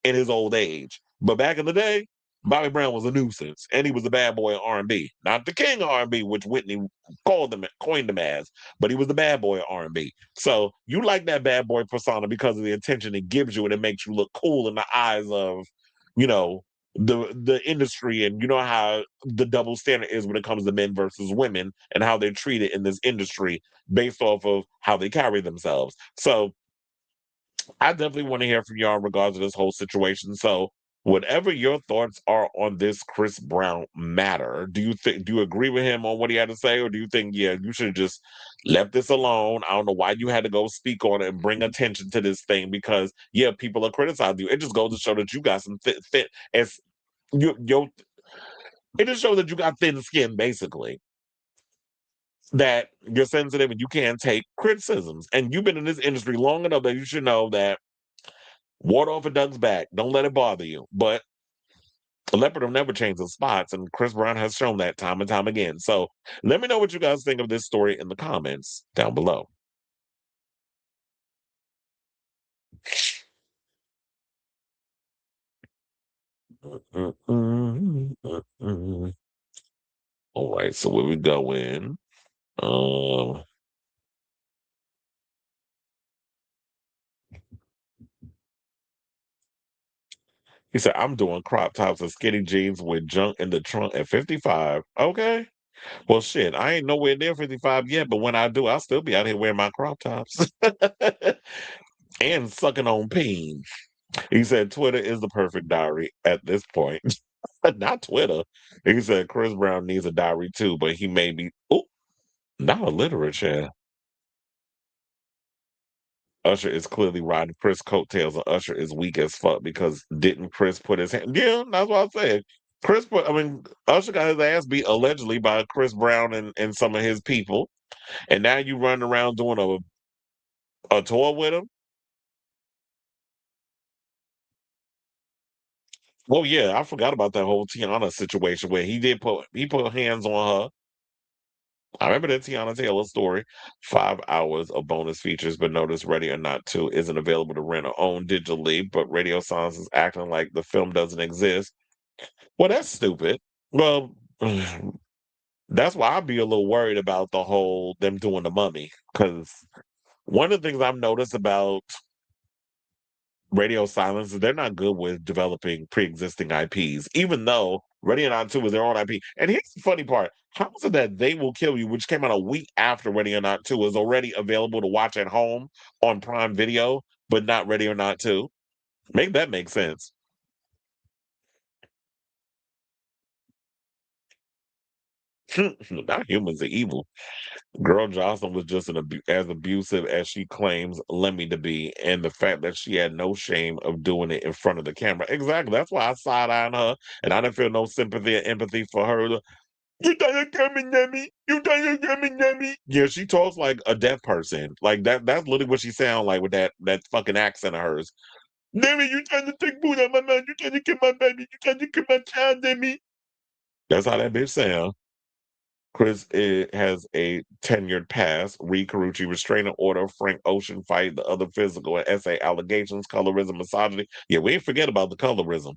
in his old age. But back in the day, Bobby Brown was a nuisance, and he was the bad boy of R&B, not the king of R&B, which Whitney coined him as, but he was the bad boy of R&B. So you like that bad boy persona because of the attention it gives you, and it makes you look cool in the eyes of, you know, the industry, and you know how the double standard is when it comes to men versus women and how they're treated in this industry based off of how they carry themselves. So I definitely want to hear from y'all in regards to this whole situation. So, whatever your thoughts are on this Chris Brown matter, do you agree with him on what he had to say, or do you think, yeah, you should have just left this alone? I don't know why you had to go speak on it and bring attention to this thing because yeah, people are criticizing you. It just goes to show that you got some fit as you it just shows that you got thin skin, basically. That you're sensitive and you can't take criticisms. And you've been in this industry long enough that you should know that water off a duck's back. Don't let it bother you. But a leopard will never change its spots, and Chris Brown has shown that time and time again. So let me know what you guys think of this story in the comments down below. All right, so where we going? Um, He said, I'm doing crop tops and skinny jeans with junk in the trunk at 55. Okay. Well, shit, I ain't nowhere near 55 yet, but when I do, I'll still be out here wearing my crop tops and sucking on peen. He said, Twitter is the perfect diary at this point. Not Twitter. He said, Chris Brown needs a diary too, but he may be, oh, not a literature. Usher is clearly riding Chris' coattails, and Usher is weak as fuck because didn't Chris put his hand? Yeah, that's what I'm saying. Usher got his ass beat allegedly by Chris Brown and some of his people, and now you running around doing a tour with him. Oh yeah, I forgot about that whole Tiana situation where he put hands on her. I remember that Tiana Taylor story. 5 hours of bonus features, but notice Ready or Not 2 isn't available to rent or own digitally, but Radio Silence is acting like the film doesn't exist. Well, that's stupid. Well, that's why I'd be a little worried about the whole them doing the mummy. Because one of the things I've noticed about Radio Silence is they're not good with developing pre-existing IPs, even though Ready or Not 2 is their own IP. And here's the funny part. How is it that They Will Kill You, which came out a week after Ready or Not 2, is already available to watch at home on Prime Video, but not Ready or Not 2? Make that make sense. Not humans are evil. Girl Jocelyn was just as abusive as she claims Lemmy to be, and the fact that she had no shame of doing it in front of the camera. Exactly. That's why I side-eyeing her, and I didn't feel no sympathy or empathy for her. You trying to come at me? You trying to come at me? Yeah, she talks like a deaf person. Like that's literally what she sounds like with that fucking accent of hers. Demi, you trying to take food out my mouth? You trying to kill my baby? You trying to kill my child, Demi? That's how that bitch sound. Chris has a tenured past. Reed Carucci restraining order, Frank Ocean fight, the other physical and essay allegations, colorism, misogyny. Yeah, we ain't forget about the colorism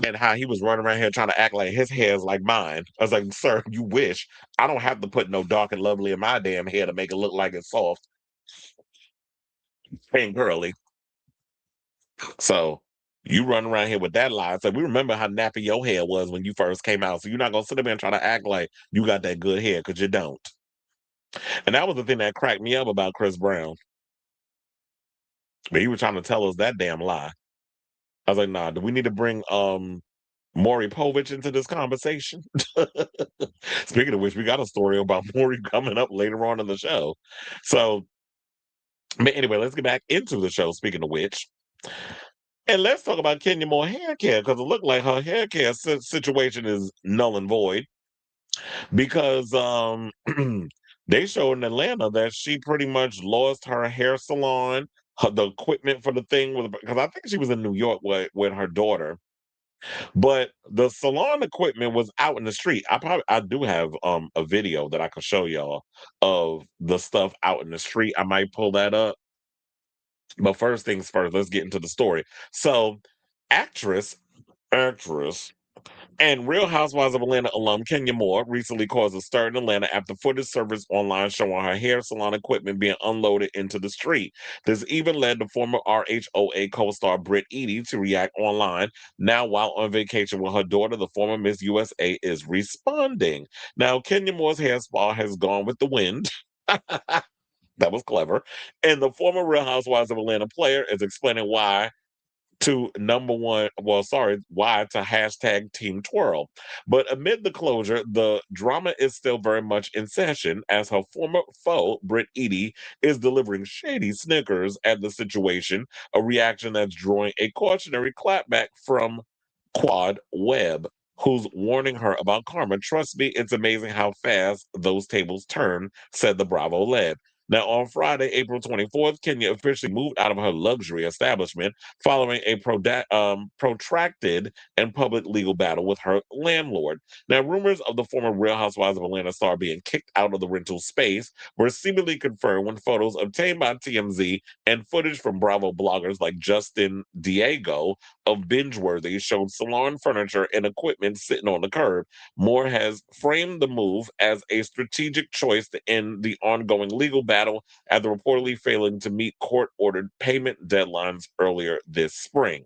and how he was running around here trying to act like his hair is like mine. I was like, sir, you wish. I don't have to put no dark and lovely in my damn hair to make it look like it's soft and curly. So you run around here with that lie. So we remember how nappy your hair was when you first came out. So you're not gonna sit there and try to act like you got that good hair because you don't. And that was the thing that cracked me up about Chris Brown. But he was trying to tell us that damn lie. I was like, nah, do we need to bring Maury Povich into this conversation? Speaking of which, we got a story about Maury coming up later on in the show. So, but anyway, let's get back into the show, speaking of which. And let's talk about Kenya Moore hair care, because it looked like her hair care situation is null and void. Because they showed in Atlanta that she pretty much lost her hair salon, the equipment for the thing was because I think she was in New York with her daughter, but the salon equipment was out in the street. I do have a video that I can show y'all of the stuff out in the street. I might pull that up. But first things first, let's get into the story. So, actress actress and Real Housewives of Atlanta alum Kenya Moore recently caused a stir in Atlanta after footage surfaced online showing her hair salon equipment being unloaded into the street. This even led the former RHOA co-star Brit Eady to react online. Now, while on vacation with her daughter, the former Miss USA is responding. Now, Kenya Moore's hair spa has gone with the wind. That was clever. And the former Real Housewives of Atlanta player is explaining why to number one, well, sorry, why to hashtag Team Twirl. But amid the closure, the drama is still very much in session as her former foe, Brit Eady, is delivering shady snickers at the situation, a reaction that's drawing a cautionary clapback from Quad Webb, who's warning her about karma. Trust me, it's amazing how fast those tables turn, said the Bravo lead. Now, on Friday, April 24th, Kenya officially moved out of her luxury establishment following a protracted and public legal battle with her landlord. Now, rumors of the former Real Housewives of Atlanta star being kicked out of the rental space were seemingly confirmed when photos obtained by TMZ and footage from Bravo bloggers like Justin Diego of Bingeworthy showed salon furniture and equipment sitting on the curb. Moore has framed the move as a strategic choice to end the ongoing legal battle battle after reportedly failing to meet court-ordered payment deadlines earlier this spring.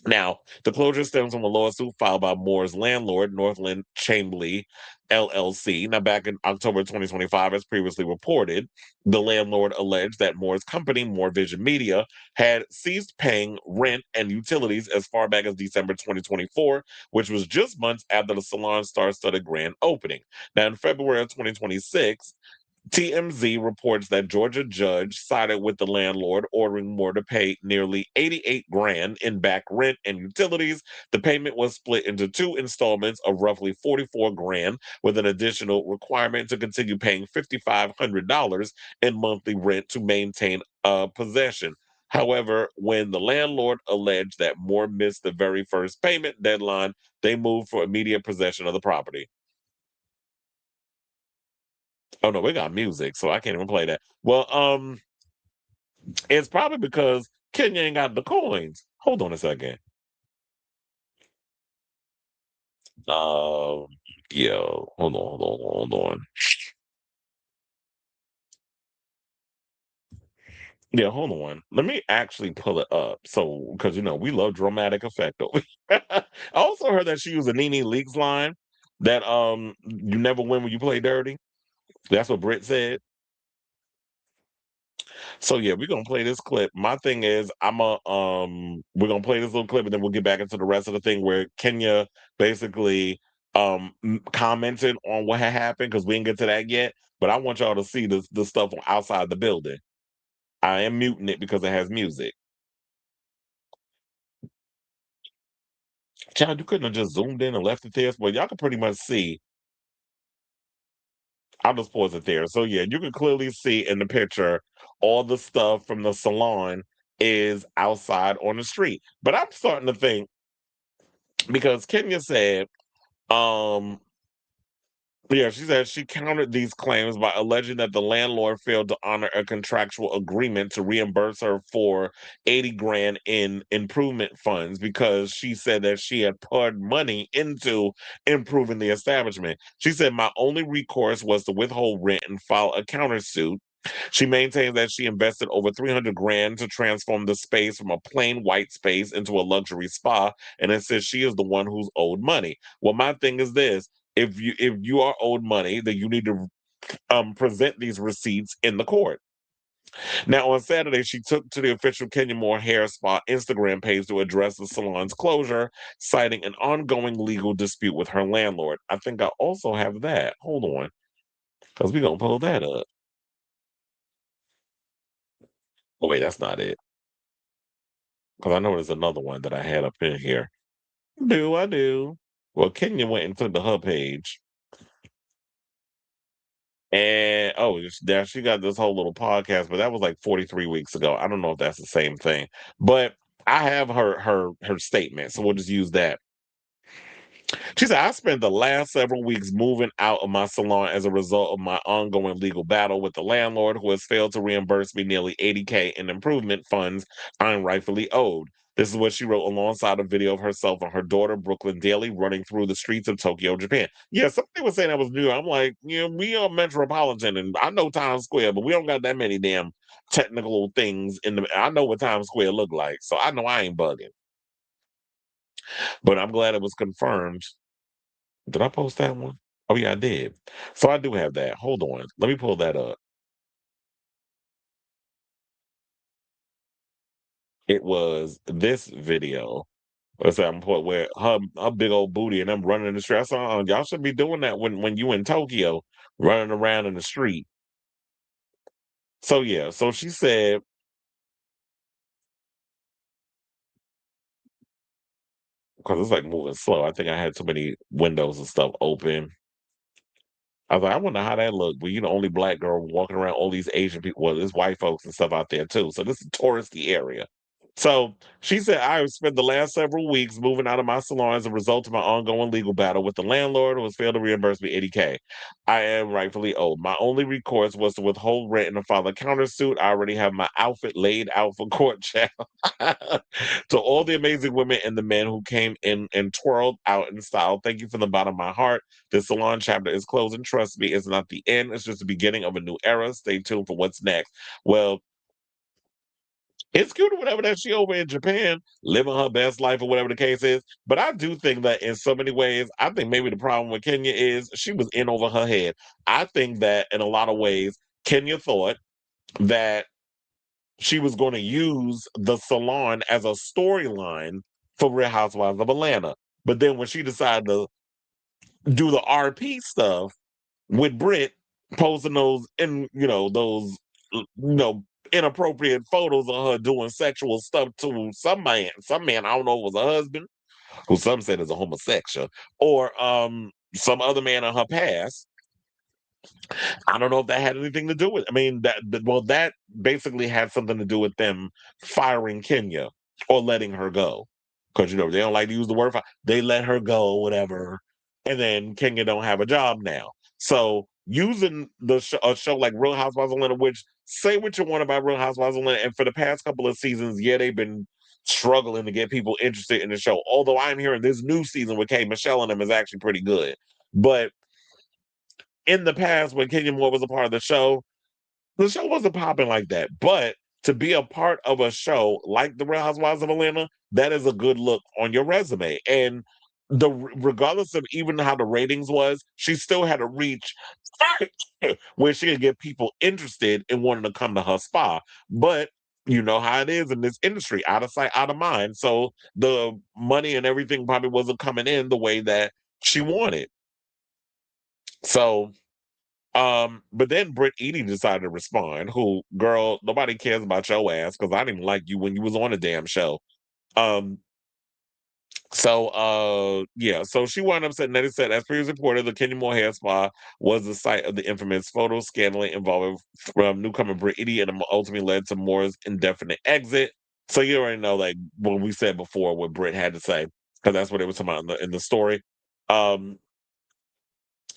Now, the closure stems from a lawsuit filed by Moore's landlord, Northland Chambly LLC. Now, back in October 2025, as previously reported, the landlord alleged that Moore's company, Moore Vision Media, had ceased paying rent and utilities as far back as December 2024, which was just months after the Salon star-studded grand opening. Now, in February of 2026, TMZ reports that Georgia judge sided with the landlord, ordering Moore to pay nearly 88 grand in back rent and utilities. The payment was split into two installments of roughly 44 grand, with an additional requirement to continue paying $5,500 in monthly rent to maintain possession. However, when the landlord alleged that Moore missed the very first payment deadline, they moved for immediate possession of the property. Oh no, we got music, so I can't even play that. Well, it's probably because Kenya ain't got the coins. Hold on a second. Um, yo, hold on. Yeah, hold on. Let me actually pull it up. So, because we love dramatic effect over here. I also heard that she used a Nene Leaks line that you never win when you play dirty. That's what Brit said. So yeah, we're gonna play this clip. My thing is, we're gonna play this little clip, and then we'll get back into the rest of the thing where Kenya basically commented on what had happened because we didn't get to that yet. But I want y'all to see the stuff outside the building. I am muting it because it has music. Child, you couldn't have just zoomed in and left it there. Well, y'all can pretty much see. I'll just pause it there. So yeah, you can clearly see in the picture all the stuff from the salon is outside on the street. But I'm starting to think because Kenya said, um, yeah, she said she countered these claims by alleging that the landlord failed to honor a contractual agreement to reimburse her for 80 grand in improvement funds because she said that she had poured money into improving the establishment. She said, my only recourse was to withhold rent and file a countersuit. She maintains that she invested over 300 grand to transform the space from a plain white space into a luxury spa, and it says she is the one who's owed money. Well, my thing is this: if you are owed money, then you need to present these receipts in the court. Now, on Saturday, she took to the official Kenya Moore Hair Spa Instagram page to address the salon's closure, citing an ongoing legal dispute with her landlord. I think I also have that. Hold on, because we're gonna pull that up. Oh wait, that's not it. Because I know there's another one that I had up in here. Do I do? Well, Kenya went and took the hub page, and there she got this whole little podcast, but that was like 43 weeks ago. I don't know if that's the same thing, but I have her statement, so we'll just use that. She said, I spent the last several weeks moving out of my salon as a result of my ongoing legal battle with the landlord who has failed to reimburse me nearly 80K in improvement funds I'm rightfully owed. This is what she wrote alongside a video of herself and her daughter, Brooklyn Daly, running through the streets of Tokyo, Japan. Yeah, somebody was saying that was New York. I'm like, we are metropolitan, and I know Times Square, but we don't got that many damn technical things in the. I know what Times Square look like, so I know I ain't bugging. But I'm glad it was confirmed. Did I post that one? Oh yeah, I did. So I do have that. Hold on. Let me pull that up. It was this video. Let's say I'm put where her big old booty and I'm running in the street. I saw y'all should be doing that when you in Tokyo, running around in the street. So yeah, so she said, because it's like moving slow. I think I had too many windows and stuff open. I was like, I wonder how that looked. But you the only black girl walking around all these Asian people. Well, there's white folks and stuff out there too. So this is a touristy area. So she said, I have spent the last several weeks moving out of my salon as a result of my ongoing legal battle with the landlord who has failed to reimburse me 80K. I am rightfully owed. My only recourse was to withhold rent and file a countersuit. I already have my outfit laid out for court, child. To all the amazing women and the men who came in and twirled out in style, thank you from the bottom of my heart. The salon chapter is closing. Trust me, it's not the end. It's just the beginning of a new era. Stay tuned for what's next. Well, it's cute or whatever that she over in Japan living her best life or whatever the case is. But I do think that in so many ways, I think maybe the problem with Kenya is she was in over her head. I think that in a lot of ways, Kenya thought that she was going to use the salon as a storyline for Real Housewives of Atlanta. But then when she decided to do the RP stuff with Brit posting those those inappropriate photos of her doing sexual stuff to some man, I don't know if it was a husband, who some said is a homosexual, or some other man in her past. I don't know if that had anything to do with. I mean, that basically had something to do with them firing Kenya or letting her go, because they don't like to use the word. They let her go, whatever, and then Kenya don't have a job now. So using a show like Real Housewives of Atlanta, which say what you want about Real Housewives of Atlanta, and for the past couple of seasons, yeah, they've been struggling to get people interested in the show. Although I'm hearing this new season with Kay Michelle and them is actually pretty good, but in the past when Kenya Moore was a part of the show wasn't popping like that. But to be a part of a show like The Real Housewives of Atlanta, that is a good look on your resume. And regardless of even how the ratings was, she still had to reach where she could get people interested in wanting to come to her spa. But you know how it is in this industry, out of sight, out of mind. So the money and everything probably wasn't coming in the way that she wanted. So but then Brit Eady decided to respond, who, girl, nobody cares about your ass because I didn't like you when you was on the damn show. Um, yeah, so she wound up saying that it said, as previously reported, the Kenya Moore hair spa was the site of the infamous photo scandal involving newcomer Brit Eady and ultimately led to Moore's indefinite exit. So you already know, like what we said before, what Brit had to say, because that's what it was talking about in the story. Um,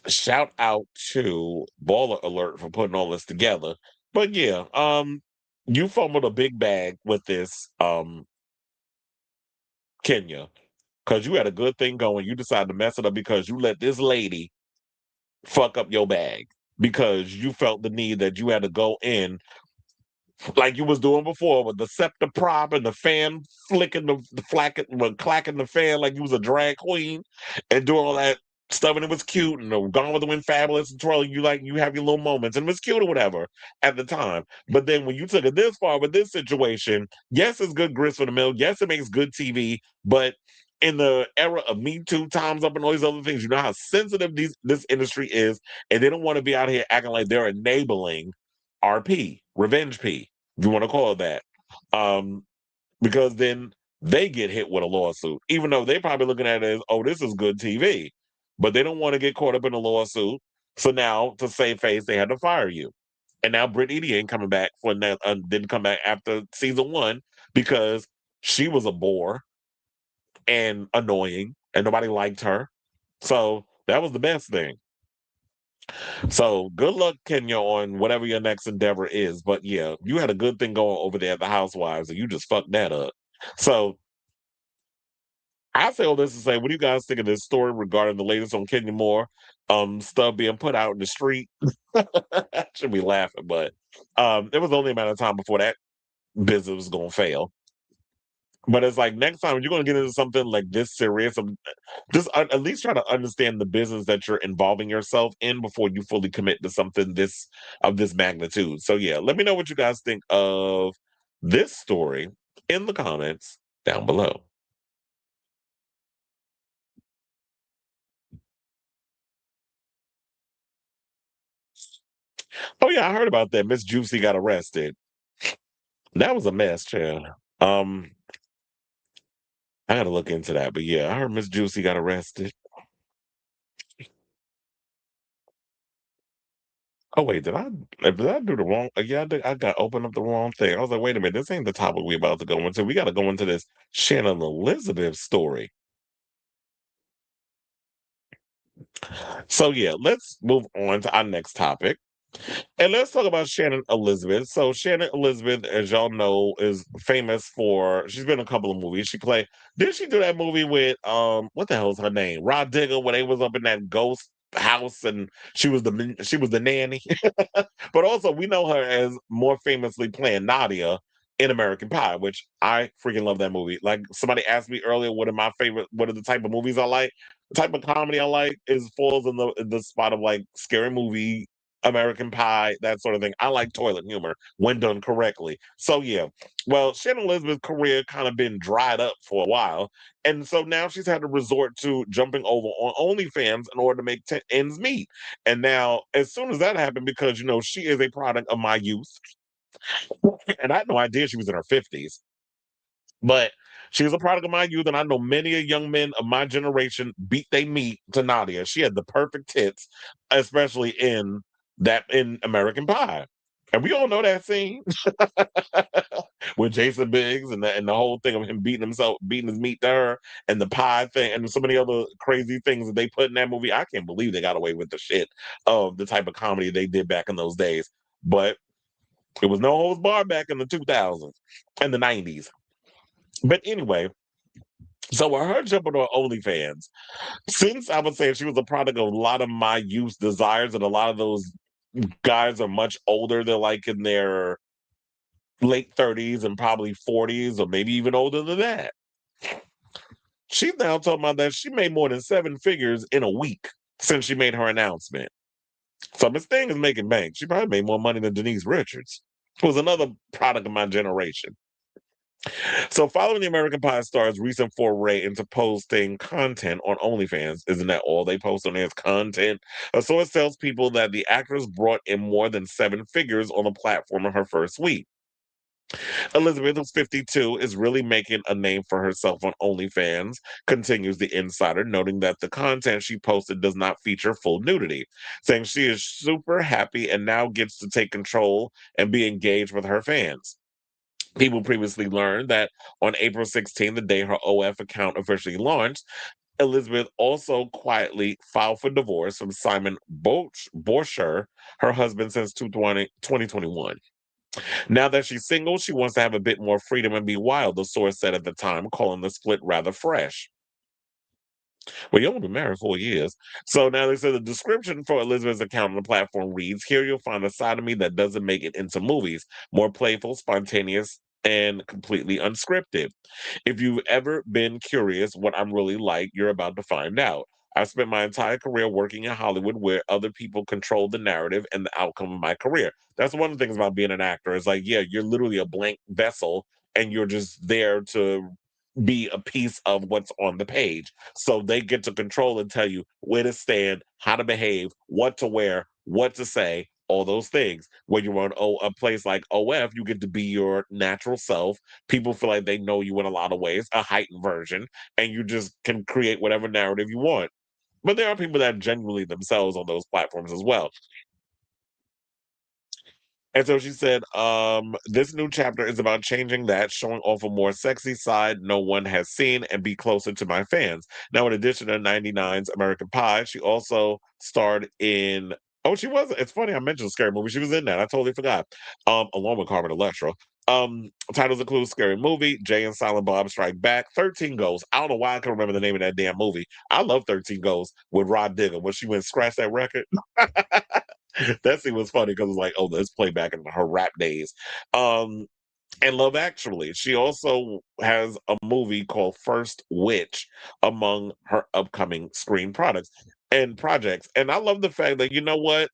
Shout out to Baller Alert for putting all this together. But yeah, you fumbled a big bag with this, Kenya, because you had a good thing going. You decided to mess it up because you let this lady fuck up your bag because you felt the need that you had to go in like you was doing before with the scepter prop and the fan flicking the flacking, well, clacking the fan like you was a drag queen and doing all that stuff, and it was cute, and Gone with the Wind, Fabulous, and twirling. You have your little moments, and it was cute or whatever at the time. But then when you took it this far with this situation, yes, it's good grist for the mill. Yes, it makes good TV, but in the era of Me Too, Times Up, and all these other things, you know how sensitive this industry is, and they don't want to be out here acting like they're enabling RP, revenge P, if you want to call it that. Um, because then they get hit with a lawsuit, even though they probably looking at it as, oh, this is good TV. But they don't want to get caught up in a lawsuit. So now, to save face, they had to fire you. And now Brit Eady ain't coming back didn't come back after season one because she was a bore and annoying and nobody liked her. So that was the best thing. So good luck, Kenya, on whatever your next endeavor is. But yeah, you had a good thing going over there at the Housewives, and you just fucked that up. So I say all this to say, what do you guys think of this story regarding the latest on Kenya Moore stuff being put out in the street? I should be laughing, but it was only a matter of time before that business was gonna fail. But it's like next time you're going to get into something like this serious, just at least try to understand the business that you're involving yourself in before you fully commit to something this magnitude. So yeah, let me know what you guys think of this story in the comments down below. Oh yeah, I heard about that. Miss Juicy got arrested. That was a mess, child. Um, I got to look into that, but yeah, I heard Miss Juicy got arrested. Oh wait, did I do the wrong? Yeah, I got opened up the wrong thing. I was like, wait a minute, this ain't the topic we about to go into. We got to go into this Shannon Elizabeth story. So yeah, let's move on to our next topic. And let's talk about Shannon Elizabeth. So Shannon Elizabeth, as y'all know, is famous for she's been in a couple of movies. Did she do that movie with what the hell's her name? Rod Digger, where they was up in that ghost house and she was the nanny. But also we know her as more famously playing Nadia in American Pie, which I freaking love that movie. Like somebody asked me earlier, what are the type of movies I like? The type of comedy I like is falls in the spot of like scary movie, American Pie, that sort of thing. I like toilet humor when done correctly. So yeah, well, Shannon Elizabeth's career kind of been dried up for a while, and so now she's had to resort to jumping over on OnlyFans in order to make ends meet. And now, as soon as that happened, because she is a product of my youth, and I had no idea she was in her 50s. But she was a product of my youth, and I know many a young men of my generation beat they meat to Nadia. She had the perfect tits, especially in American Pie. And we all know that scene with Jason Biggs and the whole thing of him beating his meat to her, and the pie thing, and so many other crazy things that they put in that movie. I can't believe they got away with the shit of the type of comedy they did back in those days. But it was no holds barred back in the 2000s and the 90s. But anyway, so with her jumping on OnlyFans, since I would say she was a product of a lot of my youth desires, and a lot of those guys are much older, they're like in their late 30s and probably 40s, or maybe even older than that. She's now talking about that she made more than seven figures in a week since she made her announcement. So Miss Thing is making bank. She probably made more money than Denise Richards, who was another product of my generation. So, following the American Pie star's recent foray into posting content on OnlyFans, isn't that all they post on there is content? A source tells people that the actress brought in more than seven figures on the platform in her first week. Elizabeth, who's 52, is really making a name for herself on OnlyFans, continues the insider, noting that the content she posted does not feature full nudity, saying she is super happy and now gets to take control and be engaged with her fans. People previously learned that on April 16th, the day her OF account officially launched, Elizabeth also quietly filed for divorce from Simon Borcher, her husband since 2021. Now that she's single, she wants to have a bit more freedom and be wild, the source said at the time, calling the split rather fresh. Well, you only been married 4 years. So now they said the description for Elizabeth's account on the platform reads, "Here you'll find a side of me that doesn't make it into movies, more playful, spontaneous, and completely unscripted. If you've ever been curious what I'm really like, you're about to find out. I've spent my entire career working in Hollywood where other people control the narrative and the outcome of my career." That's one of the things about being an actor. Is like, yeah, you're literally a blank vessel and you're just there to be a piece of what's on the page. So they get to control and tell you where to stand, how to behave, what to wear, what to say, all those things. When you're on a place like OF, you get to be your natural self. People feel like they know you in a lot of ways, a heightened version, and you just can create whatever narrative you want. But there are people that genuinely themselves on those platforms as well. And so she said, this new chapter is about changing that, showing off a more sexy side no one has seen, and be closer to my fans. Now, in addition to 99's American Pie, she also starred in. Oh, she was. It's funny I mentioned Scary Movie. She was in that. I totally forgot. Along with Carmen Electra. Titles include Scary Movie, Jay and Silent Bob Strike Back, 13 Ghosts. I don't know why I can remember the name of that damn movie. I love 13 Ghosts with Rod Digger when she went scratch that record. That scene was funny because it's like, oh, let's play back in her rap days. Um, and Love Actually. She also has a movie called First Witch among her upcoming screen products and projects. And I love the fact that, you know what?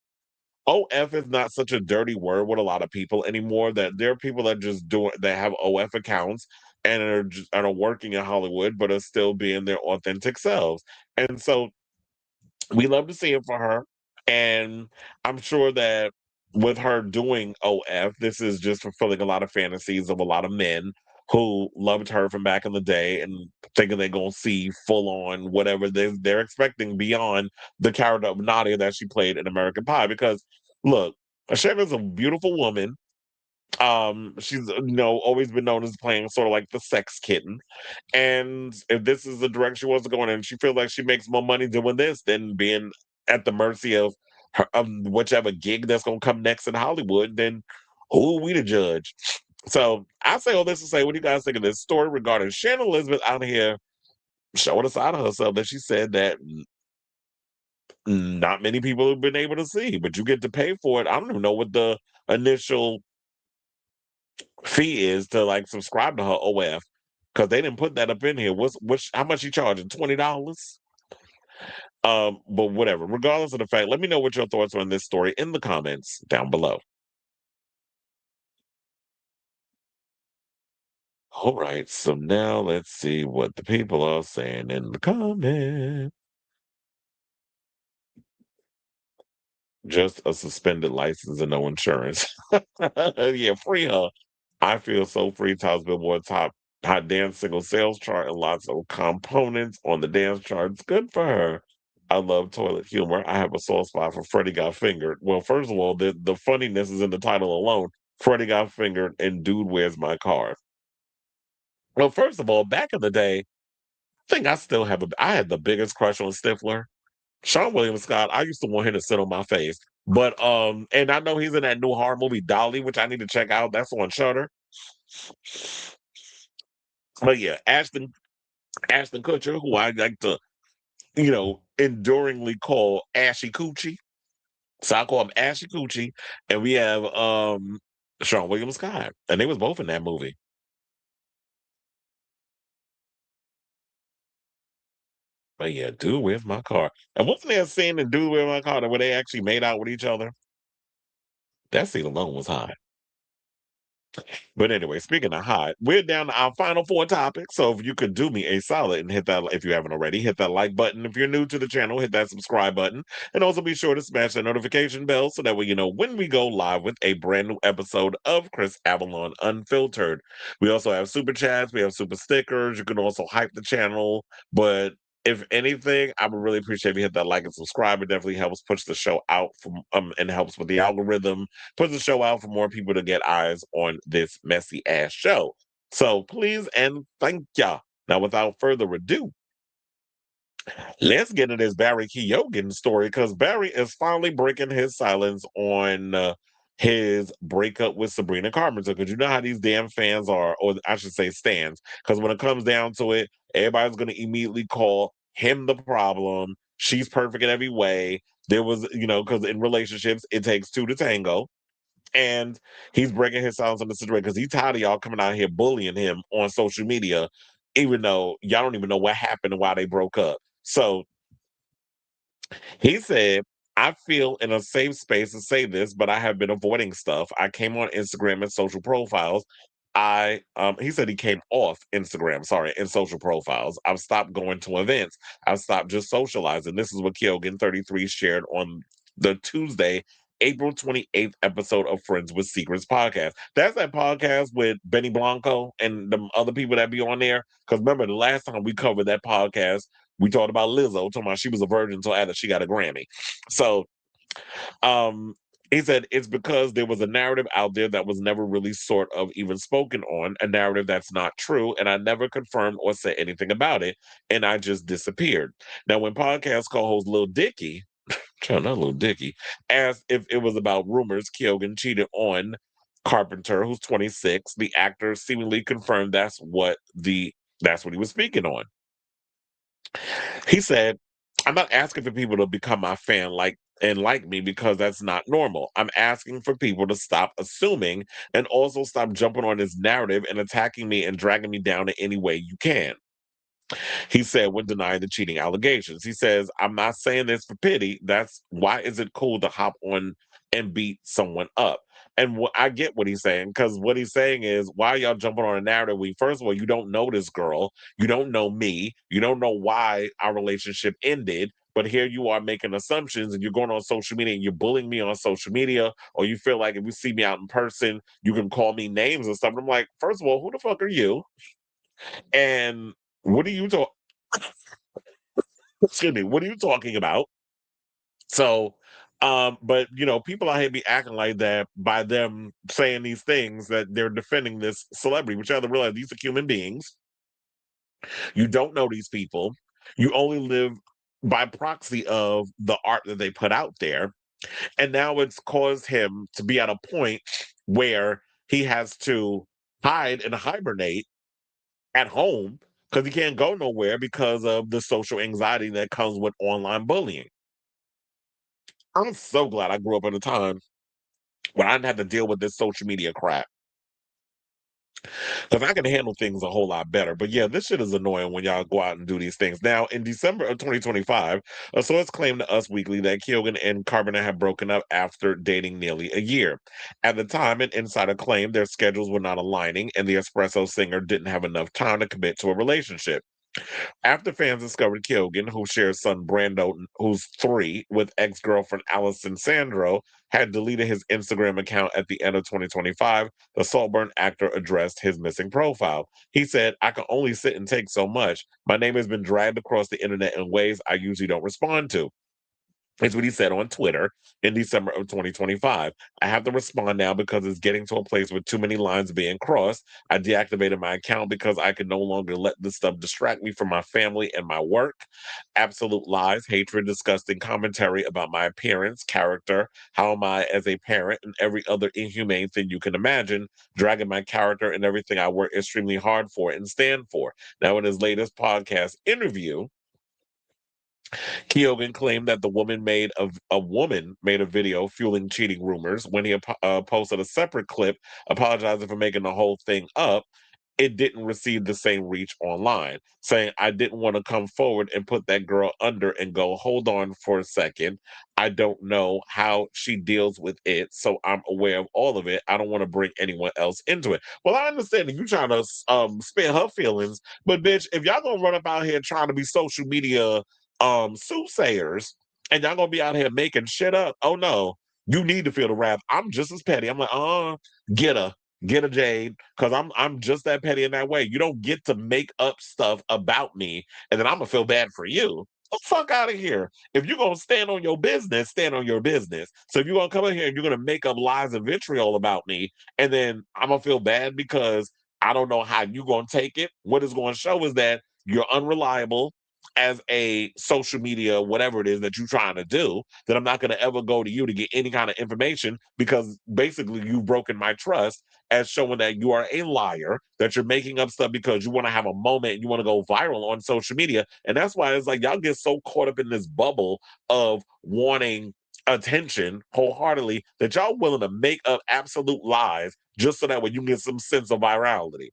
OF is not such a dirty word with a lot of people anymore. That there are people that just do it, that have OF accounts and are working in Hollywood, but are still being their authentic selves. And so we love to see it for her. And I'm sure that with her doing OF, this is just fulfilling a lot of fantasies of a lot of men who loved her from back in the day and thinking they're going to see full on whatever they're expecting beyond the character of Nadia that she played in American Pie. Because Look, Shannon's a beautiful woman. She's always been known as playing sort of like the sex kitten. And if this is the direction she wants to go in, and she feels like she makes more money doing this than being at the mercy of her whichever gig that's gonna come next in Hollywood, then who are we to judge? So I say all this to say, what do you guys think of this story regarding Shannon Elizabeth out here showing a side of herself that she said that not many people have been able to see, but you get to pay for it. I don't even know what the initial fee is to like subscribe to her OF because they didn't put that up in here. What's how much you charging? $20? But whatever. Regardless of the fact, let me know what your thoughts are on this story in the comments down below. All right, so now let's see what the people are saying in the comments. Just a suspended license and no insurance. Yeah, free her. I feel so free. Tops Billboard top hot dance single sales chart and lots of components on the dance charts. Good for her. I love toilet humor. I have a soft spot for Freddie Got Fingered. Well, first of all, the funniness is in the title alone. Freddie Got Fingered and Dude Where's My Car? Well, first of all, back in the day, I think I still have I had the biggest crush on Stifler. Sean William Scott, I used to want him to sit on my face. But and I know he's in that new horror movie Dolly, which I need to check out. That's on Shutter. But yeah, Ashton Kutcher, who I like to, enduringly call Ashy Coochie. So I call him Ashy Coochie. And we have Sean William Scott. And they was both in that movie. But yeah, Dude, Where's My Car? And wasn't there a scene in Dude, Where's My Car where they actually made out with each other? That scene alone was hot. But anyway, speaking of hot, we're down to our final four topics. So if you could do me a solid and hit that, if you haven't already, hit that like button. If you're new to the channel, hit that subscribe button. And also be sure to smash that notification bell so that way you know when we go live with a brand new episode of Chris Avalon Unfiltered. We also have super chats, we have super stickers. You can also hype the channel. But if anything, I would really appreciate if you hit that like and subscribe. It definitely helps push the show out from and helps with the algorithm, puts the show out for more people to get eyes on this messy ass show. So please and thank ya. Now, without further ado, let's get into this Barry Keoghan story because Barry is finally breaking his silence on his breakup with Sabrina Carpenter. Because you know how these damn fans are, or I should say stands. Because when it comes down to it, everybody's going to immediately call him the problem. She's perfect in every way. There was, because in relationships, it takes two to tango. And he's breaking his silence on the situation because he's tired of y'all coming out here bullying him on social media, even though y'all don't even know what happened and why they broke up. So he said, I feel in a safe space to say this, but I have been avoiding stuff. I came on Instagram and social profiles. He said he came off Instagram, sorry, and social profiles. I've stopped going to events. I've stopped just socializing. This is what Keoghan 33 shared on the Tuesday, April 28th episode of Friends with Secrets podcast. That's that podcast with Benny Blanco and the other people that be on there. Because remember, the last time we covered that podcast, we talked about Lizzo, talking about she was a virgin until after she got a Grammy. So um, he said it's because there was a narrative out there that was never really sort of even spoken on, a narrative that's not true, and I never confirmed or said anything about it, and I just disappeared. Now, when podcast co-host Lil Dicky, not Lil Dicky, asked if it was about rumors Keoghan cheated on Carpenter, who's 26, the actor seemingly confirmed that's what he was speaking on. He said, I'm not asking for people to become my fan and like me because that's not normal. I'm asking for people to stop assuming and also stop jumping on this narrative and attacking me and dragging me down in any way you can. He said when denying the cheating allegations. He says, I'm not saying this for pity. That's why is it cool to hop on and beat someone up? And I get what he's saying because what he's saying is, why are y'all jumping on a narrative? First of all, you don't know this girl. You don't know me. You don't know why our relationship ended. But here you are making assumptions and you're going on social media and you're bullying me on social media, or you feel like if you see me out in person, you can call me names and stuff. And I'm like, first of all, who the fuck are you? And what are you talking? Excuse me, what are you talking about? So But people out here be acting like that by them saying these things that they're defending this celebrity, which you have to realize these are human beings. You don't know these people. You only live by proxy of the art that they put out there. And now it's caused him to be at a point where he has to hide and hibernate at home because he can't go nowhere because of the social anxiety that comes with online bullying. I'm so glad I grew up at a time when I didn't have to deal with this social media crap. Because I can handle things a whole lot better. But yeah, this shit is annoying when y'all go out and do these things. Now, in December of 2025, a source claimed to Us Weekly that Keoghan and Carpenter had broken up after dating nearly a year. At the time, an insider claimed their schedules were not aligning and the Espresso singer didn't have enough time to commit to a relationship. After fans discovered Keoghan, who shares son Brando, who's 3, with ex-girlfriend Allison Sandro, had deleted his Instagram account at the end of 2025, the Saltburn actor addressed his missing profile. He said, "I can only sit and take so much. My name has been dragged across the internet in ways I usually don't respond to." Is what he said on Twitter in December of 2025. "I have to respond now because it's getting to a place with too many lines being crossed. I deactivated my account because I could no longer let this stuff distract me from my family and my work. Absolute lies, hatred, disgusting commentary about my appearance, character, how am I as a parent, and every other inhumane thing you can imagine, dragging my character and everything I work extremely hard for and stand for." Now, in his latest podcast interview, Keoghan claimed that the woman made a video fueling cheating rumors. When he posted a separate clip apologizing for making the whole thing up, it didn't receive the same reach online, saying, "I didn't want to come forward and put that girl under and go, hold on for a second. I don't know how she deals with it, so I'm aware of all of it. I don't want to bring anyone else into it." Well, I understand that you trying to spare her feelings, but bitch, if y'all gonna run up out here trying to be social media soothsayers and y'all gonna be out here making shit up, oh no, you need to feel the wrath. I'm just as petty. I'm like, get her. Get a Jade, because I'm just that petty in that way. You don't get to make up stuff about me, and then I'm gonna feel bad for you. Get the fuck out of here. If you're gonna stand on your business, stand on your business. So if you're gonna come in here and you're gonna make up lies and vitriol about me, and then I'm gonna feel bad because I don't know how you're gonna take it. What it's gonna show is that you're unreliable as a social media, whatever it is that you're trying to do, that I'm not going to ever go to you to get any kind of information because basically you've broken my trust as showing that you are a liar, that you're making up stuff because you want to have a moment and you want to go viral on social media. And that's why it's like y'all get so caught up in this bubble of wanting attention wholeheartedly that y'all willing to make up absolute lies just so that way you can get some sense of virality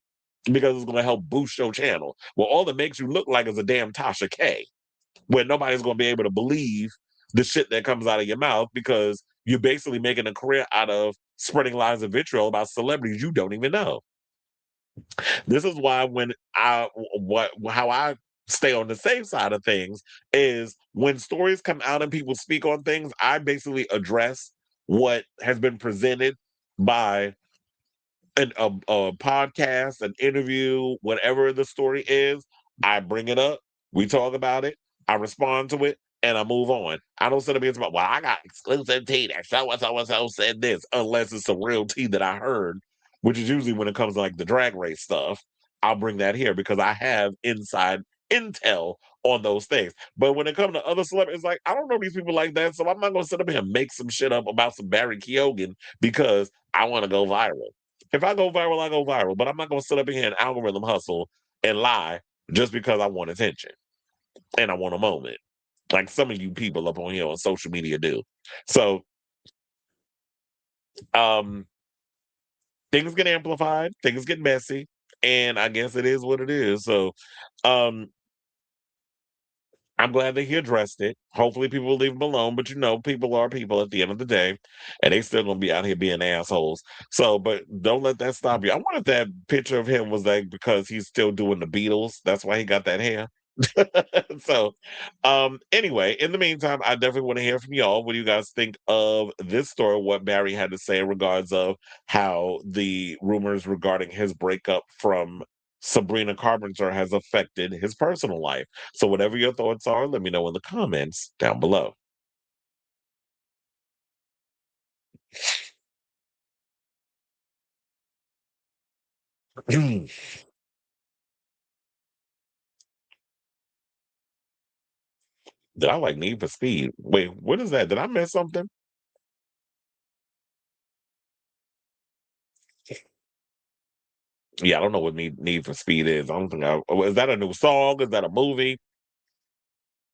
because it's going to help boost your channel. Well, all it makes you look like is a damn Tasha K, where nobody's going to be able to believe the shit that comes out of your mouth because you're basically making a career out of spreading lies of vitriol about celebrities you don't even know. This is why when how I stay on the safe side of things is when stories come out and people speak on things, I basically address what has been presented by a podcast, an interview, whatever the story is. I bring it up, we talk about it, I respond to it, and I move on. I don't sit up here and talk about, well, I got exclusive tea that so said this, unless it's some real tea that I heard, which is usually when it comes to like the drag race stuff. I'll bring that here because I have inside intel on those things. But when it comes to other celebrities, like I don't know these people like that, so I'm not gonna sit up here and make some shit up about some Barry Keoghan because I want to go viral. If I go viral, I go viral. But I'm not going to sit up here and algorithm hustle and lie just because I want attention and I want a moment, like some of you people up on here on social media do. So, um, things get amplified, things get messy, and I guess it is what it is. So, um, I'm glad that he addressed it. Hopefully, people will leave him alone. But people are people at the end of the day, and they still gonna be out here being assholes. So, but don't let that stop you. I wanted that picture of him was like because he's still doing the Beatles. That's why he got that hair. So, anyway, in the meantime, I definitely want to hear from y'all. What do you guys think of this story? What Barry had to say in regards of how the rumors regarding his breakup from Sabrina Carpenter has affected his personal life. So, whatever your thoughts are, let me know in the comments down below. Did I like Need for Speed? Wait, what is that? Did I miss something? Yeah, I don't know what Need for Speed is. I don't think is that a new song? Is that a movie?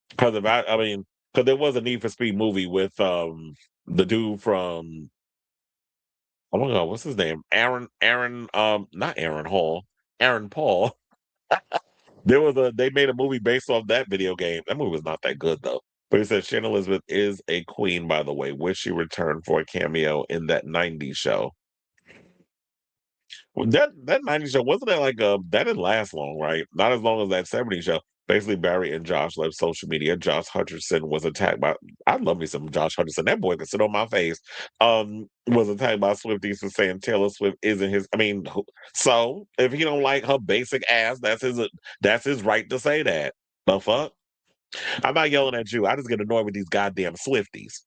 Because if I mean, because there was a Need for Speed movie with the dude from oh my god, what's his name? Not Aaron Hall, Aaron Paul. They made a movie based off that video game. That movie was not that good though. But he said Shannon Elizabeth is a queen, by the way. Wish she returned for a cameo in that '90s show. Well, that '90s show wasn't that like that didn't last long, right? Not as long as that '70s show. Basically, Barry and Josh left social media. Josh Hutcherson was attacked by. I love me some Josh Hutcherson. That boy can sit on my face. Was attacked by Swifties for saying Taylor Swift isn't his. I mean, so if he don't like her basic ass, that's his right to say that. The fuck. I'm not yelling at you. I just get annoyed with these goddamn Swifties.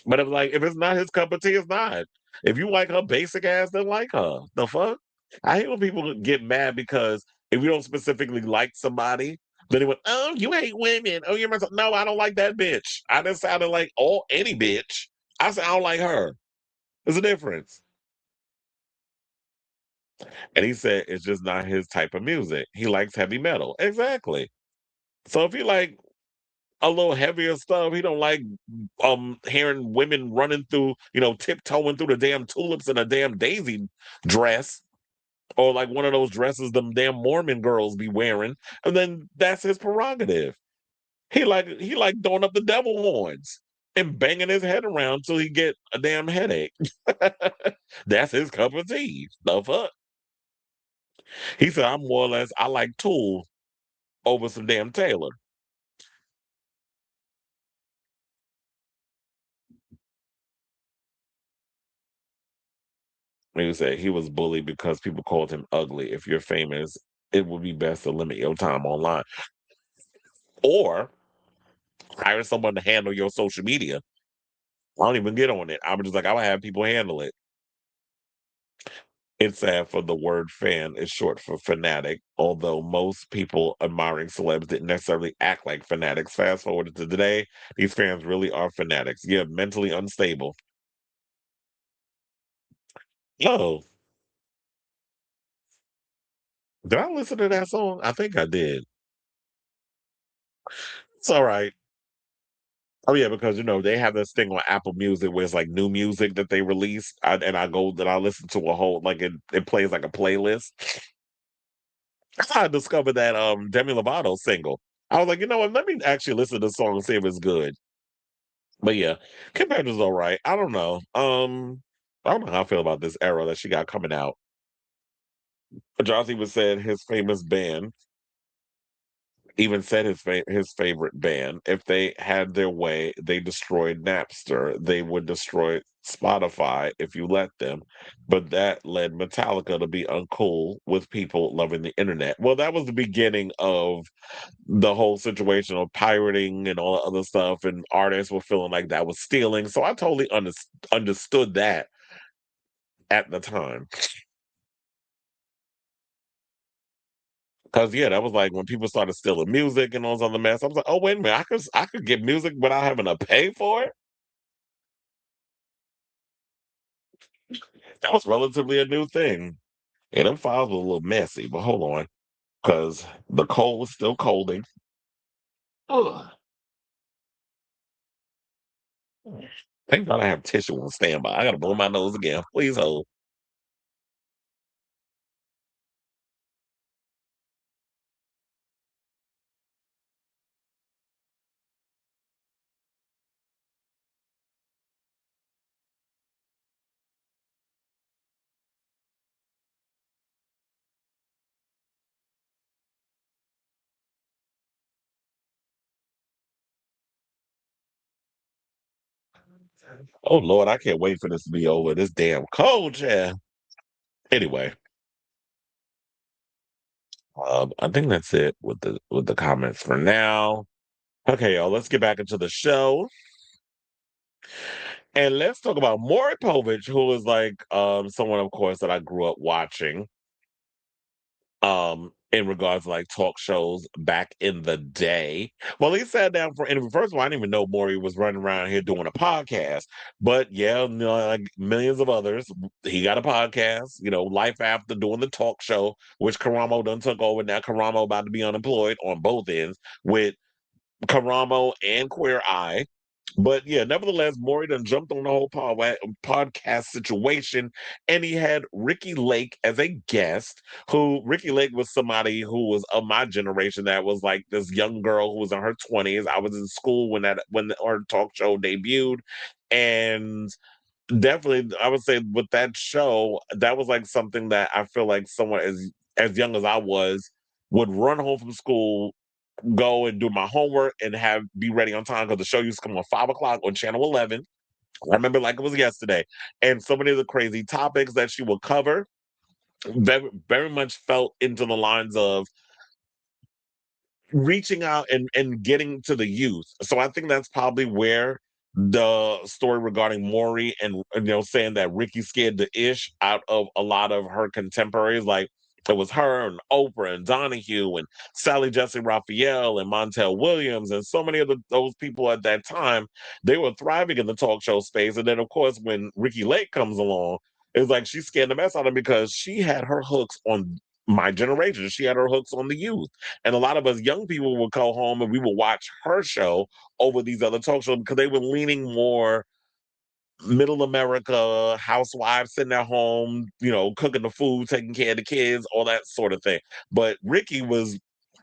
But if it's not his cup of tea, it's not. If you like her basic ass, then like her. The fuck? I hate when people get mad because if you don't specifically like somebody, then they went, "Oh, you hate women. Oh, you're myself." No, I don't like that bitch. I didn't sound like any bitch. I said I don't like her. There's a difference. And he said it's just not his type of music. He likes heavy metal. Exactly. So if you like a little heavier stuff. He don't like hearing women running through, tiptoeing through the damn tulips in a damn daisy dress. Or like one of those dresses them damn Mormon girls be wearing. And then that's his prerogative. He like throwing up the devil horns and banging his head around till he get a damn headache. That's his cup of tea. The fuck? He said I'm more or less I like Tool over some damn Taylor. He said he was bullied because people called him ugly. If you're famous, it would be best to limit your time online or hire someone to handle your social media. I don't even get on it. I'm just like, I would have people handle it. It's sad for the word fan is short for fanatic, although most people admiring celebs didn't necessarily act like fanatics. Fast forward to today, these fans really are fanatics. Yeah, mentally unstable. Oh, did I listen to that song? I think I did. It's all right. Oh yeah, because they have this thing on Apple Music where it's like new music that they release, and I listen to a whole it plays like a playlist. That's how I discovered that Demi Lovato single. I was like, you know what? Let me actually listen to the song and see if it's good. But yeah, Commander's all right. I don't know. I don't know how I feel about this era that she got coming out. Jossie was said his famous band even said his favorite band. If they had their way, they destroyed Napster. They would destroy Spotify if you let them. But that led Metallica to be uncool with people loving the internet. Well, that was the beginning of the whole situation of pirating and all the other stuff, and artists were feeling like that was stealing. So I totally understood that at the time. Cause yeah, that was like when people started stealing music and all this other mess. I was like, oh wait a minute, I could get music without having to pay for it. That was relatively a new thing. And them files were a little messy, but hold on, because the cold was still colding. Ugh. Thank God I have tissue on standby. I gotta blow my nose again. Please hold. Oh Lord, I can't wait for this to be over. This damn cold, yeah. Anyway, I think that's it with the comments for now. Okay, y'all, let's get back into the show. And let's talk about Maury Povich, who is like someone, of course, that I grew up watching. in regards to like talk shows back in the day. Well, he sat down for interview. First of all, I didn't even know Maury was running around here doing a podcast. But yeah, like millions of others, he got a podcast, life after doing the talk show, which Karamo done took over. Now Karamo about to be unemployed on both ends with Karamo and Queer Eye. But yeah, nevertheless, Maury done jumped on the whole podcast situation, and he had Ricki Lake as a guest. Who Ricki Lake was somebody who was of my generation, that was like this young girl who was in her 20s. I was in school when her talk show debuted, and definitely I would say with that show, that was like something that I feel like someone as young as I was would run home from school, go and do my homework, and have be ready on time because the show used to come on 5 o'clock on channel 11. I remember like it was yesterday. And so many of the crazy topics that she would cover very, very much felt into the lines of reaching out and getting to the youth. So I think that's probably where the story regarding Maury and saying that Ricki scared the ish out of a lot of her contemporaries, like it was her and Oprah and Donahue and Sally Jesse Raphael and Montel Williams and so many of those people at that time, they were thriving in the talk show space. And then of course when Ricki Lake comes along, it's like she scared the mess out of them because she had her hooks on my generation. She had her hooks on the youth. And a lot of us young people would go home and we would watch her show over these other talk shows because they were leaning more middle America, housewives sitting at home, cooking the food, taking care of the kids, all that sort of thing. But Ricki was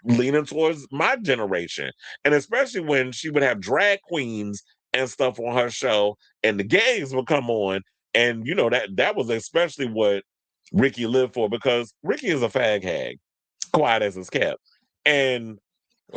leaning towards my generation. And especially when she would have drag queens and stuff on her show and the gays would come on. And that was especially what Ricki lived for, because Ricki is a fag hag, quiet as it's kept. And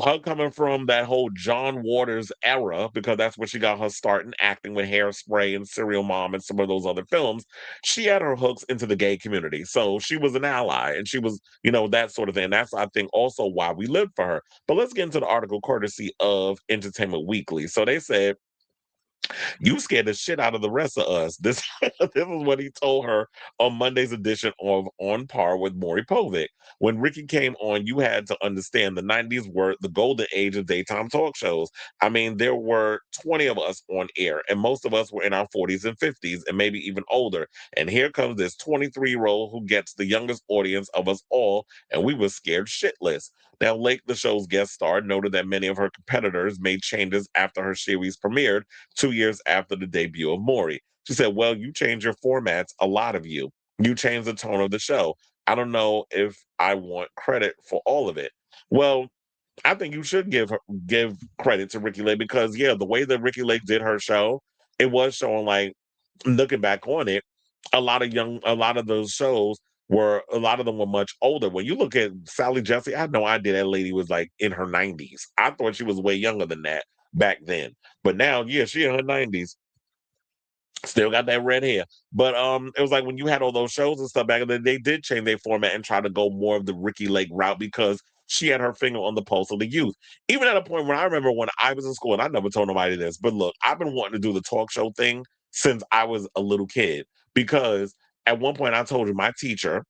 her coming from that whole John Waters era, because that's where she got her start in acting with Hairspray and Serial Mom and some of those other films, she had her hooks into the gay community. So she was an ally and she was, that sort of thing. That's, I think, also why we lived for her. But let's get into the article courtesy of Entertainment Weekly. So they said, you scared the shit out of the rest of us. This this is what he told her on Monday's edition of On Par with Maury Povich. When Ricki came on, you had to understand the 90s were the golden age of daytime talk shows. I mean, there were 20 of us on air, and most of us were in our 40s and 50s, and maybe even older. And here comes this 23-year-old who gets the youngest audience of us all, and we were scared shitless. Now, Lake, the show's guest star, noted that many of her competitors made changes after her series premiered 2 years after the debut of Maury. She said, well, you change your formats, a lot of you. You change the tone of the show. I don't know if I want credit for all of it. Well, I think you should give credit to Ricki Lake because yeah, the way that Ricki Lake did her show, it was showing like looking back on it, a lot of those shows a lot of them were much older. When you look at Sally Jesse, I had no idea that lady was like in her 90s. I thought she was way younger than that back then. But now, yeah, she in her 90s. Still got that red hair. But it was like when you had all those shows and stuff back then, they did change their format and try to go more of the Ricki Lake route because she had her finger on the pulse of the youth. Even at a point when I remember when I was in school, and I never told nobody this, but look, I've been wanting to do the talk show thing since I was a little kid. Because at one point I told you my teacher,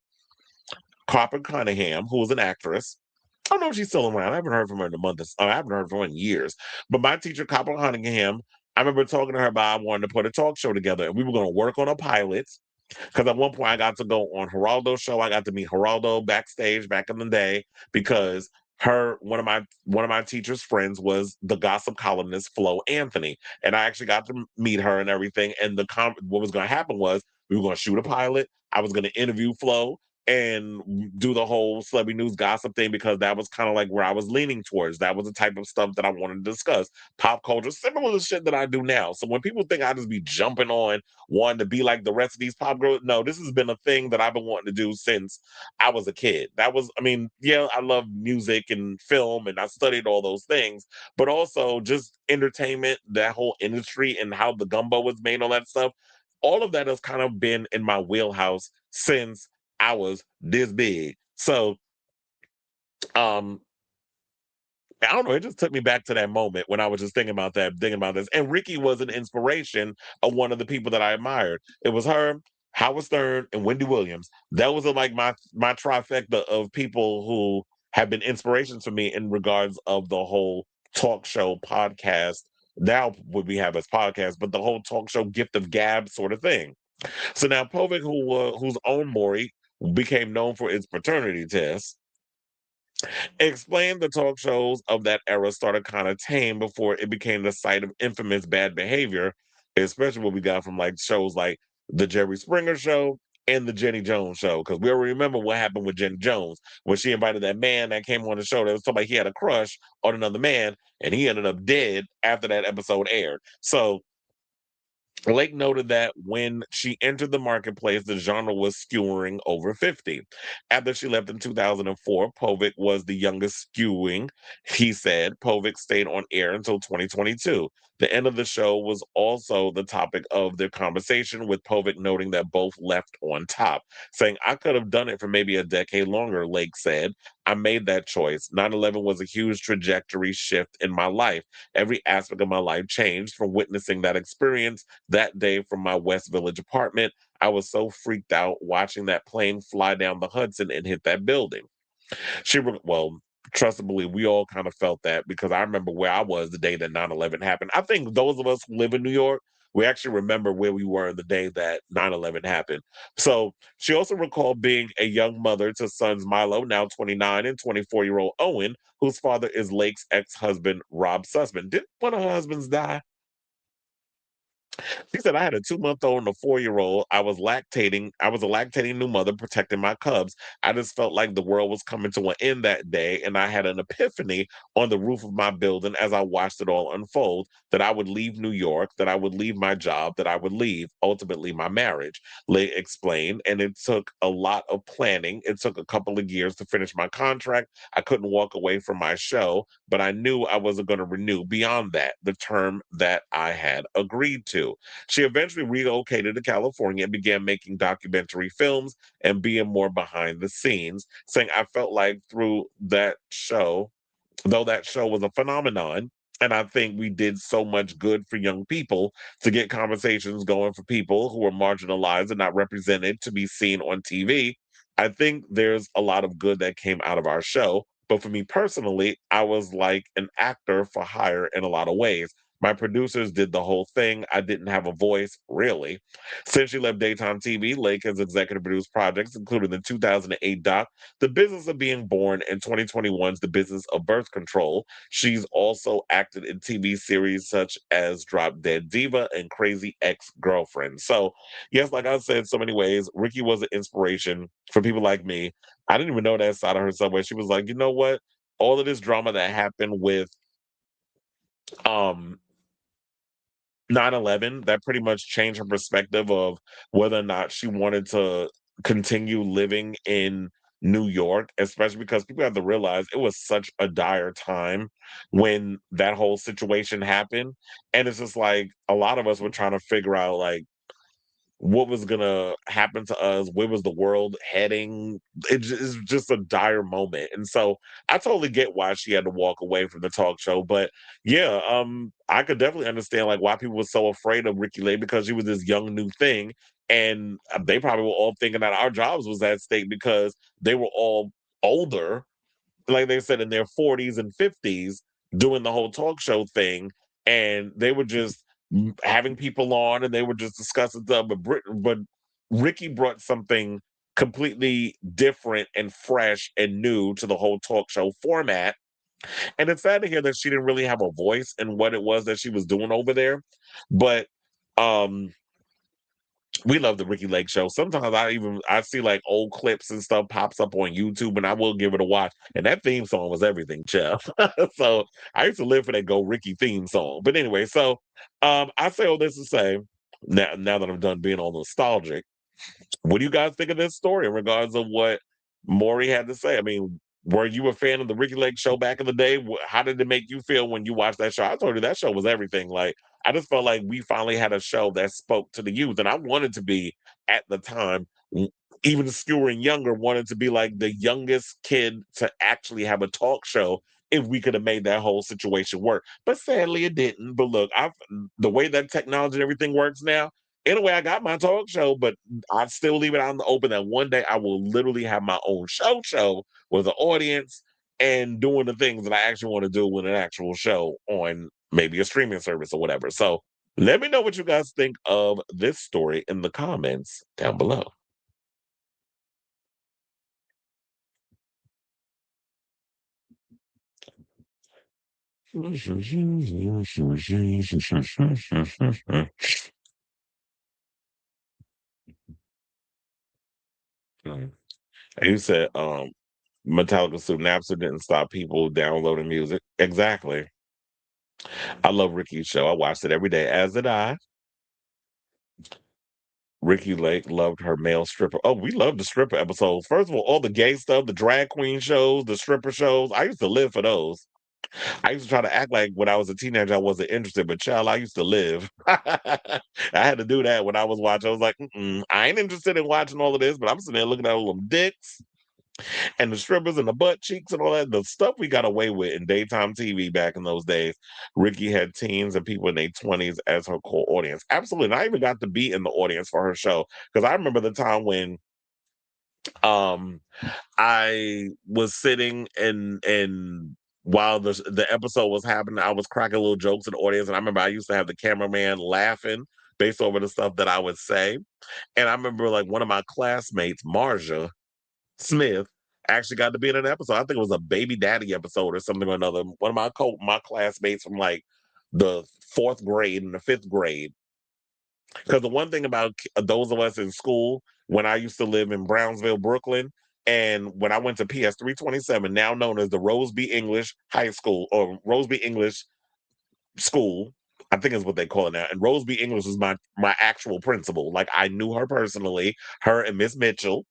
Carpenter Cunningham, who was an actress, I don't know if she's still around. I haven't heard from her in a month. I haven't heard from her in years. But my teacher, Copper Cunningham, I remember talking to her about I wanted to put a talk show together, and we were going to work on a pilot. Because at one point I got to go on Geraldo's show. I got to meet Geraldo backstage back in the day because one of my teacher's friends was the gossip columnist Flo Anthony, and I actually got to meet her and everything. And what was going to happen was we were going to shoot a pilot. I was going to interview Flo and do the whole celebrity news gossip thing because that was kind of like where I was leaning towards. That was the type of stuff that I wanted to discuss. Pop culture, similar to shit that I do now. So when people think I just be jumping on wanting to be like the rest of these pop girls, no, this has been a thing that I've been wanting to do since I was a kid. I mean, yeah, I love music and film and I studied all those things, but also just entertainment, that whole industry and how the gumbo was made, all that stuff. All of that has kind of been in my wheelhouse since I was this big. So, um, I don't know. It just took me back to that moment when I was just thinking about this. And Ricki was an inspiration of one of the people that I admired. It was her. Howard Stern, and Wendy Williams. That was like my trifecta of people who have been inspirations for me in regards of the whole talk show podcast. Now what we have as podcast, but the whole talk show gift of gab sort of thing. So now Povich, whose own Maury became known for its paternity test, explained the talk shows of that era started kind of tame before it became the site of infamous bad behavior, especially what we got from like shows like the Jerry Springer Show and the Jenny Jones Show. Because we already remember what happened with Jenny Jones when she invited that man that came on the show that was talking about he had a crush on another man, and he ended up dead after that episode aired. So Lake noted that when she entered the marketplace, the genre was skewing over 50. After she left in 2004, Povich was the youngest skewing. He said Povich stayed on air until 2022. The end of the show was also the topic of their conversation, with Povich noting that both left on top, saying, I could have done it for maybe a decade longer, Lake said. I made that choice. 9/11 was a huge trajectory shift in my life. Every aspect of my life changed from witnessing that experience that day from my West Village apartment. I was so freaked out watching that plane fly down the Hudson and hit that building. Well, trust and believe, we all kind of felt that because I remember where I was the day that 9/11 happened. I think those of us who live in New York, we actually remember where we were the day that 9/11 happened. So she also recalled being a young mother to sons Milo, now 29, and 24-year-old Owen, whose father is Lake's ex-husband, Rob Sussman. Didn't one of her husbands die? She said, I had a 2-month-old and a 4-year-old. I was lactating. I was a lactating new mother protecting my cubs. I just felt like the world was coming to an end that day. And I had an epiphany on the roof of my building as I watched it all unfold, that I would leave New York, that I would leave my job, that I would leave ultimately my marriage, Lay explained. And it took a lot of planning. It took a couple of years to finish my contract. I couldn't walk away from my show, but I knew I wasn't going to renew beyond that, the term that I had agreed to. She eventually relocated to California and began making documentary films and being more behind the scenes, saying, I felt like through that show, though that show was a phenomenon, and I think we did so much good for young people to get conversations going for people who were marginalized and not represented to be seen on TV. I think there's a lot of good that came out of our show. But for me personally, I was like an actor for hire in a lot of ways. My producers did the whole thing. I didn't have a voice, really. Since she left daytime TV, Lake has executive produced projects, including the 2008 doc, The Business of Being Born, and 2021's The Business of Birth Control. She's also acted in TV series such as Drop Dead Diva and Crazy Ex-Girlfriend. So, yes, like I said, so many ways, Ricki was an inspiration for people like me. I didn't even know that side of her somewhere. She was like, you know what? All of this drama that happened with um 9/11, that pretty much changed her perspective of whether or not she wanted to continue living in New York, especially because people have to realize it was such a dire time when that whole situation happened. And it's just like a lot of us were trying to figure out like what was gonna happen to us, where was the world heading. It's just a dire moment, and so I totally get why she had to walk away from the talk show. But yeah, I could definitely understand like why people were so afraid of Ricki Lake, because she was this young new thing, and they probably were all thinking that our jobs was at stake because they were all older, like they said, in their 40s and 50s, doing the whole talk show thing, and they were just having people on and they were just discussing stuff. But Ricki brought something completely different and fresh and new to the whole talk show format. And it's sad to hear that she didn't really have a voice in what it was that she was doing over there. But um we love the Ricki Lake show. Sometimes I see like old clips and stuff pops up on YouTube, and I will give it a watch. And that theme song was everything, Jeff. So I used to live for that Go Ricki theme song. But anyway, so I say all this to say, now that I'm done being all nostalgic, what do you guys think of this story in regards of what Maury had to say? I mean, were you a fan of the Ricki Lake show back in the day? How did it make you feel when you watched that show? I told you that show was everything. Like, I just felt like we finally had a show that spoke to the youth, and I wanted to be at the time, even skewering younger, wanted to be like the youngest kid to actually have a talk show if we could have made that whole situation work. But sadly, it didn't. But look, the way that technology and everything works now, in a way, I got my talk show, but I still leave it out in the open that one day I will literally have my own show with an audience and doing the things that I actually want to do with an actual show on maybe a streaming service or whatever. So let me know what you guys think of this story in the comments down below. You said Metallica suit Napster didn't stop people downloading music. Exactly. I love Ricki's show. I watched it every day, as did I. Ricki Lake loved her male stripper. Oh, we love the stripper episodes. First of all the gay stuff, the drag queen shows, the stripper shows. I used to live for those. I used to try to act like when I was a teenager I wasn't interested, but child, I used to live. I had to do that when I was watching. I was like, I ain't interested in watching all of this, but I'm sitting there looking at all them dicks and the strippers and the butt cheeks and all that. The stuff we got away with in daytime TV back in those days. Ricki had teens and people in their 20s as her core audience. Absolutely. And I even got to be in the audience for her show. Because I remember the time when um I was sitting and while the episode was happening, I was cracking little jokes in the audience. And I remember I used to have the cameraman laughing based over the stuff that I would say. And I remember like one of my classmates, Marja Smith, actually got to be in an episode. I think it was a baby daddy episode or something or another. One of my classmates from like the fourth grade and the fifth grade. Because the one thing about those of us in school, when I used to live in Brownsville, Brooklyn, and when I went to PS 327, now known as the Roseby English High School or Roseby English School, I think is what they call it now. And Roseby English was my actual principal. Like I knew her personally, her and Miss Mitchell.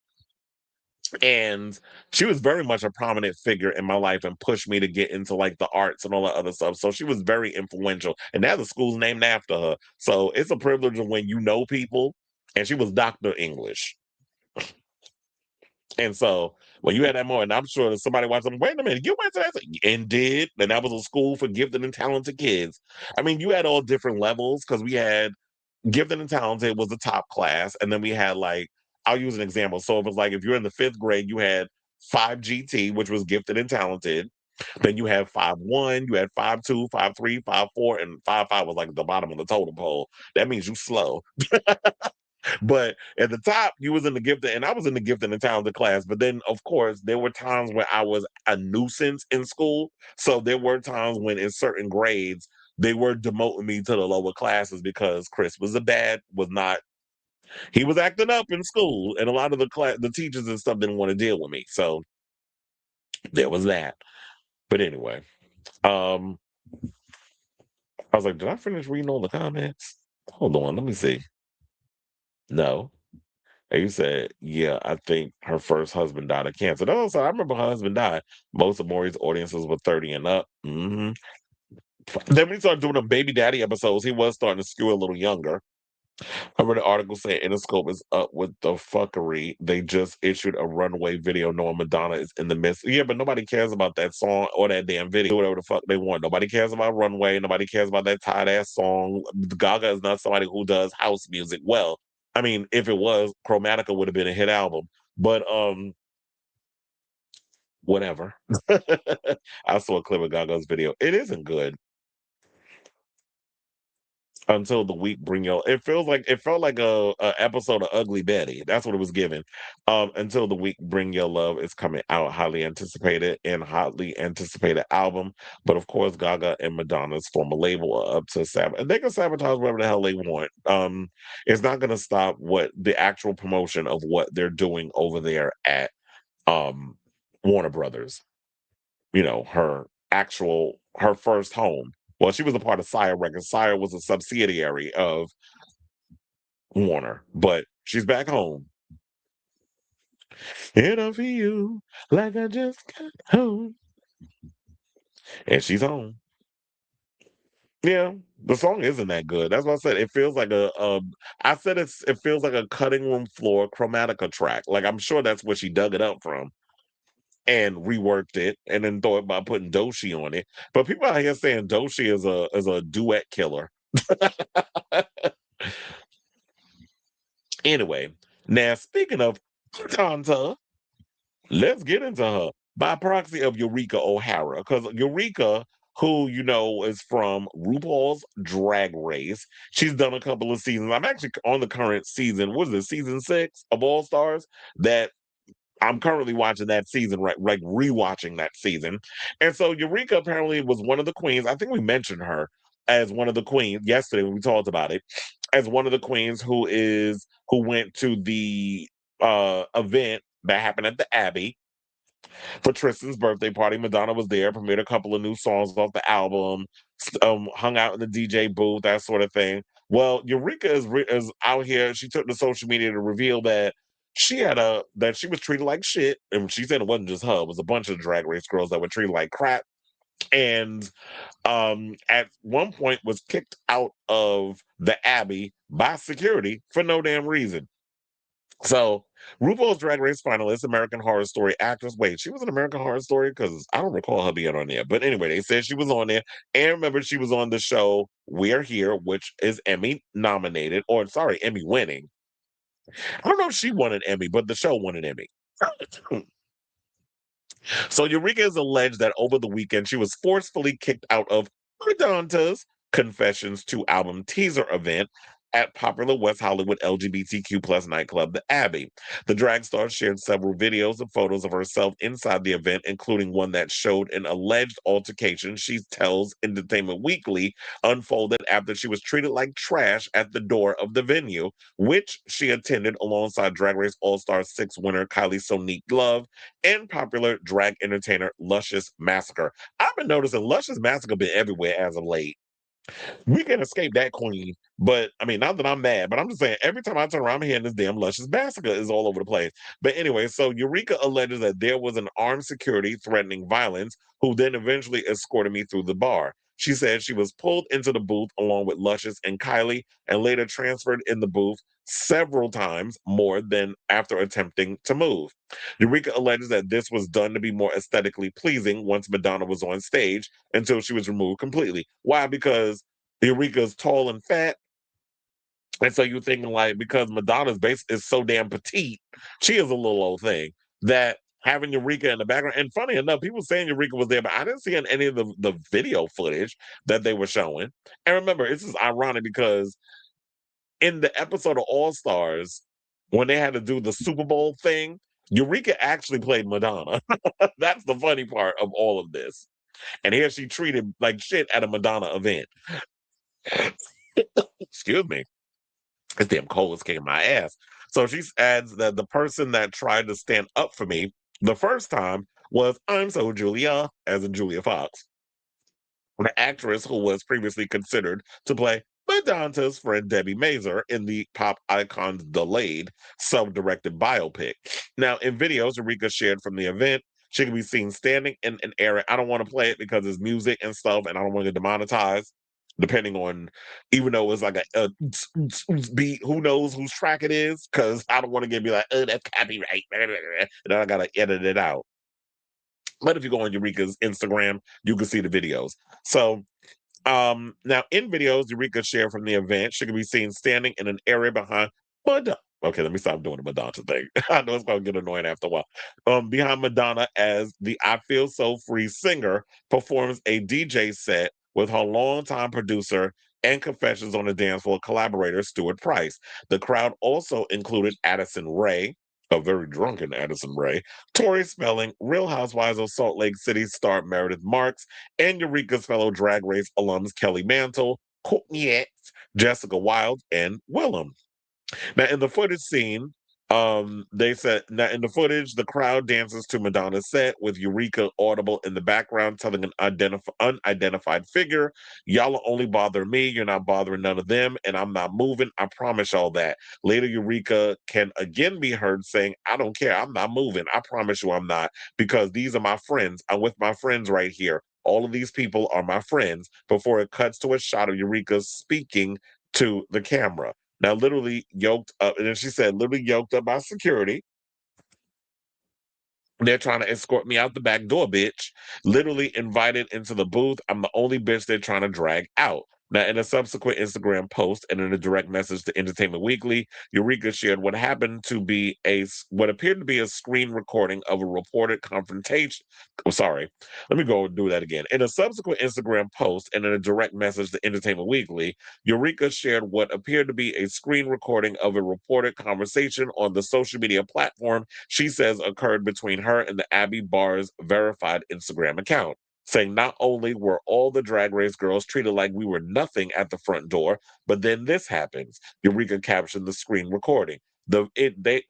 And she was very much a prominent figure in my life and pushed me to get into like the arts and all that other stuff. So she was very influential. And now the school's named after her. So it's a privilege when you know people. And she was Dr. English. And so when you had that moment, I'm sure that somebody watched them, wait a minute, you went to that and did. And that was a school for gifted and talented kids. I mean, you had all different levels because we had Gifted and Talented was the top class. And then we had like, I'll use an example. So it was like if you're in the fifth grade, you had 5GT, which was Gifted and Talented. Then you had 5-1, you had 5-2, 5-3, 5-4, and 5-5 was like at the bottom of the totem pole. That means you slow. But at the top, you was in the gifted, and I was in the gifted and talented class. But then, of course, there were times when I was a nuisance in school. So there were times when in certain grades they were demoting me to the lower classes because Chris was not he was acting up in school, and a lot of the teachers and stuff didn't want to deal with me. So there was that. But anyway, um, I was like, did I finish reading all the comments? Hold on, let me see. No. And you said, yeah, I think her first husband died of cancer. No, so I remember her husband died. Most of Maury's audiences were 30 and up. Then when he started doing the baby daddy episodes, he was starting to skew a little younger. I read an article saying Interscope is up with the fuckery. They just issued a runway video knowing Madonna is in the midst. Yeah, but nobody cares about that song or that damn video. Do whatever the fuck they want. Nobody cares about Runway. Nobody cares about that tight ass song. Gaga is not somebody who does house music well. I mean, if it was, Chromatica would have been a hit album. But whatever. I saw a clip of Gaga's video. It isn't good. Until the week bring your it felt like a episode of Ugly Betty. That's what it was given. Until the week bring your love is coming out, highly anticipated and hotly anticipated album. But of course, Gaga and Madonna's former label are up to and they can sabotage whatever the hell they want. It's not gonna stop what the actual promotion of what they're doing over there at um Warner Brothers. You know, her first home. Well, she was a part of Sire Records. Sire was a subsidiary of Warner, but she's back home. It don't feel like I just got home. And she's home. Yeah, the song isn't that good. That's what I said. It feels like I said it feels like a cutting room floor Chromatica track. Like I'm sure that's where she dug it up from and reworked it and then thought about putting Doshi on it. But people out here saying Doshi is a duet killer. Anyway, now speaking of Tanta, let's get into her by proxy of Eureka O'Hara, because Eureka, who is from RuPaul's Drag Race, she's done a couple of seasons. I'm actually on the current season. What is it, season 6 of All Stars? That I'm currently watching that season, right? Like rewatching that season. And so Eureka apparently was one of the queens. I think we mentioned her as one of the queens yesterday when we talked about it, as one of the queens who went to the event that happened at the Abbey for Tristan's birthday party. Madonna was there, premiered a couple of new songs off the album, hung out in the DJ booth, that sort of thing. Well, Eureka is out here. She took to social media to reveal that that she was treated like shit, and she said it wasn't just her; it was a bunch of Drag Race girls that were treated like crap. And at one point was kicked out of the Abbey by security for no damn reason. So, RuPaul's Drag Race finalist, American Horror Story actress. Wait, she was an American Horror Story? Because I don't recall her being on there. But anyway, they said she was on there. And remember, she was on the show We're Here, which is Emmy nominated, or sorry, Emmy winning. I don't know if she won an Emmy, but the show won an Emmy. So Eureka is alleged that over the weekend she was forcefully kicked out of Madonna's Confessions 2 album teaser event at popular West Hollywood LGBTQ plus nightclub, The Abbey. The drag star shared several videos and photos of herself inside the event, including one that showed an alleged altercation she tells Entertainment Weekly unfolded after she was treated like trash at the door of the venue, which she attended alongside Drag Race All-Star 6 winner Kylie Sonique Love and popular drag entertainer Luscious Massacre. I've been noticing Luscious Massacre been everywhere as of late. We can escape that queen, but I mean, not that I'm mad, but I'm just saying every time I turn around, I'm hearing this damn Luscious Massacre is all over the place. But anyway, so Eureka alleges that there was an armed security threatening violence, who then eventually escorted me through the bar. She said she was pulled into the booth along with Luscious and Kylie and later transferred in the booth several times more than after attempting to move. Eureka alleges that this was done to be more aesthetically pleasing once Madonna was on stage until she was removed completely. Why? Because Eureka's tall and fat. And so you're thinking like because Madonna's base is so damn petite, she is a little old thing that having Eureka in the background. And funny enough, people saying Eureka was there, but I didn't see in any of the video footage that they were showing. And remember, this is ironic because in the episode of All Stars, when they had to do the Super Bowl thing, Eureka actually played Madonna. That's the funny part of all of this. And here she treated like shit at a Madonna event. Excuse me. This damn cold is kicking my ass. So she adds that the person that tried to stand up for me the first time was I'm so Julia, as in Julia Fox, the actress who was previously considered to play Madonna's friend Debbie Mazur in the pop icon's delayed self-directed biopic. Now, in videos Eureka shared from the event, she can be seen standing in an area. I don't want to play it because it's music and stuff, and I don't want to get demonetized. Depending on, even though it's like a beat, who knows whose track it is? Because I don't want to get be like, oh, that's copyright, and then I gotta edit it out. But if you go on Eureka's Instagram, you can see the videos. So now in videos Eureka shared from the event, she can be seen standing in an area behind Madonna. Okay, let me stop doing the Madonna thing. I know it's gonna get annoying after a while. Behind Madonna as the I Feel So Free singer performs a DJ set with her longtime producer and Confessions on the Dance Floor collaborator, Stuart Price. The crowd also included Addison Rae, a very drunken Addison Rae, Tori Spelling, Real Housewives of Salt Lake City star Meredith Marks, and Eureka's fellow Drag Race alums Kelly Mantle, Courtney X, Jessica Wilde, and Willem. Now, in the footage seen, they said now in the footage, the crowd dances to Madonna's set with Eureka audible in the background, telling an unidentified figure, "Y'all are only bothering me. You're not bothering none of them, and I'm not moving. I promise y'all that." Later, Eureka can again be heard saying, "I don't care. I'm not moving. I promise you, I'm not, because these are my friends. I'm with my friends right here. All of these people are my friends." Before it cuts to a shot of Eureka speaking to the camera. Now, literally yoked up, and then she said, literally yoked up by security. They're trying to escort me out the back door, bitch. Literally invited into the booth. I'm the only bitch they're trying to drag out. Now, in a subsequent Instagram post and in a direct message to Entertainment Weekly, Eureka shared what happened to be what appeared to be a screen recording of a reported confrontation. Oh, sorry, let me go and do that again. In a subsequent Instagram post and in a direct message to Entertainment Weekly, Eureka shared what appeared to be a screen recording of a reported conversation on the social media platform she says occurred between her and the Abbey Bar's verified Instagram account, saying not only were all the Drag Race girls treated like we were nothing at the front door, but then this happens. Eureka captioned the screen recording. They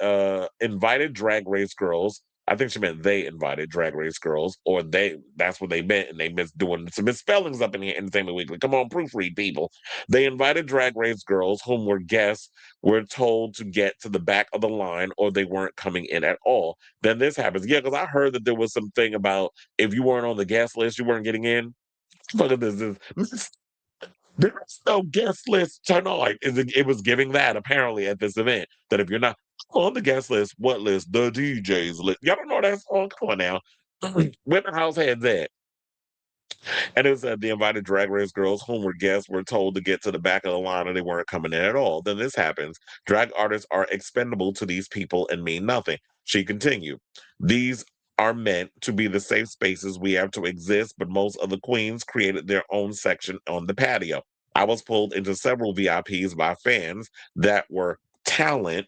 invited Drag Race girls. I think she meant they invited Drag Race girls, or that's what they meant, and they missed doing some misspellings up in here, Entertainment Weekly. Come on, proofread, people. They invited Drag Race girls, whom were guests, were told to get to the back of the line, or they weren't coming in at all. Then this happens. Yeah, because I heard that there was something about if you weren't on the guest list, you weren't getting in. Look at this. There's no guest list tonight. It was giving that apparently at this event that if you're not on the guest list, what list? The DJ's list. Y'all don't know that song? Come on now. Where the house had that? And it said the invited Drag Race girls, whom were guests, were told to get to the back of the line and they weren't coming in at all. Then this happens. Drag artists are expendable to these people and mean nothing. She continued. These are meant to be the safe spaces we have to exist, but most of the queens created their own section on the patio. I was pulled into several VIPs by fans that were talent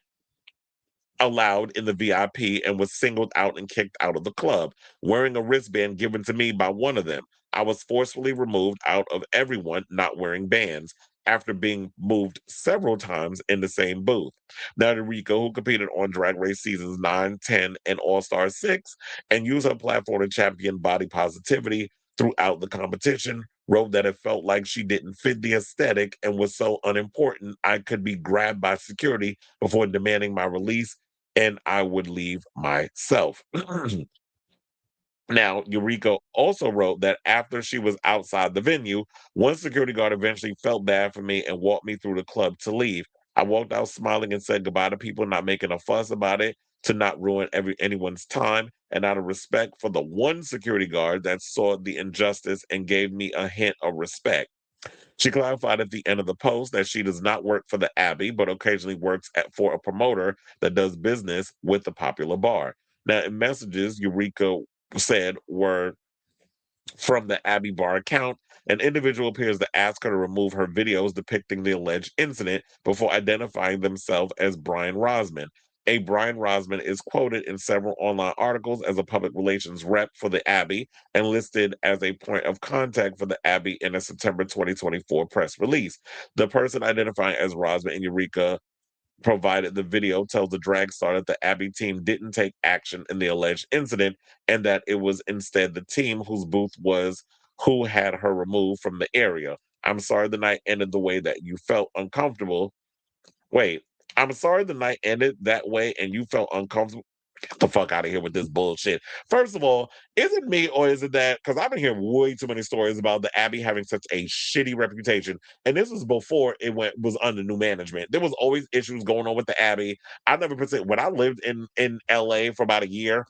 allowed in the VIP and was singled out and kicked out of the club, wearing a wristband given to me by one of them. I was forcefully removed out of everyone not wearing bands after being moved several times in the same booth. Now, Eureka, who competed on Drag Race seasons 9, 10, and All Star 6, and used her platform to champion body positivity throughout the competition, wrote that it felt like she didn't fit the aesthetic and was so unimportant I could be grabbed by security before demanding my release and I would leave myself. Now, Eureka also wrote that after she was outside the venue, one security guard eventually felt bad for me and walked me through the club to leave. I walked out smiling and said goodbye to people, not making a fuss about it, to not ruin anyone's time, and out of respect for the one security guard that saw the injustice and gave me a hint of respect. She clarified at the end of the post that she does not work for the Abbey, but occasionally works for a promoter that does business with the popular bar. Now, in messages, Eureka said were from the Abbey Bar account, an individual appears to ask her to remove her videos depicting the alleged incident before identifying themselves as Brian Rosman. A Brian Rosman is quoted in several online articles as a public relations rep for the Abbey and listed as a point of contact for the Abbey in a September 2024 press release. The person identifying as Rosman and Eureka provided the video tells the drag star that the Abbey team didn't take action in the alleged incident and that it was instead the team whose booth was who had her removed from the area. I'm sorry the night ended the way that you felt uncomfortable. Wait, I'm sorry the night ended that way and you felt uncomfortable. Get the fuck out of here with this bullshit. First of all, is it me or is it that? Because I've been hearing way too many stories about the Abbey having such a shitty reputation, and this was before it was under new management. There was always issues going on with the Abbey. I never percent when I lived in LA for about a year.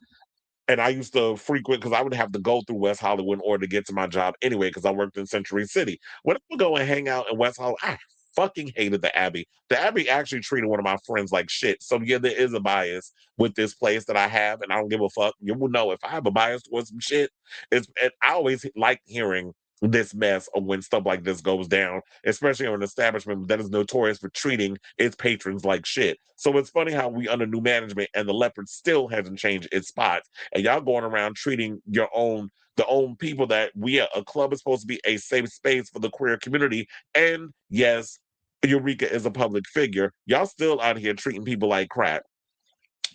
And I used to frequent because I would have to go through West Hollywood in order to get to my job anyway, because I worked in Century City. When I would go and hang out in West Hollywood, I fucking hated the Abbey. The Abbey actually treated one of my friends like shit. So yeah, there is a bias with this place that I have, and I don't give a fuck. You will know if I have a bias towards some shit. I always like hearing this mess of when stuff like this goes down, especially on an establishment that is notorious for treating its patrons like shit. So it's funny how we under new management and the Leopard still hasn't changed its spots, and y'all going around treating the own people that a club is supposed to be a safe space for the queer community. And yes, Eureka is a public figure. Y'all still out here treating people like crap.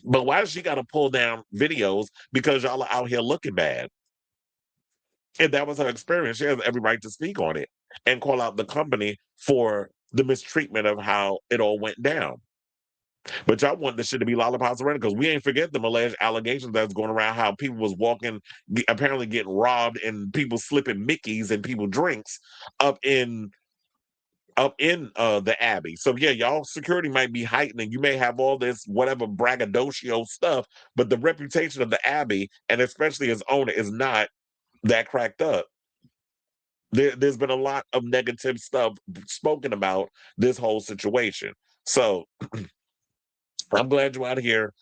But why does she got to pull down videos because y'all are out here looking bad? And that was her experience. She has every right to speak on it and call out the company for the mistreatment of how it all went down. But y'all want this shit to be lollipops around because we ain't forget the alleged allegations that's going around how people was walking, apparently getting robbed, and people slipping Mickeys and people drinks up in the Abbey. So yeah, y'all security might be heightened and you may have all this whatever braggadocio stuff, but the reputation of the Abbey and especially its owner is not that cracked up. There's been a lot of negative stuff spoken about this whole situation. So I'm glad you're out here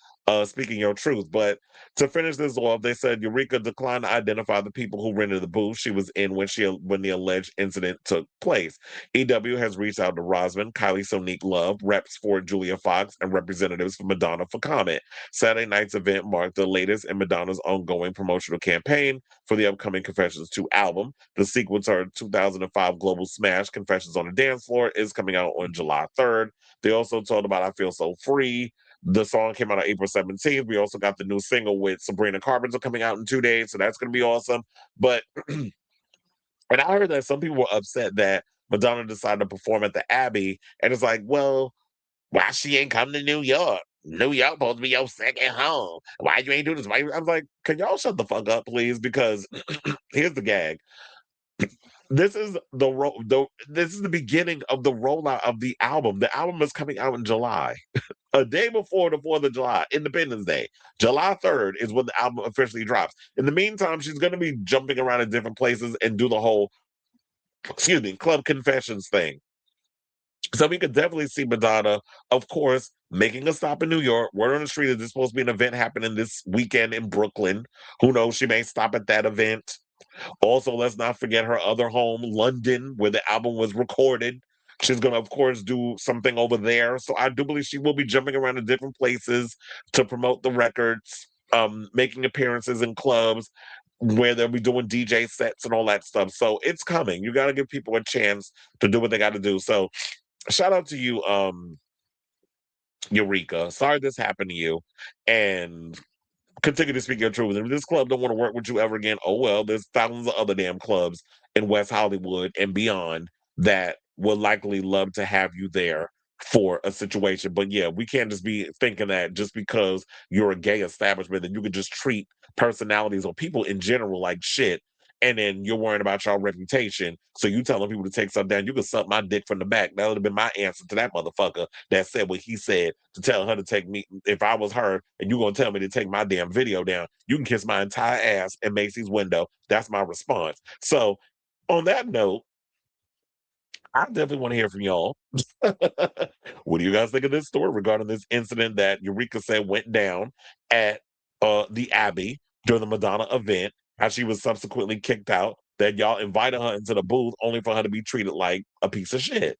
speaking your truth. But to finish this off, they said Eureka declined to identify the people who rented the booth she was in when the alleged incident took place. EW has reached out to Rosman, Kylie Sonique Love, reps for Julia Fox, and representatives for Madonna for comment. Saturday night's event marked the latest in Madonna's ongoing promotional campaign for the upcoming Confessions 2 album. The sequel to her 2005 global smash, Confessions on the Dance Floor, is coming out on July 3rd. They also told about I Feel So Free. The song came out on April 17th. We also got the new single with Sabrina Carpenter coming out in 2 days, so that's going to be awesome. But, and I heard that some people were upset that Madonna decided to perform at the Abbey, and it's like, well, why she ain't come to New York? New York supposed to be your second home. Why you ain't do this? I was like, can y'all shut the fuck up, please? Because here's the gag. This is this is the beginning of the rollout of the album. The album is coming out in July, a day before the 4th of July, Independence Day. July 3rd is when the album officially drops. In the meantime, she's going to be jumping around in different places and do the whole, excuse me, Club Confessions thing. So we could definitely see Madonna, of course, making a stop in New York. Word on the street is there's supposed to be an event happening this weekend in Brooklyn. Who knows? She may stop at that event. Also, let's not forget her other home, London, where the album was recorded. She's going to, of course, do something over there. So I do believe she will be jumping around to different places to promote the records, making appearances in clubs where they'll be doing DJ sets and all that stuff. So it's coming. You got to give people a chance to do what they got to do. So shout out to you, Eureka. Sorry this happened to you. And continue to speak your truth. If this club don't want to work with you ever again, oh well, there's thousands of other damn clubs in West Hollywood and beyond that would likely love to have you there for a situation. But yeah, we can't just be thinking that just because you're a gay establishment that you could just treat personalities or people in general like shit. And then you're worrying about your reputation. So you telling people to take something down. You can suck my dick from the back. That would have been my answer to that motherfucker that said what he said to tell her to take me. If I was her and you gonna tell me to take my damn video down, you can kiss my entire ass in Macy's window. That's my response. So on that note, I definitely want to hear from y'all. What do you guys think of this story regarding this incident that Eureka said went down at the Abbey during the Madonna event? How she was subsequently kicked out, that y'all invited her into the booth only for her to be treated like a piece of shit.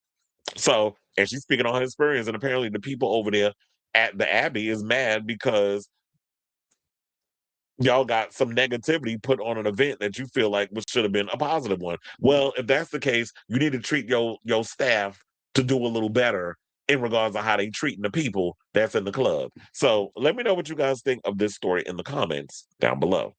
So, and she's speaking on her experience, and apparently the people over there at the Abbey is mad because y'all got some negativity put on an event that you feel like should have been a positive one. Well, if that's the case, you need to treat your staff to do a little better in regards to how they treating the people that's in the club. So let me know what you guys think of this story in the comments down below.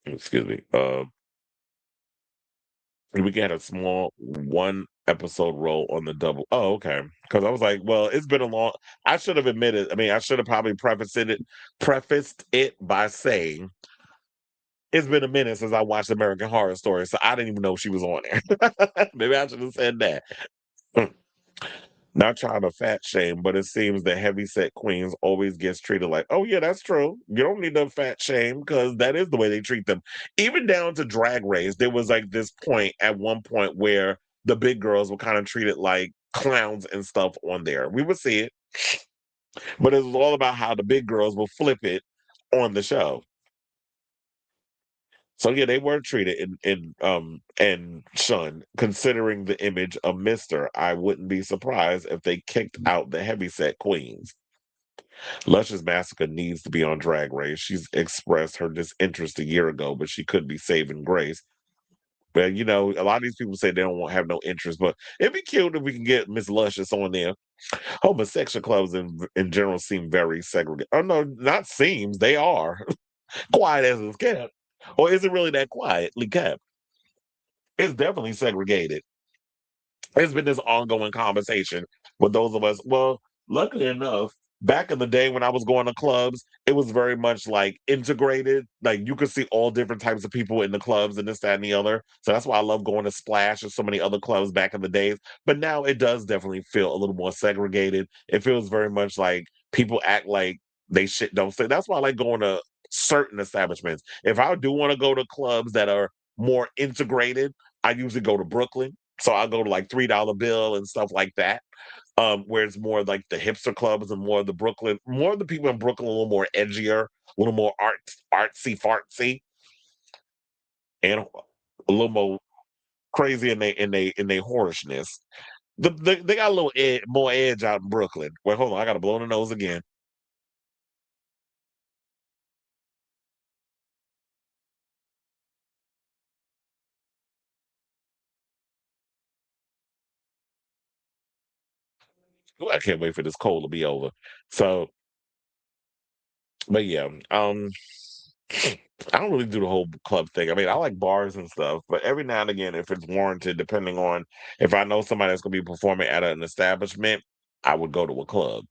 Excuse me. We get a small one episode role on the double. Oh, okay. Because I was like, well, it's been a long. I should have admitted. I mean, I should have probably prefaced it by saying it's been a minute since I watched American Horror Story, so I didn't even know she was on there. Maybe I should have said that. Mm. Not trying to fat shame, but it seems that heavyset queens always gets treated like, oh yeah, that's true. You don't need to fat shame because that is the way they treat them. Even down to Drag Race, there was like this point at one point where the big girls were kind of treated like clowns and stuff on there. We would see it, but it was all about how the big girls will flip it on the show. So yeah, they were treated and shunned. Considering the image of Mister, I wouldn't be surprised if they kicked out the heavyset queens. Luscious Massacre needs to be on Drag Race. She's expressed her disinterest a year ago, but she could be saving grace. But you know, a lot of these people say they don't want have no interest, but it'd be cute if we can get Miss Luscious on there. Homosexual clubs in general seem very segregated. Oh no, not seems, they are. Quiet as it's kept. Or is it really that quietly kept? It's definitely segregated. It's been this ongoing conversation with those of us. Well, luckily enough, back in the day when I was going to clubs, it was very much like integrated. Like you could see all different types of people in the clubs and this, that, and the other. So that's why I love going to Splash and so many other clubs back in the days. But now it does definitely feel a little more segregated. It feels very much like people act like they shit don't say. That's why I like going to certain establishments. If I do want to go to clubs that are more integrated, I usually go to Brooklyn. So I go to like $3 bill and stuff like that, where it's more like the hipster clubs and more of the Brooklyn, more of the people in Brooklyn, a little more edgier, a little more artsy fartsy, and a little more crazy in they whorishness. They got a little more edge out in Brooklyn. Wait, hold on, I got to blow the nose again. Ooh, I can't wait for this cold to be over. So, but yeah, I don't really do the whole club thing. I mean, I like bars and stuff, but every now and again, if it's warranted, depending on if I know somebody that's going to be performing at an establishment, I would go to a club.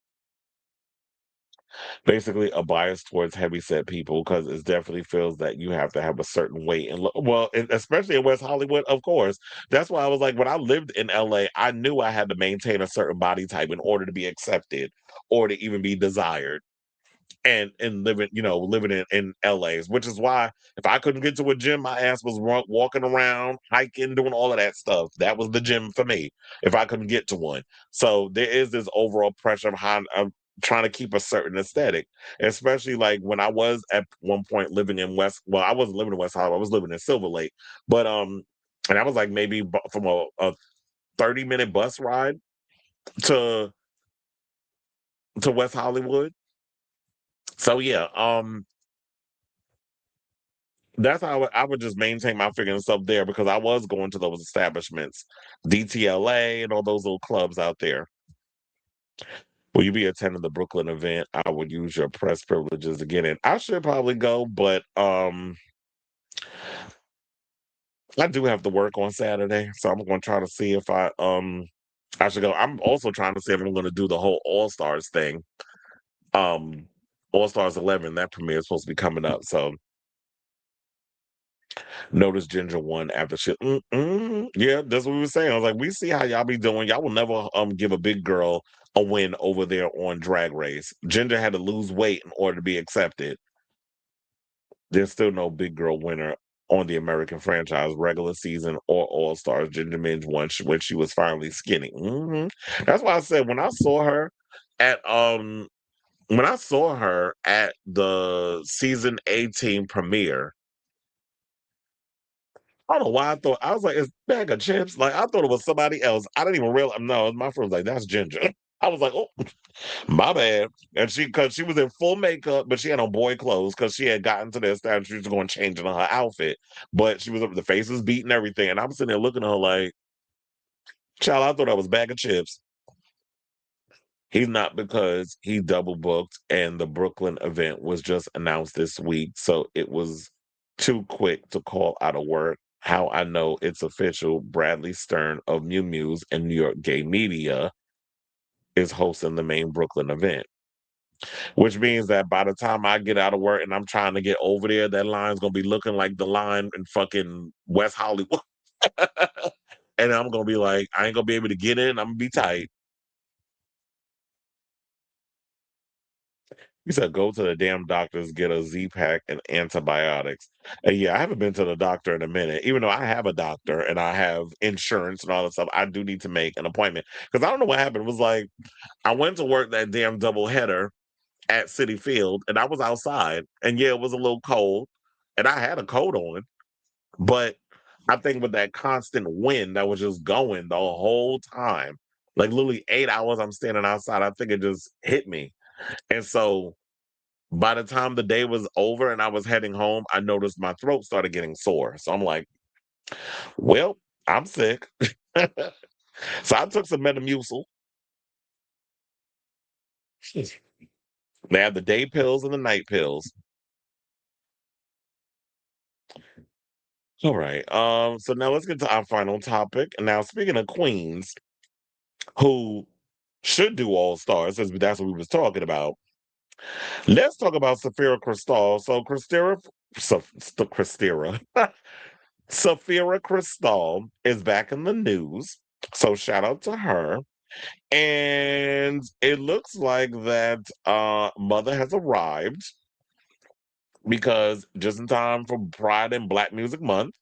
Basically, a bias towards heavyset people because it definitely feels that you have to have a certain weight and look. Well, especially in West Hollywood, of course. That's why I was like, when I lived in LA, I knew I had to maintain a certain body type in order to be accepted or to even be desired and living, living in LA, which is why if I couldn't get to a gym, my ass was walking around, hiking, doing all of that stuff. That was the gym for me if I couldn't get to one. So there is this overall pressure of how I'm trying to keep a certain aesthetic, especially like when I was at one point living in West. Well, I wasn't living in West Hollywood. I was living in Silver Lake, but and I was like maybe from a 30-minute bus ride to West Hollywood. So yeah, that's how I would just maintain my figure and stuff there because I was going to those establishments, DTLA and all those little clubs out there. Will you be attending the Brooklyn event? I would use your press privileges to get in. I should probably go, but I do have to work on Saturday, so I'm going to try to see if I should go. I'm also trying to see if I'm going to do the whole All Stars thing. Um All Stars 11, that premiere is supposed to be coming up, so notice Ginger won after shit. Yeah, that's what we were saying. I was like, we see how y'all be doing. Y'all will never give a big girl a win over there on Drag Race. Ginger had to lose weight in order to be accepted. There's still no big girl winner on the American franchise, regular season or All Stars. Ginger Minj won when she was finally skinny. That's why I said at when I saw her at the season 18 premiere, I don't know why I was like, it's bag of chips. Like I thought it was somebody else. I didn't even realize. No, my friend was like, that's Ginger. I was like, oh, my bad. And because she was in full makeup, but she had on boy clothes because she had gotten to the establishment. She was going to change into her outfit, but she was the face was beating everything. And I'm sitting there looking at her like, child, I thought I was bag of chips. He's not because he double booked and the Brooklyn event was just announced this week. So it was too quick to call out of work. How I know it's official, Bradley Stern of Mew Muse and New York Gay Media is hosting the main Brooklyn event, which means that by the time I get out of work and I'm trying to get over there, that line's going to be looking like the line in fucking West Hollywood. And I'm going to be like, I ain't going to be able to get in. I'm going to be tight. He said, "Go to the damn doctors, get a Z pack and antibiotics." And yeah, I haven't been to the doctor in a minute. Even though I have a doctor and I have insurance and all that stuff, I do need to make an appointment because I don't know what happened. It was like I went to work that damn double header at City Field, and I was outside, and yeah, it was a little cold, and I had a coat on, but I think with that constant wind that was just going the whole time, like literally 8 hours, I'm standing outside. I think it just hit me, and so by the time the day was over and I was heading home, I noticed my throat started getting sore. So I'm like, well, I'm sick. So I took some Metamucil. They have the day pills and the night pills. All right. So now let's get to our final topic. Now, speaking of queens, who should do All Stars, since that's what we was talking about. Let's talk about Saphira Cristál. So Christera, Saphira Cristál is back in the news. So shout out to her. And it looks like that Mother has arrived because just in time for Pride and Black Music Month,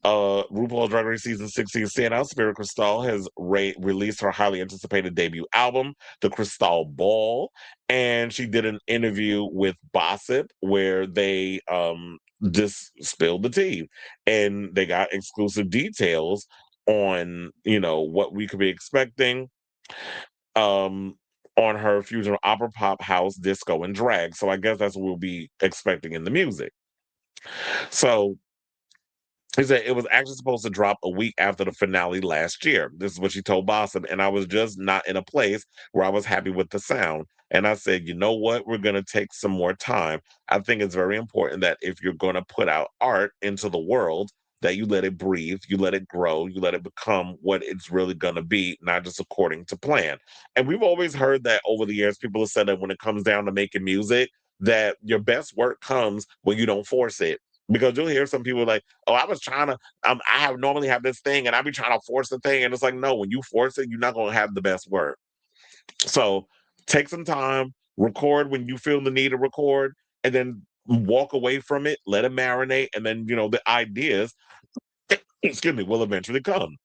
RuPaul's Drag Race Season 16 standout Spirit Cristál has released her highly anticipated debut album, The Cristál Ball, and she did an interview with Gossip where they just spilled the tea, and they got exclusive details on what we could be expecting um on her fusion of opera, pop, house, disco, and drag. So I guess that's what we'll be expecting in the music. So he said it was actually supposed to drop a week after the finale last year. This is what she told Bossum. And I was just not in a place where I was happy with the sound. And I said, you know what? We're going to take some more time. I think it's very important that if you're going to put out art into the world, that you let it breathe, you let it grow, you let it become what it's really going to be, not just according to plan. And we've always heard that over the years. People have said that when it comes down to making music, that your best work comes when you don't force it. Because you'll hear some people like, oh, I was trying to, I have normally have this thing and I be trying to force the thing. And it's like, no, when you force it, you're not going to have the best work. So take some time, record when you feel the need to record, and then walk away from it, let it marinate. And then, the ideas, excuse me, will eventually come.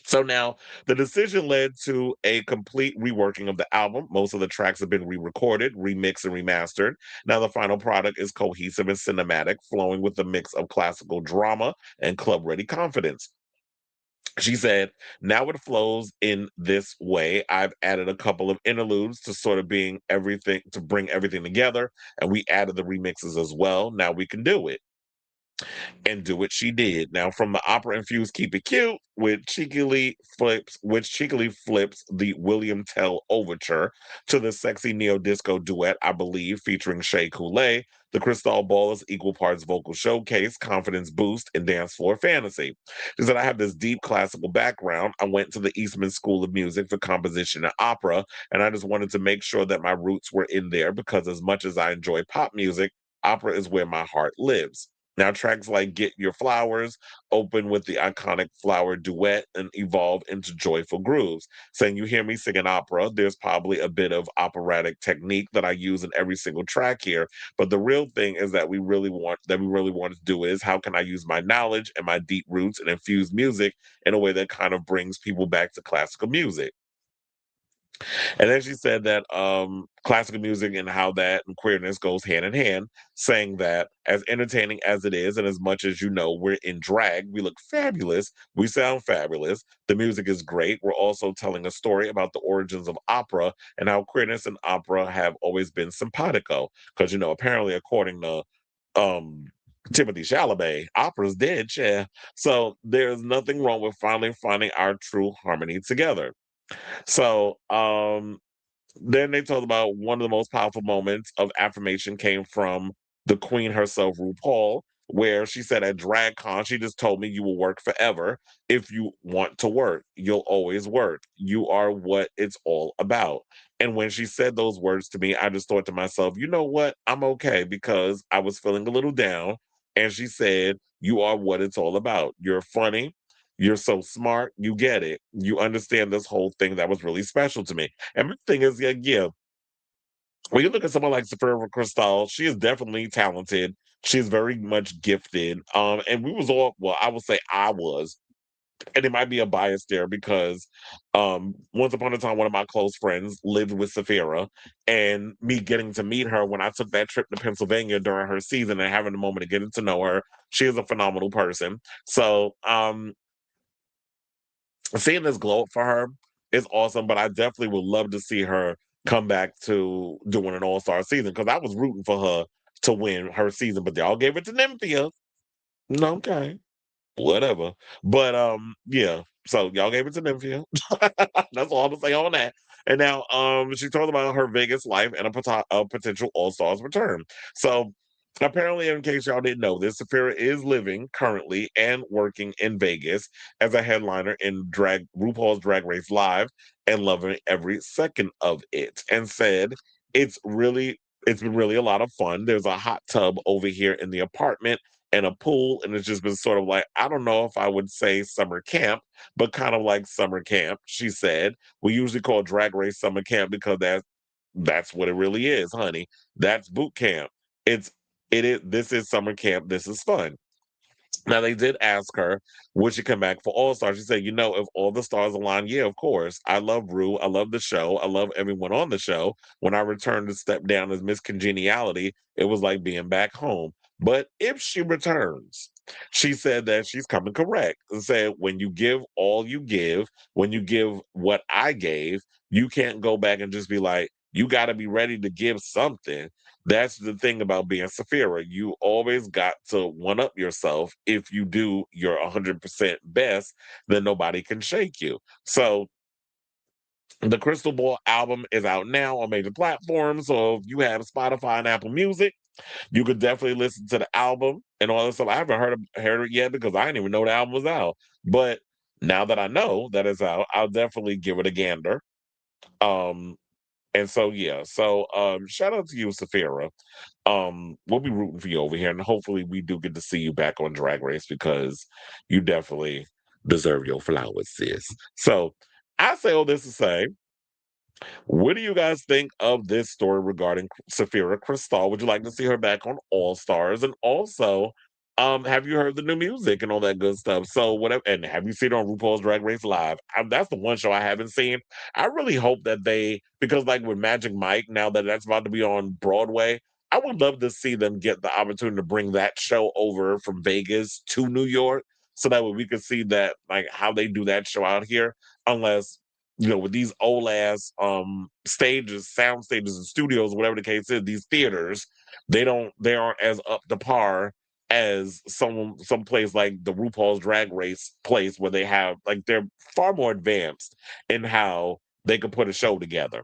So now the decision led to a complete reworking of the album. Most of the tracks have been re-recorded, remixed, and remastered. Now the final product is cohesive and cinematic, flowing with a mix of classical drama and club-ready confidence. She said, now it flows in this way. I've added a couple of interludes to sort of being everything to bring everything together. And we added the remixes as well. Now we can do it and do what she did. Now, from the opera infused "Keep It Cute," which cheekily flips the William Tell overture to the sexy neo disco duet, I Believe, featuring Shea Coulee. The Cristál Ball is equal parts vocal showcase, confidence boost, and dance floor fantasy. She said, I have this deep classical background. I went to the Eastman School of Music for composition and opera, and I just wanted to make sure that my roots were in there because as much as I enjoy pop music, opera is where my heart lives. Now, tracks like Get Your Flowers open with the iconic flower duet and evolve into joyful grooves. Saying you hear me singing opera, there's probably a bit of operatic technique that I use in every single track here. But the real thing is that we really want to do is how can I use my knowledge and my deep roots and infuse music in a way that kind of brings people back to classical music. And then she said that classical music and how that and queerness goes hand in hand, saying that as entertaining as it is, and as much as we're in drag, we look fabulous, we sound fabulous, the music is great. We're also telling a story about the origins of opera and how queerness and opera have always been simpatico. Because apparently, according to Timothy Chalamet, opera's dead, yeah. So there's nothing wrong with finally finding our true harmony together. So then they told about one of the most powerful moments of affirmation came from the queen herself, RuPaul, where she said at DragCon, she just told me you will work forever. If you want to work, you'll always work. You are what it's all about. And when she said those words to me, I just thought to myself, you know what? I'm okay because I was feeling a little down. And she said, you are what it's all about. You're funny. You're so smart. You get it. You understand this whole thing that was really special to me. And the thing is, yeah, when you look at someone like Saphira Cristál, she is definitely talented. She's very much gifted. And we was all well, I would say I was, and it might be a bias there because once upon a time one of my close friends lived with Saphira, and me getting to meet her when I took that trip to Pennsylvania during her season and having a moment of getting to know her, she is a phenomenal person. So seeing this glow up for her is awesome, but I definitely would love to see her come back to doing an all-star season because I was rooting for her to win her season, but y'all gave it to Nymphia. Okay, whatever. But yeah. So y'all gave it to Nymphia. That's all I'm gonna say on that. And now she told about her Vegas life and a potential all-stars return. So Apparently, in case y'all didn't know this, Safira is living currently and working in Vegas as a headliner in drag RuPaul's Drag Race Live and loving every second of it. And said it's been really a lot of fun. There's a hot tub over here in the apartment and a pool, and it's just been sort of like, I don't know if I would say summer camp, but kind of like summer camp. She said we usually call Drag Race summer camp because that's what it really is, honey. That's boot camp. It's it is this is summer camp. This is fun. Now they did ask her, would she come back for All Stars? She said, if all the stars align, yeah, of course. I love Rue. I love the show. I love everyone on the show. When I returned to step down as Miss Congeniality, it was like being back home. But if she returns, she said that she's coming correct and said, when you give all you give, when you give what I gave, you can't go back and just be like, you got to be ready to give something. That's the thing about being Safira. You always got to one up yourself. If you do your 100% best, then nobody can shake you. So the Crystal Ball album is out now on major platforms. So if you have Spotify and Apple Music, you could definitely listen to the album and all this stuff. I haven't heard it yet because I didn't even know the album was out. But now that I know that it's out, I'll definitely give it a gander. Um, and so yeah, so shout out to you, Safira. We'll be rooting for you over here, and hopefully we do get to see you back on Drag Race because you definitely deserve your flowers, sis. So I say all this to say, what do you guys think of this story regarding Safira Cristál? Would you like to see her back on All Stars? And also, have you heard the new music and all that good stuff? So whatever, and have you seen it on RuPaul's Drag Race Live? That's the one show I haven't seen. I really hope that because like with Magic Mike, now that that's about to be on Broadway, I would love to see them get the opportunity to bring that show over from Vegas to New York, so that way we could see that like how they do that show out here. Unless with these old ass stages, sound stages and studios, whatever the case is, these theaters, they aren't as up to par as some place like the RuPaul's Drag Race place where they have like they're far more advanced in how they could put a show together.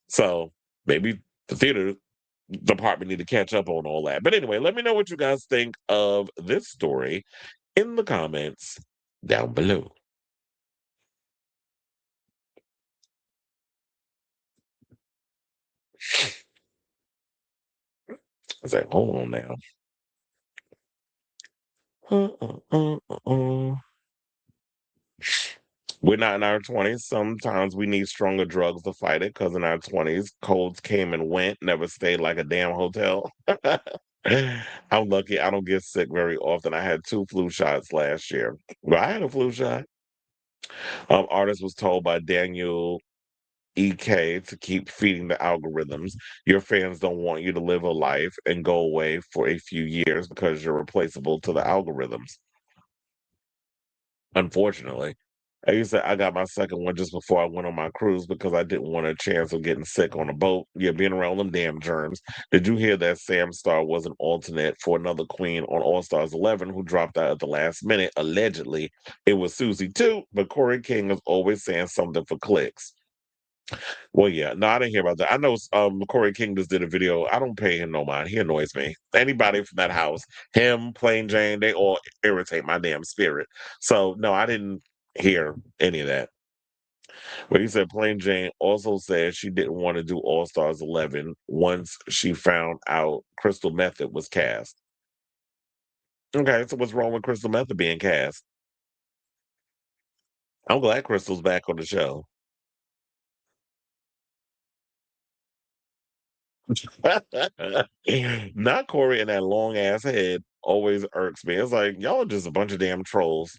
So maybe the theater department need to catch up on all that. But anyway, let me know what you guys think of this story in the comments down below. I say, hold on now. We're not in our 20s. Sometimes we need stronger drugs to fight it because in our 20s, colds came and went, never stayed like a damn hotel. I'm lucky I don't get sick very often. I had 2 flu shots last year. Well, I had a flu shot. Artist was told by Daniel EK to keep feeding the algorithms. Your fans don't want you to live a life and go away for a few years because you're replaceable to the algorithms. Unfortunately. I used to I got my second one just before I went on my cruise because I didn't want a chance of getting sick on a boat. Yeah, being around them damn germs. Did you hear that Sam Star was an alternate for another queen on All Stars 11 who dropped out at the last minute? Allegedly, it was Susie too, but Corey King is always saying something for clicks. Well, yeah, no, I didn't hear about that. I know Corey King just did a video. I don't pay him no mind. He annoys me. Anybody from that house, him, Plain Jane, they all irritate my damn spirit. So no, I didn't hear any of that. But he said Plain Jane also said she didn't want to do All Stars 11 once she found out Crystal Method was cast. Okay, so what's wrong with Crystal Method being cast? I'm glad Crystal's back on the show. Not Corey and that long ass head always irks me. It's like y'all are just a bunch of damn trolls.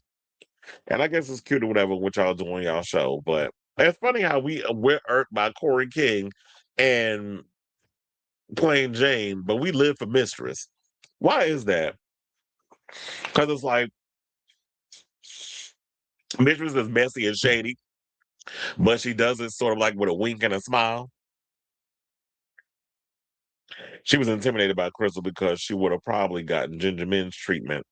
And I guess it's cute or whatever what y'all do on y'all show, but it's funny how we're irked by Corey King and Plain Jane, but we live for Mistress. Why is that? Because it's like Mistress is messy and shady, but she does it sort of like with a wink and a smile. She was intimidated by Crystal because she would have probably gotten Ginger Min's treatment.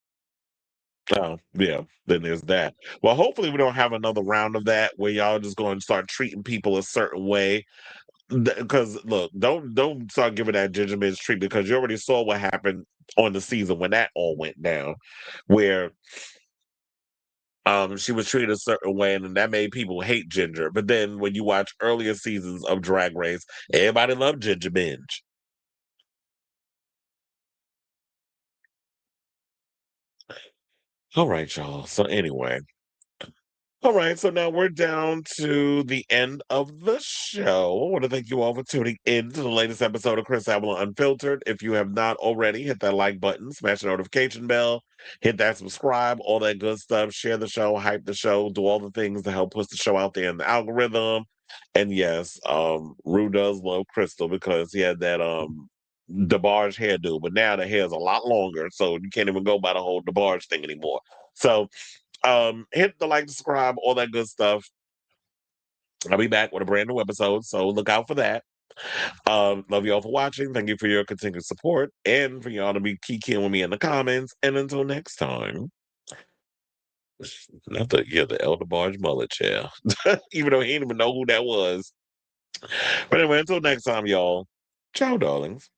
Oh, yeah, then there's that. Well, hopefully we don't have another round of that where y'all just going to start treating people a certain way Because look, don't start giving that Ginger Minge treat because you already saw what happened on the season when that all went down, where she was treated a certain way and that made people hate Ginger. But then when you watch earlier seasons of Drag Race, everybody loved Ginger Minge. All right, y'all. So anyway. All right, so now we're down to the end of the show. I want to thank you all for tuning in to the latest episode of Chris Avalon Unfiltered. If you have not already, hit that like button, smash the notification bell, hit that subscribe, all that good stuff. Share the show, hype the show, do all the things to help push the show out there in the algorithm. And yes, Rue does love Crystal because he had that DeBarge hairdo, but now the hair's a lot longer, so you can't even go by the whole DeBarge thing anymore. So hit the like, subscribe, all that good stuff. I'll be back with a brand new episode, so look out for that. Love you all for watching. Thank you for your continued support and for y'all to be keying with me in the comments. And until next time, not the Elder Barge mullet chair, even though he didn't even know who that was. But anyway, until next time, y'all. Ciao, darlings.